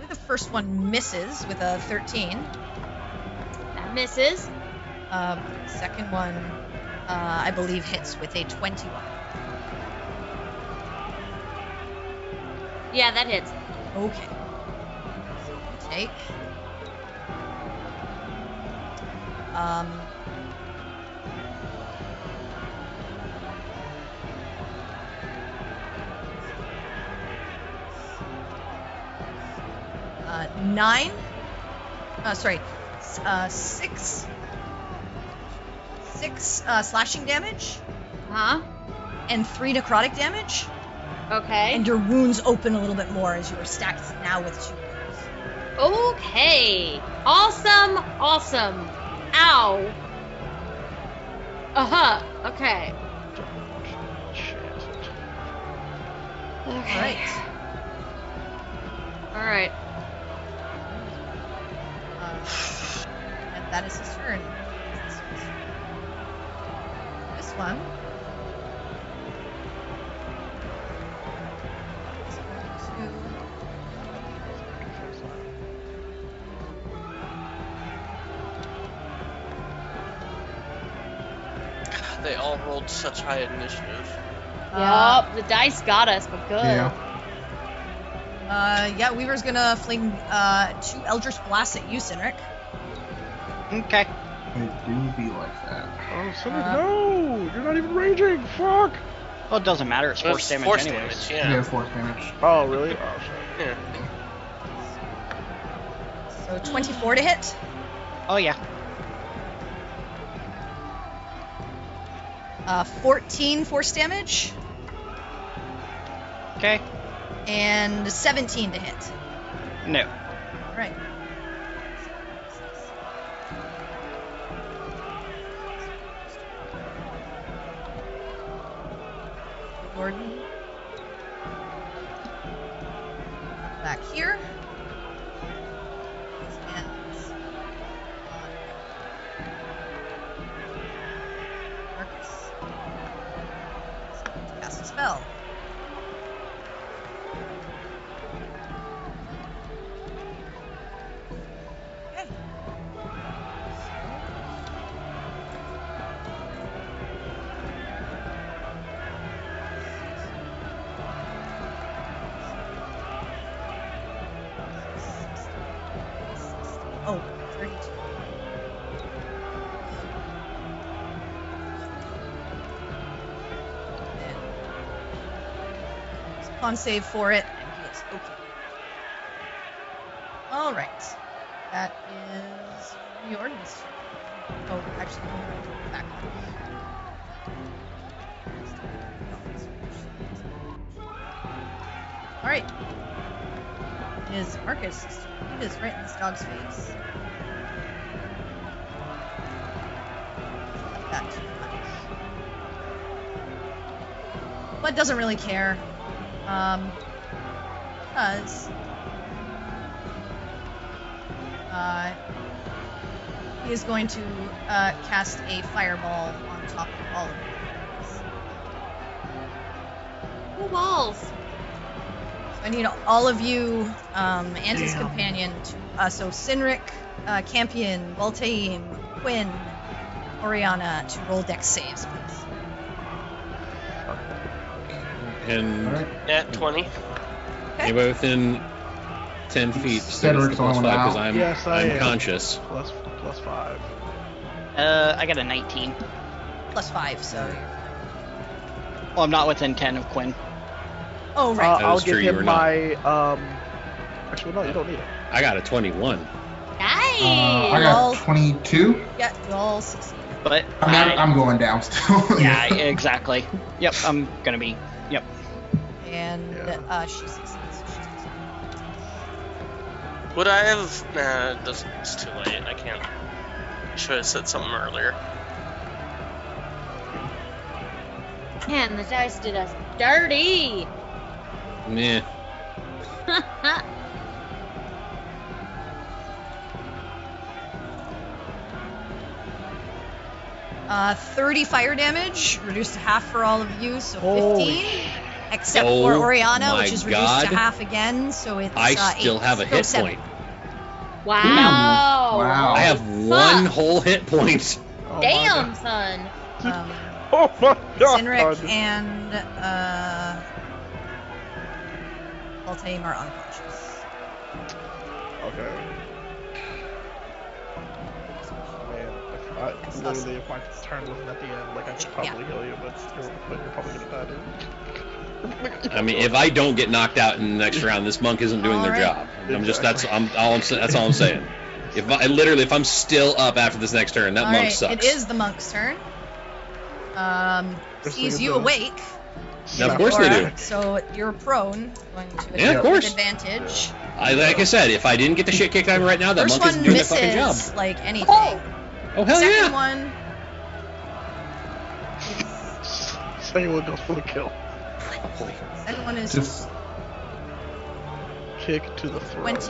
The first one misses with a 13. That misses. Second one I believe hits with a 21. Yeah, that hits. Okay. So you take 6 slashing damage Huh? and 3 necrotic damage, Okay. and your wounds open a little bit more as you are stacked now with 2 wounds. Okay. Awesome. Awesome. Ow. Uh-huh. Okay. Okay. All right. And that is his turn. This one. is going They all rolled such high initiative. Yup. The dice got us, but good. Yeah. Yeah, Weaver's gonna fling 2 Eldritch Blasts at you, Sinric. Okay. It do be like that. Oh, Cedric, no! You're not even raging! Fuck! Well, it doesn't matter. It's force damage Force anyways. damage, yeah. Yeah, force damage. Oh, really? Oh, shit. Yeah. So 24 to hit. Oh yeah. 14 force damage. Okay. And 17 to hit. No. Right. Gordon. Back here. His hands on Marcus. He's going to cast a spell. Okay. Oh, 32. And con save for it, and he is okay. All right, that is Jordan's turn. Oh, actually, back on. All right. It is Marcus. It is right in this dog's face. Like that too much. But doesn't really care. Because he is going to cast a fireball on top of all of you. Cool balls. So I need all of you and his companion to, so Sinric, Campion, Bal'taem, Quin, Orianna to roll dex saves, please. And Alright. Yeah, 20. anybody within 10 feet Cedric's plus on 5 because out. Yes, I I'm am. conscious. Plus 5. I got a 19. Plus 5, so you're... Well, I'm not within 10 of Quinn. Oh, right. That I'll is true, give you him were not. my, actually, no, you don't need it. I got a 21. Nice. I Well- got 22. Yeah, you all succeed. But I'm going down still. yeah, exactly. Yep, I'm gonna be. Yep. And Yeah. she succeeds. So she's succeeding. Would I have? Nah, it's too late. I can't. I should have said something earlier. Man, the dice did us dirty. Meh. 30 fire damage, reduced to half for all of you, so Holy 15. Except Oh for Orianna, my which is reduced God. to half again, so it's I 8. still have a So hit 7. point. Wow. Wow. I have Fuck. one whole hit point. Oh, my Damn, God. son. Oh my god! Sinric and Bal'taem are unconscious. Okay. Man, if my turn wasn't at the end, like I could probably heal you, but you're probably gonna die, dude. I mean, if I don't get knocked out in the next round, this monk isn't doing their job. That's all I'm saying. If I'm still up after this next turn, that All monk right, sucks. it is the monk's turn. Sees you awake. Now, of course they do. So you're prone, going to Yeah, of course. with advantage. Like I said, if I didn't get the shit kicked out of me right now, that First monk isn't one doing their fucking job. misses like anything. Oh hell Second yeah! one. Second one goes for the kill. Second one is Just kick to the throat.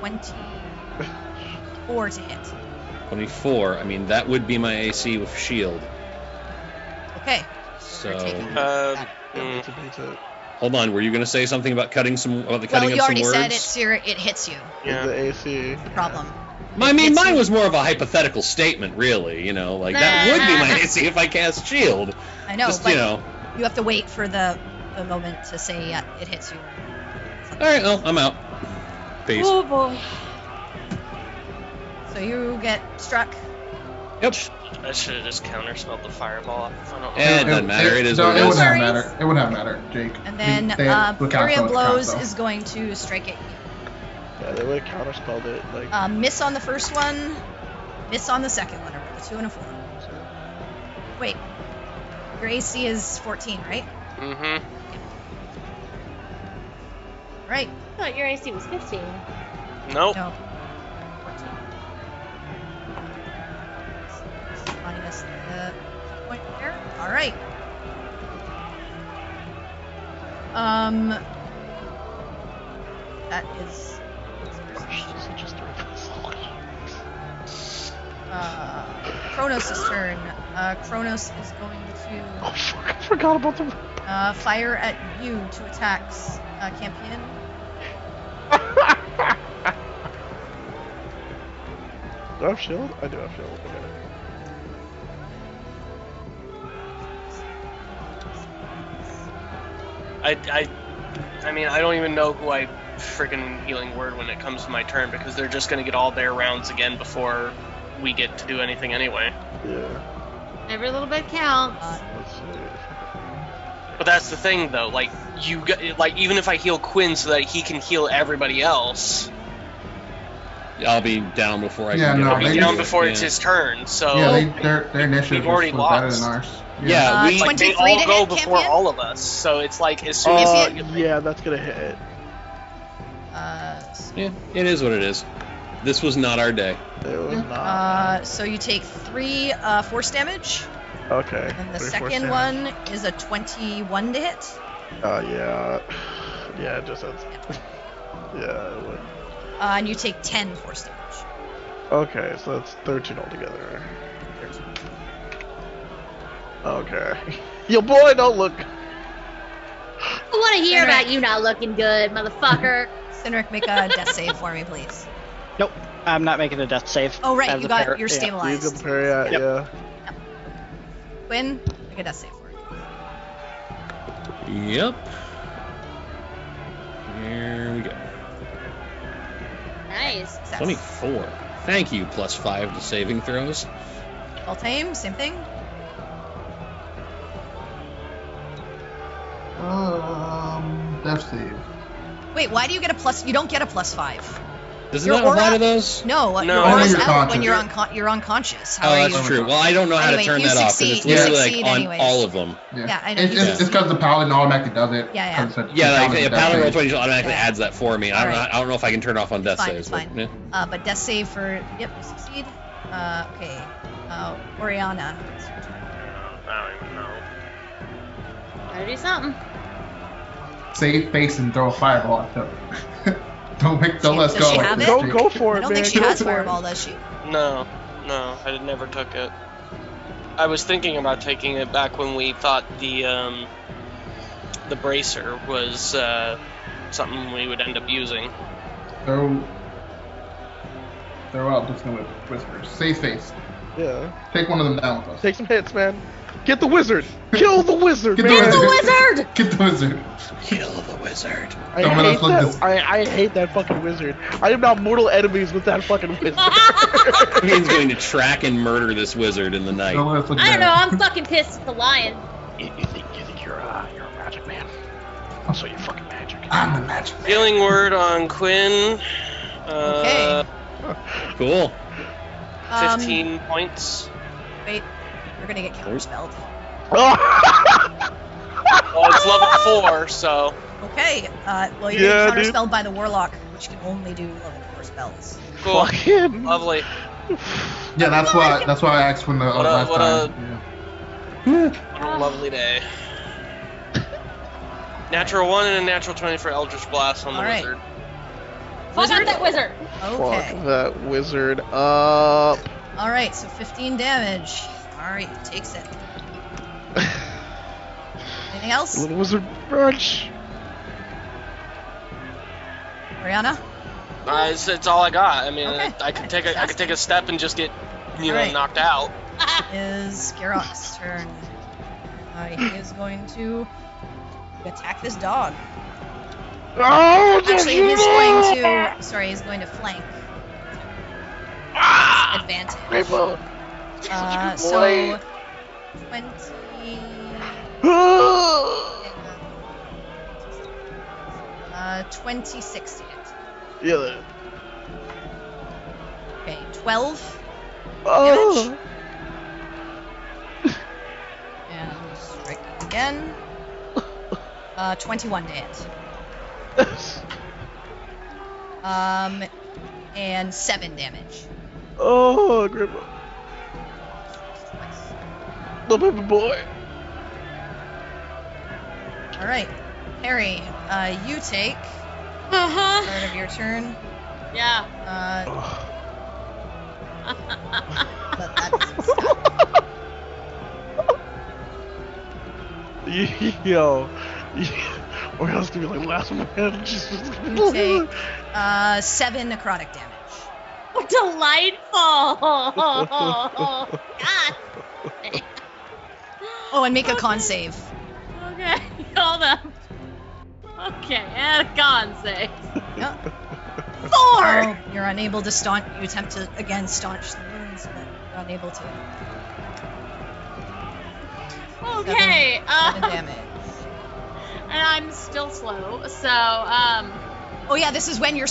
24 to hit. 24. I mean, that would be my AC with shield. Okay. So. Hold on. Were you gonna say something about cutting some? About the cutting you of some already words? said it hits you. Yeah. The AC. The problem. I mean, mine was more of a hypothetical statement, really. You know, like that would be my AC if I cast shield. I know, Just, but you have to wait for the moment to say it hits you. All right, well, I'm out. Peace. Oh boy. So you get struck. Yep. I should have just counterspelled the fireball. It doesn't matter. It is what it It is. wouldn't have mattered. It wouldn't have mattered, Jake. And then Flurry of Blows is going to strike at you. Yeah, they would have counterspelled it. Like. Miss on the first one, miss on the second one. A 2 and a 4. Wait, your AC is 14, right? Mm-hmm. Right. I thought your AC was 15. Nope. No. 14. Minus the point there. All right. That is. Kronos' turn. Kronos is going to. Oh fuck! I forgot about the. Fire at you to attack Campion. Do I have shield? I do have shield. Okay. I mean, I don't even know who I freaking healing word when it comes to my turn because they're just gonna get all their rounds again before we get to do anything anyway. Yeah. Every little bit counts. Let's see. But that's the thing, though. Like even if I heal Quin so that he can heal everybody else, I'll be down before I Yeah, can no, I'll be they down do. before it's his turn. So Yeah, their initiative we've already was better lost. than ours. Yeah, they 23 all to go hit before Campion? all of us. So it's like as soon as Yeah, that's gonna hit. Yeah, it is what it is. This was not our day. It was not. So you take 3 force damage. Okay. And the 3 force second damage. one is a 21 to hit. Yeah. Yeah, it just has. Yeah, it would. And you take 10 force damage. Okay, so that's 13 altogether. Okay. Yo, boy, don't look. I want to hear about you not looking good, motherfucker. Cynric, make a death save for me, please. Nope, I'm not making a death save. Oh, I right, have you the got par- you're yeah. stabilized. You can parry out, Yep. yeah. Quinn, make a death save for me. Yep. Here we go. Nice. 24. Thank you, +5 to saving throws. Bal'taem, same thing. Death save. Wait, why do you get a plus? You don't get a +5. Does it Your not apply aura- to those? No, No. your Only aura's you're out when conscious. you're unconscious. How Oh, are that's you? true. Well, I don't know how Anyway, to turn you that off succeed- because you it's literally succeed like on anyways. all of them. Yeah, I know. It's you just because the paladin automatically does it. Yeah. Yeah, like a a paladin roll 20 automatically Yeah. adds that for me. I don't know if I can turn it off on death Fine, saves. it's but, fine. yeah. But death save for you succeed. Okay. Orianna. I don't even know. Gotta do something. Save face and throw a fireball at them. Don't let us Does go. she like have this, it? Jake. Go for I it, don't man. think she Go has for it. fireball, does she? No, I never took it. I was thinking about taking it back when we thought the bracer was something we would end up using. So They're out just with whispers. Save face. Yeah. Take one of them down with us. Take some hits, man. Get the wizard. Kill the wizard, Get man. the wizard! Get the wizard. Kill the wizard. I Don't let hate us look that. this- I hate that fucking wizard. I am not mortal enemies with that fucking wizard. He's going to track and murder this wizard in the night. Don't let us look I don't bad. know. I'm fucking pissed at the lion. You think you're a magic man? I'll show you fucking magic. I'm the magic man. Healing word on Quin. Okay. Cool. 15 points. Wait, you're gonna get counterspelled. Well, it's level 4, so. Okay, well you're Yeah, getting dude. counterspelled by the warlock, which can only do level 4 spells. Cool. Fucking. Lovely. Yeah, that's why I asked when the What a- last what a- time. Yeah. What a lovely day. Natural 1 and a natural 20 for Eldritch Blast on the Alright. wizard. Fuck out that wizard. Okay. Fuck that wizard up. Alright, so 15 damage. Alright, takes it. Anything else? Little wizard brunch. Orianna? It's all I got. I mean, Okay. I could take a step and just get, Alright. knocked out. Is Garrock's turn. He is going to attack this dog. Oh, Actually, he's going to. Sorry, he's going to flank. Advantage. Rainbow. So 20. 26 to hit. Yeah. Okay, 12 Oh. damage. And strike again. 21 to hit. And 7 damage. Oh, Grandma. The baby boy. All right, Harry, you take Uh-huh. part of your turn. Yeah. But that doesn't stop. Yo. Or else gonna be like last man. Jesus. You take 7 necrotic damage. Delightful. God. Oh, and make a con save. Okay. Hold up. Okay, and a con save. Yep. 4. Oh, you're unable to staunch. You attempt to again staunch the wounds, but you're unable to. Okay. 7 damage. And I'm still slow, so Oh yeah, this is when your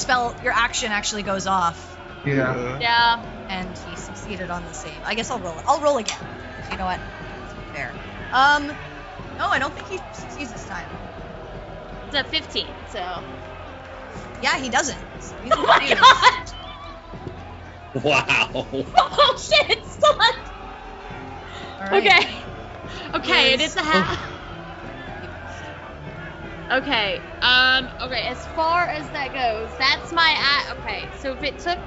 action actually goes off, Yeah. yeah. and he succeeded on the save. I guess I'll roll it. I'll roll again. You know what? It's fair. No, I don't think he succeeds this time. It's at 15, so. Yeah, he doesn't. So he's Oh my confused. god! Wow. Oh shit, son! All right. Okay. Okay, it Is- is a half. Okay, okay, as far as that goes, that's my, okay, so if it took,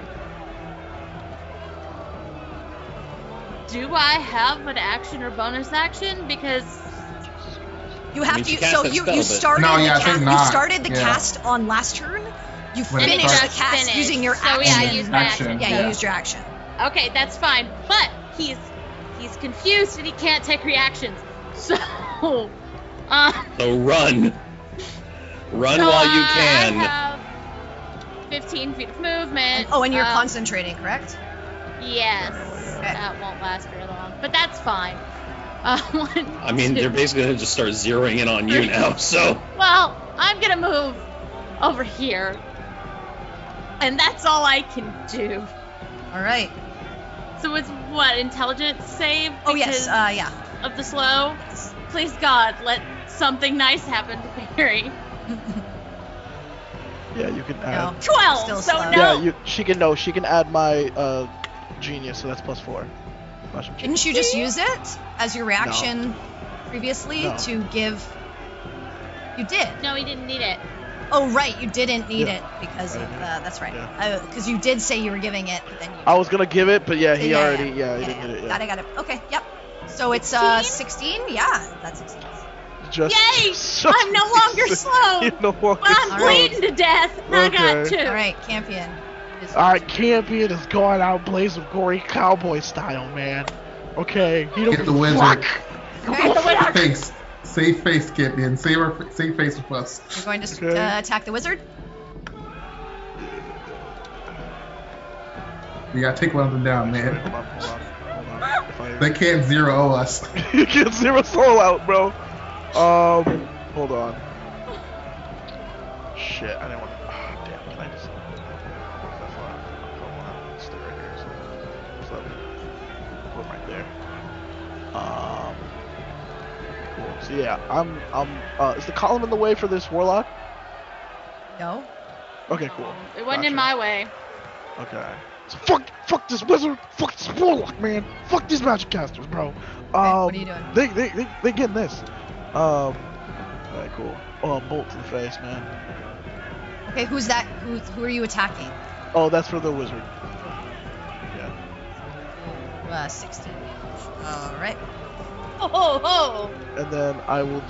do I have an action or bonus action? Because, You have mean, she to. cast So that you spell, you but- started No, the yeah, I cast. think You not. started the Yeah. cast on last turn. You When it finished the starts- cast Finished. using your So, action. yeah, I used my Action. Yeah, you used your action. okay, that's fine, but he's confused and he can't take reactions, so, So run. Run so, while you I can. have 15 feet of movement. Oh, and you're concentrating, correct? Yes. Okay. That won't last very long, but that's fine. 1, I mean, 2, they're basically gonna just start zeroing in on you now, so. Well, I'm gonna move over here. And that's all I can do. All right. So it's what, intelligence save? Oh yes. Because Yeah. of the slow? Please God, let something nice happen to Barry. Yeah, you can No. add. 12, Still so slow. no. Yeah, she can add my genius, so that's +4. Didn't you just use it as your reaction previously No. to give? You did. No, he didn't need it. Oh right, you didn't need Yeah. it because I of didn't. that's right. Yeah. Because you did say you were giving it, but then you. I was gonna give it, but yeah, he Yeah, already he didn't get it. Yeah. Got it. Okay. Yep. So it's 16. Yeah, that succeeds. Just, Yay! just- I'm no longer slow. You're no longer But I'm slow. bleeding to death. And I got Okay. 2. All right, Campion. Our champion is going out blazing gory cowboy style, man. Okay, he don't Get the give a wizard. fuck. Face. Save face, champion. Save face with us. You're going to attack the wizard? We gotta take one of them down, man. Hold on. They can't 0 us. You can't 0 soul out, bro. Hold on. Shit, I didn't want to. Oh, damn, can I just. Where's that file? Hold on, stay right here. So put it right there. Cool. So yeah, is the column in the way for this warlock? No. Okay, cool. It wasn't in my way. Okay. So fuck this wizard, fuck this warlock, man, fuck these magic casters, bro. What are you doing? They getting this. Alright, cool. Oh, bolt to the face, man. Okay, who's that? Who are you attacking? Oh, that's for the wizard. Yeah. 16 damage. All right. Oh. And then I will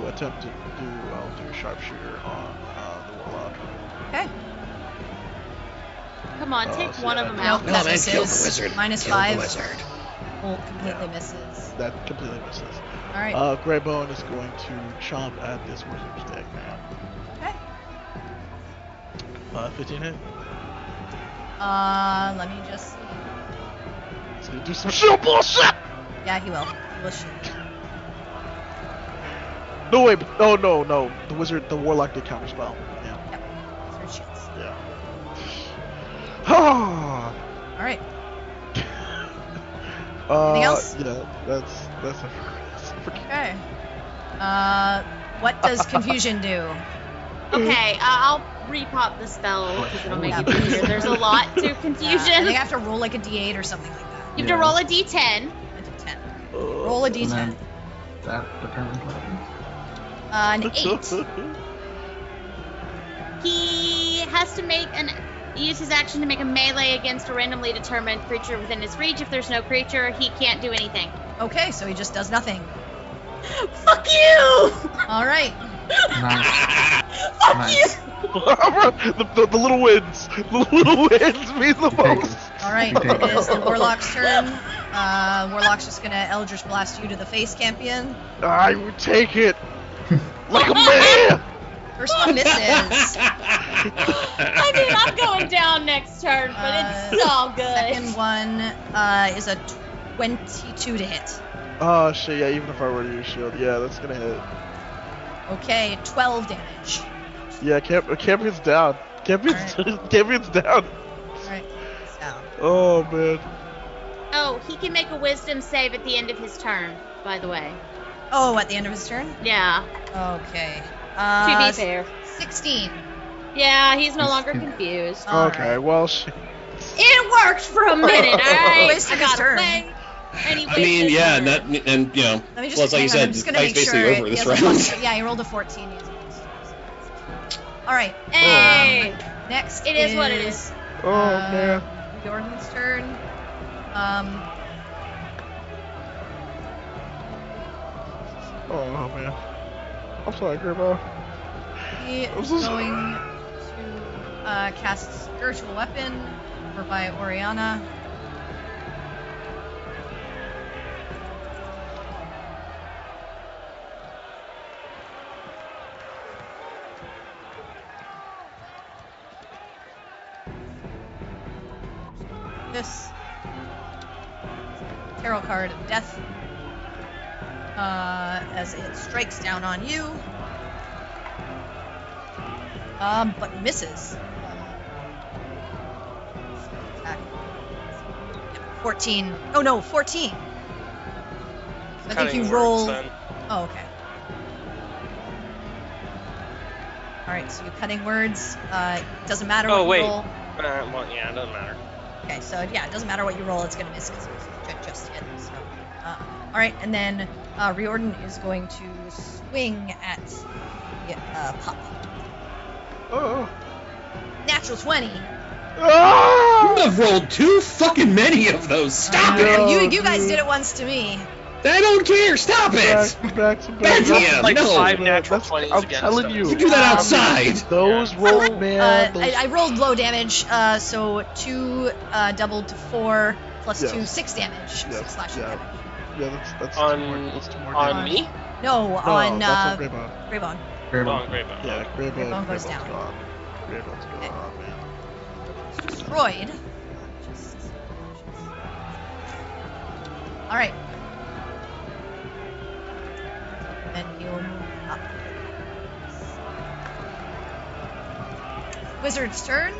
attempt to do a sharpshooter on the warlock. Okay. Come on, take one of them Nope, out. that man, misses. kill the wizard. Minus Kill 5. the wizard. Bolt completely misses. That completely misses. All right. Greybone is going to chomp at this wizard's dick, man. Okay. 15 hit. Let me just see. He's gonna do some shield bullshit! Yeah, he will. He will shoot. No way, no. The warlock did counter spell. Yeah. Yep. Wizard shoots. Yeah. All right. Anything else? Yeah, that's a Okay. What does confusion do? Okay, I'll repop the spell because it'll make it easier. There's a lot to I confusion. think I have to roll like a d8 or something like that. You have to roll a d10. I did 10. Roll a And d10. then that determines what happens. An 8. He has to use his action to make a melee against a randomly determined creature within his reach. If there's no creature, he can't do anything. Okay, so he just does nothing. Fuck you! All right. Nice. Fuck Nice. you! the little wins. The little wins mean the most. All right. It is the warlock's turn. Warlock's just gonna Eldritch Blast you to the face, champion. I would take it like a man. First one misses. I mean, I'm going down next turn, but it's all good. Second one is a 22 to hit. Oh shit! Yeah, even if I were to use shield, yeah, that's gonna hit. Okay, 12 damage. Yeah, champion's down. Champion's down. Alright, it's down. Oh man. Oh, he can make a wisdom save at the end of his turn, by the way. Oh, at the end of his turn? Yeah. Okay. To be fair. 16. Yeah, he's no longer confused. Okay, well, It worked for a minute, alright? Wasted I his got turn. away. I mean, yeah, and you know, Let me just, well, it's like you said, I'm just gonna fight's make basically sure over he this has a round. yeah, he rolled a 14. Alright. Hey! Next It is what it is. Oh man. Jordan's turn. Oh man. I'm sorry, Grandma. He is going to cast Spiritual Weapon over by Orianna. This tarot card of death as it strikes down on you, but misses. 14. Oh no, 14. So I think you roll. Oh, okay. All right, so you're cutting words. Doesn't matter what you roll. Well, yeah, it doesn't matter. Okay, so yeah, it doesn't matter what you roll, it's gonna miss because it was just hit. So, all right, and then Riordan is going to swing at Pup. Oh. Natural 20. Ah! You have rolled too fucking many of those. Stop it! You guys did it once to me. I don't care. Stop it. Back. Damn, like no. 5 natural 20s I'm against telling them. you. You do that outside. Those roll, man. I rolled low damage, so 2 doubled to 4 plus 2, 6 damage. Yes, 6 slashing damage. Yeah, that's On- two more, that's 2 more On damage. me? No, on that's on Greybone. Greybone. Greybone. Greybone. Yeah, Greybone goes Greybone's down. gone. Greybone's gone, man. Destroyed. Alright. Then he'll move up. Wizard's turn.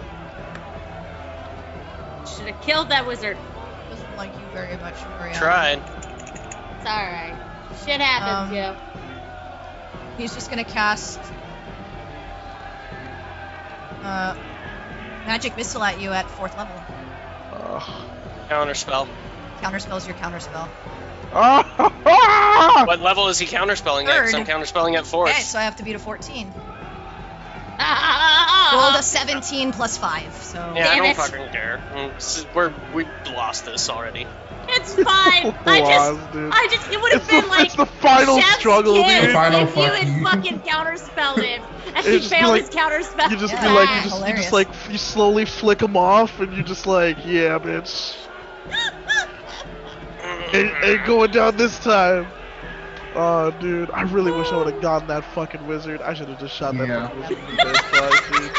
Should have killed that wizard. Doesn't like you very much, Orianna. Tried. It's alright. Shit happens, yeah. He's just gonna cast magic missile at you at 4th level. Counterspell. Counterspell's your counterspell. What level is he counterspelling at? 'Cause I'm counterspelling at 4th. Okay, so I have to beat a 14. Ah! Rolled a 17 plus 5, so... Yeah, I Damn don't it. fucking care. We lost this already. It's fine. Dude. It would have been like it's the final Chef's struggle, kiss dude. The final if you fuck had you. fucking counterspelled him and It'd he just be failed like- his counterspell. You just be Yeah. like, Hilarious. you just like, you slowly flick them off, and you just like, yeah, bitch. Ain't going down this time. Oh, dude, I really wish I would have gotten that fucking wizard. I should have just shot that Yeah. fucking wizard in the first place, dude.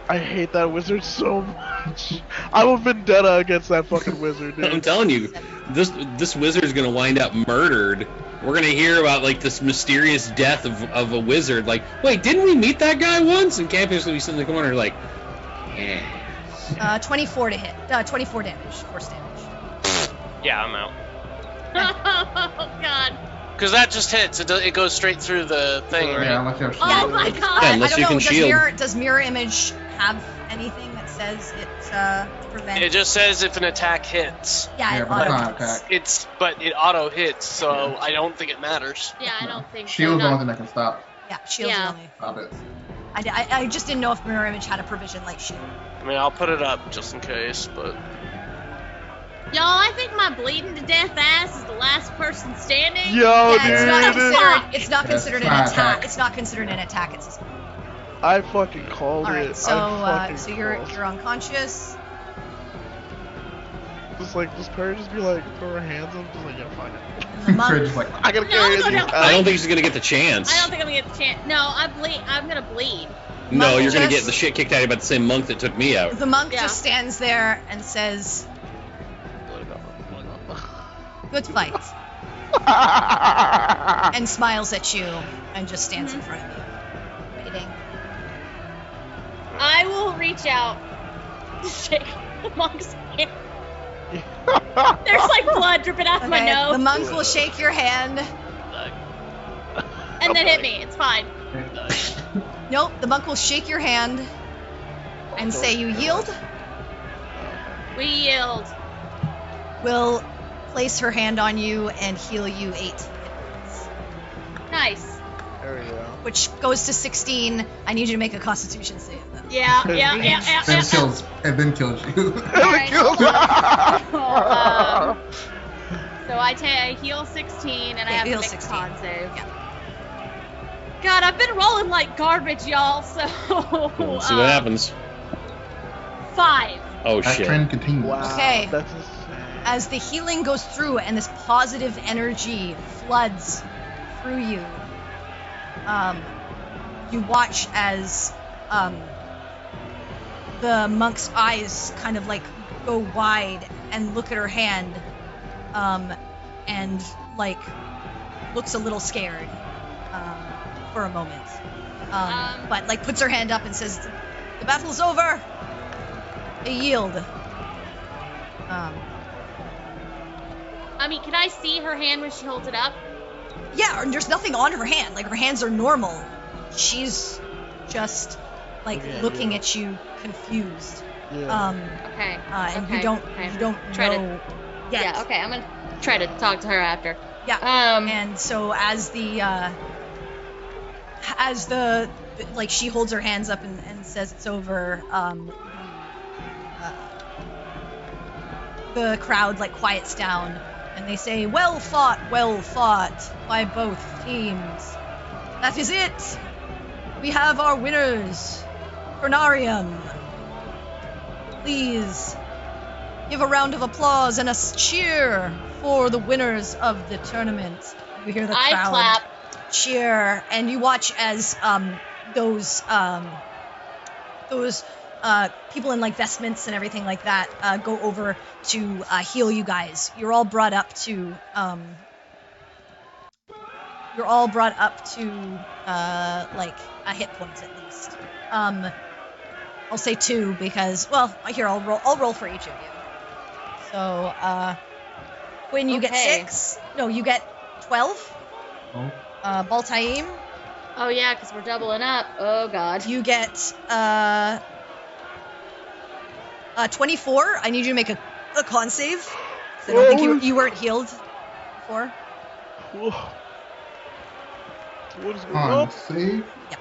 I hate that wizard so much. I'm a vendetta against that fucking wizard, dude. I'm telling you, this wizard's gonna wind up murdered. We're gonna hear about like this mysterious death of a wizard. Like, wait, didn't we meet that guy once? And Campus will be sitting in the corner like, yeah. 24 to hit. 24 damage. Force damage. Yeah, I'm out. Oh god. Because that just hits. It goes straight through the thing, right? Yeah, unless you have Oh my god. Yeah, unless I don't you know. can shield. Does mirror image have anything that says it prevents? It just says if an attack hits. Yeah, Yeah, it but it's auto not hits. attack. But it auto hits, so I don't think it matters. Yeah, I don't think Shield's so. the only thing that can stop Yeah, shields Yeah. only. it. I just didn't know if mirror image had a provision like shield. I mean, I'll put it up just in case, but Y'all, I think my bleeding to death ass is the last person standing. Yo, Yeah, it's dude. not Fuck. considered. It's not That's considered an not attack. attack. It's not considered an attack. It's a spell. I fucking called All it. right, so I fucking so you're called it. unconscious. Just like, does Perry just be like, throw her hands up? Just like, yeah, fine. And the monk, Courageous is like, I gotta No, carry no, these no. guys. I don't think she's gonna get the chance. I don't think I'm gonna get the chance. No, I'm gonna bleed. No, Monk you're gonna just- get the shit kicked out of you by the same monk that took me out. the monk Yeah. just stands there and says, "Good fight," and smiles at you and just stands in front of you, waiting. I will reach out to shake the monk's hand. There's like blood dripping out of my Okay, nose. the monk will shake your hand. And then hit me. It's fine. Nope, the monk will shake your hand and say, "You yield." We yield. Will place her hand on you and heal you 8 hit points, Nice. There we go. which goes to 16. I need you to make a Constitution save, though. Yeah. then kills you. Alright, Kills- So I heal 16 and I Yeah, have to heal make 16. a con save. Yeah. God, I've been rolling like garbage, y'all. So We'll see what happens. 5. Oh That shit. trend continues. Wow, Okay. that's insane. As the healing goes through and this positive energy floods through you, you watch as the monk's eyes kind of like go wide and look at her hand, and like looks a little scared for a moment, but like puts her hand up and says, "The battle's over. I yield." I mean, can I see her hand when she holds it up? Yeah, and there's nothing on her hand. Like, her hands are normal. She's just, like, Okay, looking yeah. at you confused. Yeah. Okay. And Okay, you don't Try know yet. Yeah, okay, I'm gonna try to talk to her after. Yeah. Um, And so as the like, she holds her hands up and says it's over, the crowd, like, quiets down, and they say, well fought by both teams. That is it. We have our winners. Pranarium. Please give a round of applause and a cheer for the winners of the tournament. You hear the crowd I clap. cheer, and you watch as those people in like vestments and everything like that go over to heal you guys. You're all brought up to like a hit point at least. I'll say 2 because, well, here I'll roll for each of you. So Quin, you get 6. No, you get 12. Oh. Bal'taem, Oh yeah, because we're doubling up. Oh god. you get 24. I need you to make a con save. 'Cause I don't think you weren't healed before. What is going On on? save. Yep.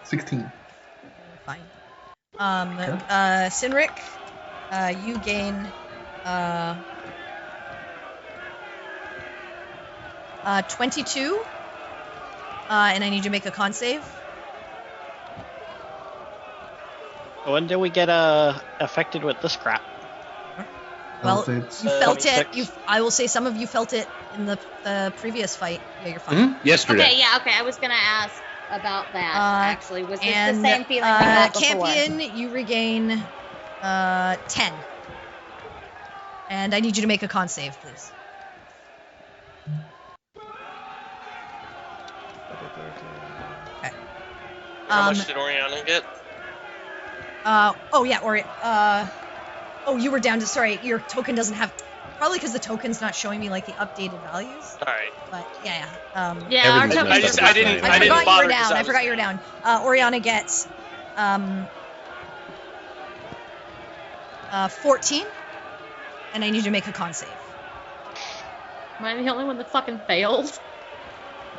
16. You're fine. Okay. Sinric, you gain 22. And I need you to make a con save. When did we get affected with this crap? Well, I'll say you felt 26. it. I will say some of you felt it in the previous fight. Yeah, you're fine. Yesterday. Okay, yeah, okay. I was gonna ask about that. Actually, was this And the same feeling we got before? Campion, you regain 10. And I need you to make a con save, please. Okay. How much did Orianna get? Oh yeah, oh, you were down to, sorry, your token doesn't have, probably because the token's not showing me like the updated values. All right. But yeah. Yeah, our Everything's tokens messed are up I didn't- tonight. I forgot you bother were 'cause down. I I was forgot you were down. Orianna gets 14, and I need you to make a con save. Am I the only one that fucking failed?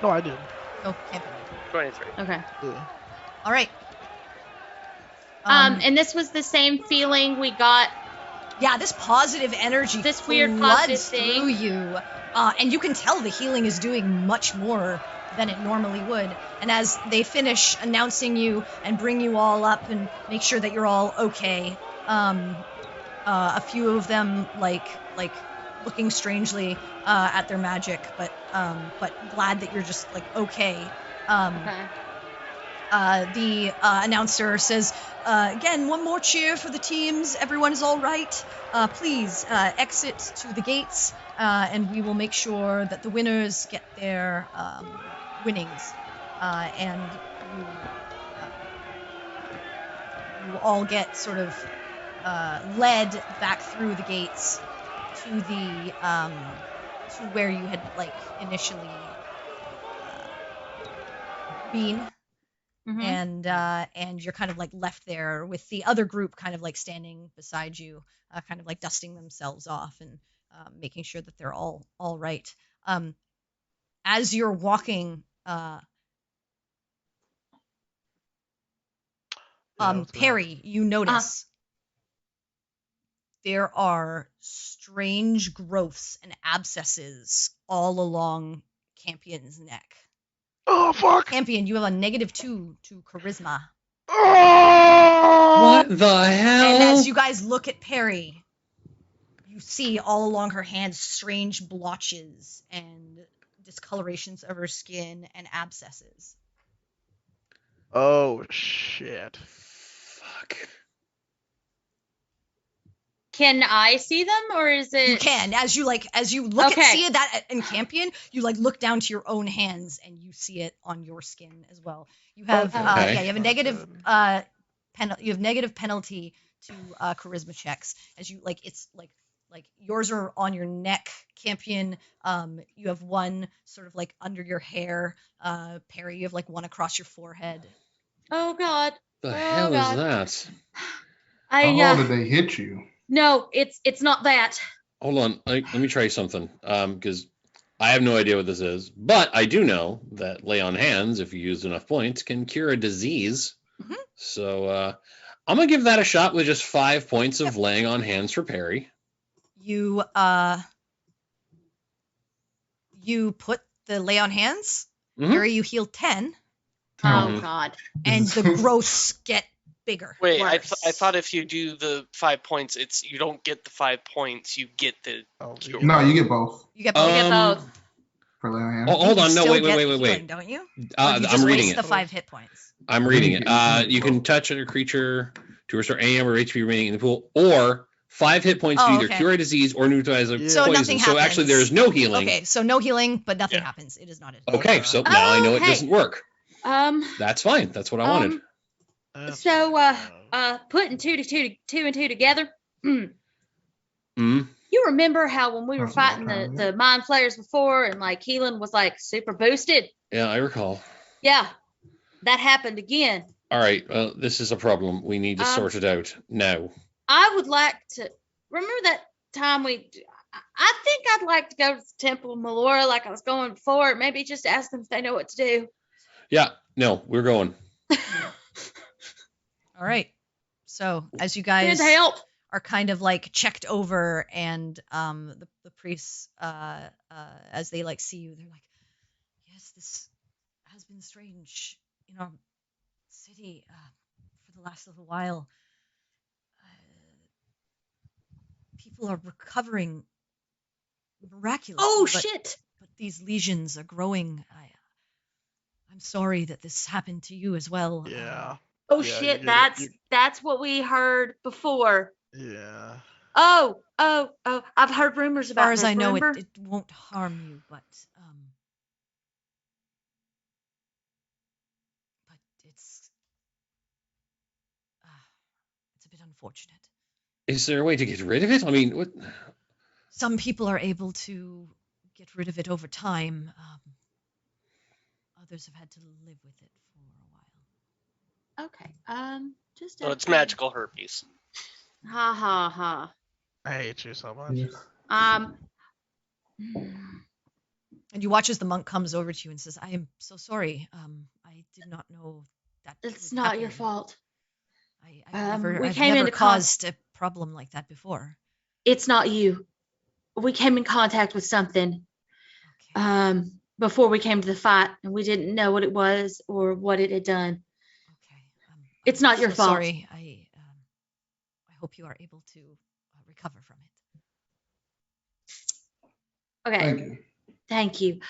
No, I did. Oh, Campion. 23. Okay. Yeah. All right. And this was the same feeling we got. Yeah, this positive energy This weird positive floods thing. through you, and you can tell the healing is doing much more than it normally would. And as they finish announcing you and bring you all up and make sure that you're all okay, a few of them like looking strangely at their magic, but glad that you're just like okay. Okay. The announcer says, again, one more cheer for the teams. Everyone is all right. Please exit to the gates, and we will make sure that the winners get their winnings. And you all get sort of led back through the gates to the to where you had like initially been. Mhm. And you're kind of like left there with the other group kind of like standing beside you, kind of like dusting themselves off and making sure that they're all right. As you're walking, Perry, you notice there are strange growths and abscesses all along Campion's neck. Oh, fuck! Campion, you have a -2 to charisma. Oh! What the hell? And as you guys look at Perry, you see all along her hands strange blotches and discolorations of her skin and abscesses. Oh, shit. Fuck. Can I see them, or is it? You can, as you look Okay. at see that in Campion, you like look down to your own hands and you see it on your skin as well. You have Okay. you have a negative you have negative penalty to charisma checks, as you like it's like yours are on your neck, Campion. You have one sort of like under your hair. Perry, you have like one across your forehead. Oh God. The Oh, hell God. is that? How hard did they hit you? No, it's not that. Hold on. Let me try something. Because I have no idea what this is, but I do know that lay on hands, if you use enough points, can cure a disease. Mhm. So I'm gonna give that a shot with just 5 points of laying on hands for Perry. you you put the lay on hands. Mhm. Gary, you heal 10, Oh Mhm. God. and the growths get bigger. Wait, I Worse. thought if you do the 5 points, it's you don't get the 5 points, you get the cure. No, you get both You get both. You get both. for laying on hands. Oh, hold You on. No, still wait, get wait, the wait, healing, wait. don't you? Or do you I'm just reading waste it. the 5 hit points? I'm reading it. You You can can touch a creature to restore any number of HP remaining in the pool, or 5 hit points to Oh, either okay. cure a disease or neutralize a So poison. nothing So actually, happens. there is no healing. Okay, so no healing, but nothing Yeah. happens. It is not it. Okay, so now I know it hey. doesn't work. Um. That's fine. That's what I wanted. So, putting two and two together. Mm. You remember how when we were Sounds about fighting time, the mind flayers before, and like healing was like super boosted? Yeah, I recall. Yeah, that happened again. All right. Well, this is a problem. We need to sort it out now. I would like to remember that time I think I'd like to go to the Temple of Melora like I was going before. Maybe just ask them if they know what to do. Yeah. No, we're going. All right. So as you Good guys help. are kind of like checked over, and the priests as they like see you, they're like, yes, this has been strange in our city for the last little while. People are recovering miraculously. Oh but, shit. But these lesions are growing. I'm sorry that this happened to you as well. Yeah. Oh Yeah, shit. you get it. That's what we heard before. Yeah. Oh. I've heard rumors As about far as this. I know, remember? it won't harm you, but it's a bit unfortunate. Is there a way to get rid of it? I mean, what? Some people are able to get rid of it over time. Others have had to live with it for a while. Okay. Just. So it's magical herpes. Ha ha ha. I hate you so much. And you watch as the monk comes over to you and says, "I am so sorry. I did not know that." It's would not your happen. fault. I've we never came into caused a problem like that before. It's not you. We came in contact with something. Okay. Before we came to the fight, and we didn't know what it was or what it had done. Okay. It's I'm not your so fault. Sorry. I hope you are able to recover from it. Okay. Thank you. Thank you.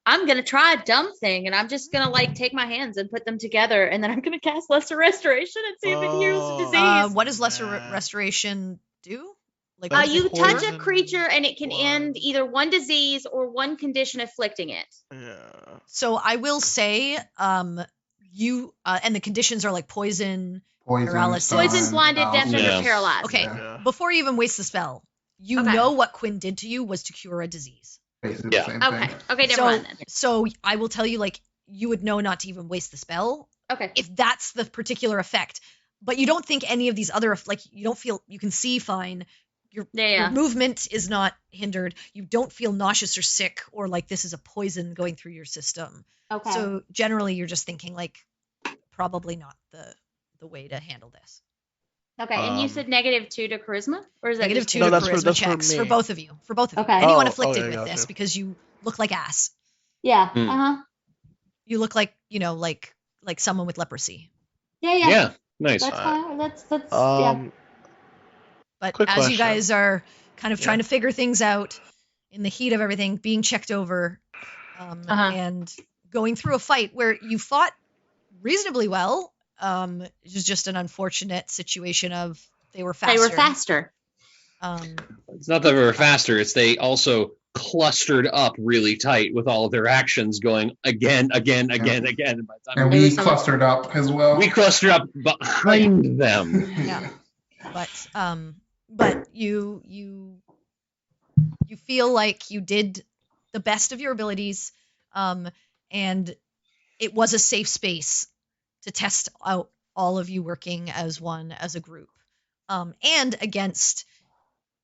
I'm gonna try a dumb thing, and I'm just gonna like take my hands and put them together, and then I'm gonna cast Lesser Restoration and see if it heals the disease. What does Lesser man. Restoration do? Like, That's You touch a poison creature, and it can one. end either one disease or one condition afflicting it. Yeah. So I will say, you and the conditions are like poison. Paralysis. Poison, blinded, deafened, Yeah. or paralyzed. Okay, Yeah. before you even waste the spell, you Okay. know what Quin did to you was to cure a disease. Basically Yeah. the same Okay. thing. Okay. Never so, mind then. so I will tell you, like, you would know not to even waste the spell Okay. if that's the particular effect. But you don't think any of these other, like, you don't feel, you can see fine. Your movement is not hindered. You don't feel nauseous or sick, or like this is a poison going through your system. Okay. So generally, you're just thinking like, probably not the way to handle this. Okay, and you said -2 to charisma, or is that Negative just 2 No, to that's for- charisma that's for checks for me. both of you. For both of you. Okay. Anyone Oh, afflicted okay, with gotcha. this, because you look like ass. Yeah. Hmm. You look like, like someone with leprosy. Yeah. Yeah. Nice. That's fine. That's yeah. But Quick as you question. guys are kind of Yeah. trying to figure things out in the heat of everything, being checked over, and going through a fight where you fought reasonably well, it was just an unfortunate situation of they were faster. They were faster. It's not that they were faster. It's they also clustered up really tight with all of their actions going again. And by the time And we clustered up as well. we clustered up behind them. Yeah. But you feel like you did the best of your abilities, and it was a safe space to test out all of you working as one, as a group, and against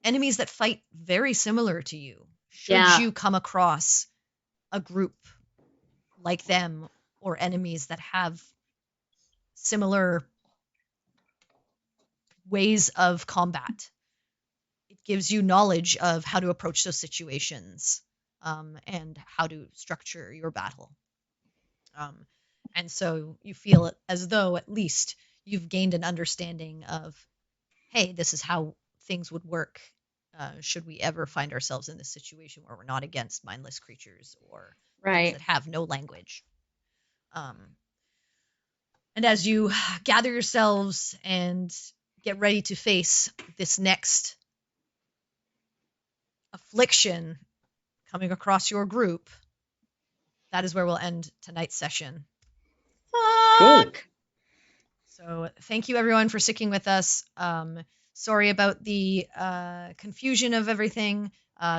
enemies that fight very similar to you. Should you come across a group like them, or enemies that have similar ways of combat, gives you knowledge of how to approach those situations, and how to structure your battle. And so you feel as though at least you've gained an understanding of, hey, this is how things would work should we ever find ourselves in this situation where we're not against mindless creatures or things that have no language. And as you gather yourselves and get ready to face this next affliction coming across your group, that is where we'll end tonight's session. Cool. So thank you everyone for sticking with us. Sorry about the confusion of everything.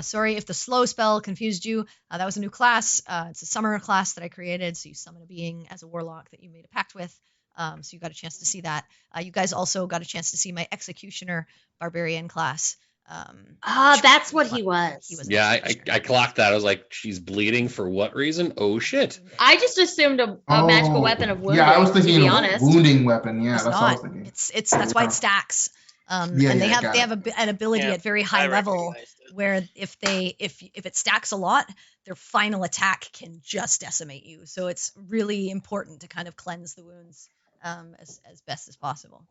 Sorry if the slow spell confused you. That was a new class. It's a summer class that I created. So you summon a being as a warlock that you made a pact with. So you got a chance to see that. You guys also got a chance to see my executioner barbarian class. That's what he was. Yeah, I clocked that. I was like, she's bleeding for what reason? Oh shit! I just assumed a magical weapon of wounding. Yeah, I was thinking to be of honest. wounding weapon. Yeah, It's that's not. what I was thinking. It's that's why it stacks. And they have an ability at very high level where if it stacks a lot, their final attack can just decimate you. So it's really important to kind of cleanse the wounds as best as possible.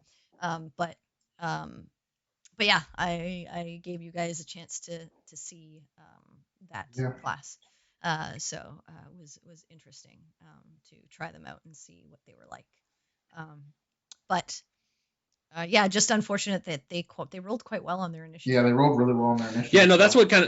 But yeah, I gave you guys a chance to see that class. So it was interesting to try them out and see what they were like. But just unfortunate that they rolled quite well on their initiative. Yeah, they rolled really well on their initiative. Yeah, no, that's what kind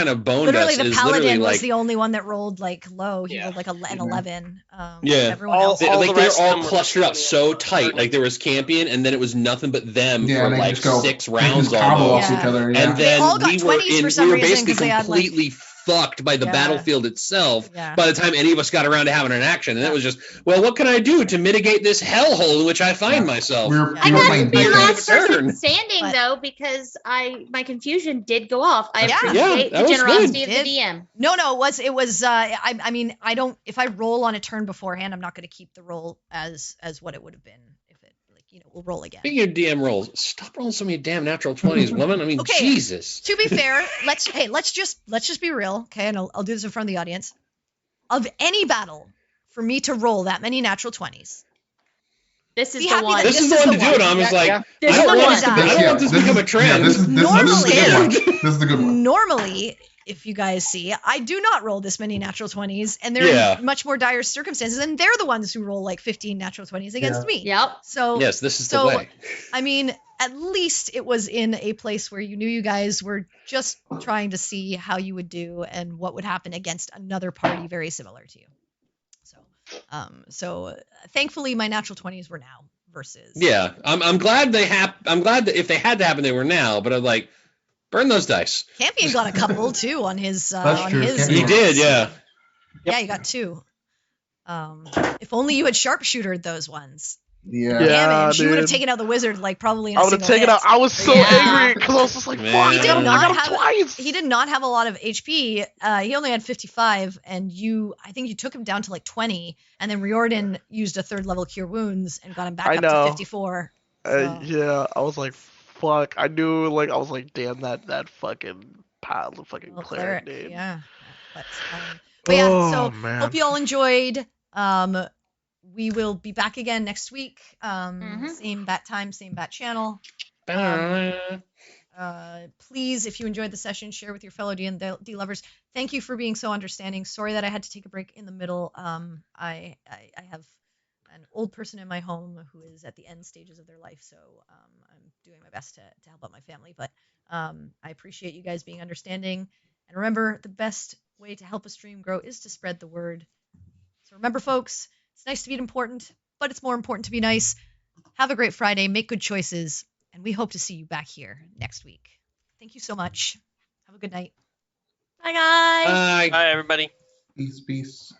of boned literally, us. the is paladin literally was like the only one that rolled like low. He rolled like an 11. Everyone all- else, all like the they were rest of all them were clustered up really so well. tight. Like there was Campion, and then it was nothing but them Yeah, for they like just go 6 rounds combo almost. off each other. Yeah. And then all got we were 20s for some reason, basically 'cause they had, like- completely fucked by the battlefield itself Yeah. by the time any of us got around to having an action. And it was just, well, what can I do to mitigate this hellhole in which I find myself? We were I got to playing be defense. last person Turn. standing But- though because my confusion did go off. I Yeah. appreciate that the was generosity good. of the DM. No, it was. I mean, I don't. If I roll on a turn beforehand, I'm not going to keep the roll as what it would have been if it we'll roll again. Speaking of DM rolls, stop rolling so many damn natural 20s, woman. I mean, Okay. Jesus. To be fair, let's just be real, okay? And I'll do this in front of the audience. Of any battle, for me to roll that many natural 20s, This is Be the happy one. that This is the one to do it. I'm just like, I This is don't the want one. this to be- I don't want this to become a trend. This is the good one. This is the good one. normally, if you guys see, I do not roll this many natural 20s, and they're Yeah. in much more dire circumstances, and they're the ones who roll like 15 natural 20s against me. Yep. So Yes, this is the so, way. I mean, at least it was in a place where you knew you guys were just trying to see how you would do and what would happen against another party very similar to you. So thankfully my natural 20s were now versus. Yeah, I'm glad I'm glad that if they had to happen, they were now. But I'm like, burn those dice. Campion got a couple too on his. That's on true. his. Campion He did, yeah. Yeah, you got 2. If only you had sharpshootered those ones. Yeah. Damage, you would have dude. taken out the wizard like probably in I a would have single taken hit. out. I was so Yeah. angry because I was just like, Man. "Fuck, He I did got him not have- twice." He did not have a lot of HP. He only had 55, and I think you took him down to like 20, and then Riordan used a 3rd level Cure Wounds and got him back I up know. to 54. Yeah, I was like, "Fuck!" I knew, like, I was like, "Damn, that fucking pal, the fucking Little cleric, dude." Yeah. But yeah, Oh, so man. hope you all enjoyed. We will be back again next week. Mhm. Same bat time, same bat channel. Please, if you enjoyed the session, share with your fellow D&D lovers. Thank you for being so understanding. Sorry that I had to take a break in the middle. I have an old person in my home who is at the end stages of their life, so I'm doing my best to help out my family. But I appreciate you guys being understanding. And remember, the best way to help a stream grow is to spread the word. So remember, folks, it's nice to be important, but it's more important to be nice. Have a great Friday, make good choices, and we hope to see you back here next week. Thank you so much. Have a good night. Bye, guys. Bye. Bye, everybody. Peace, peace.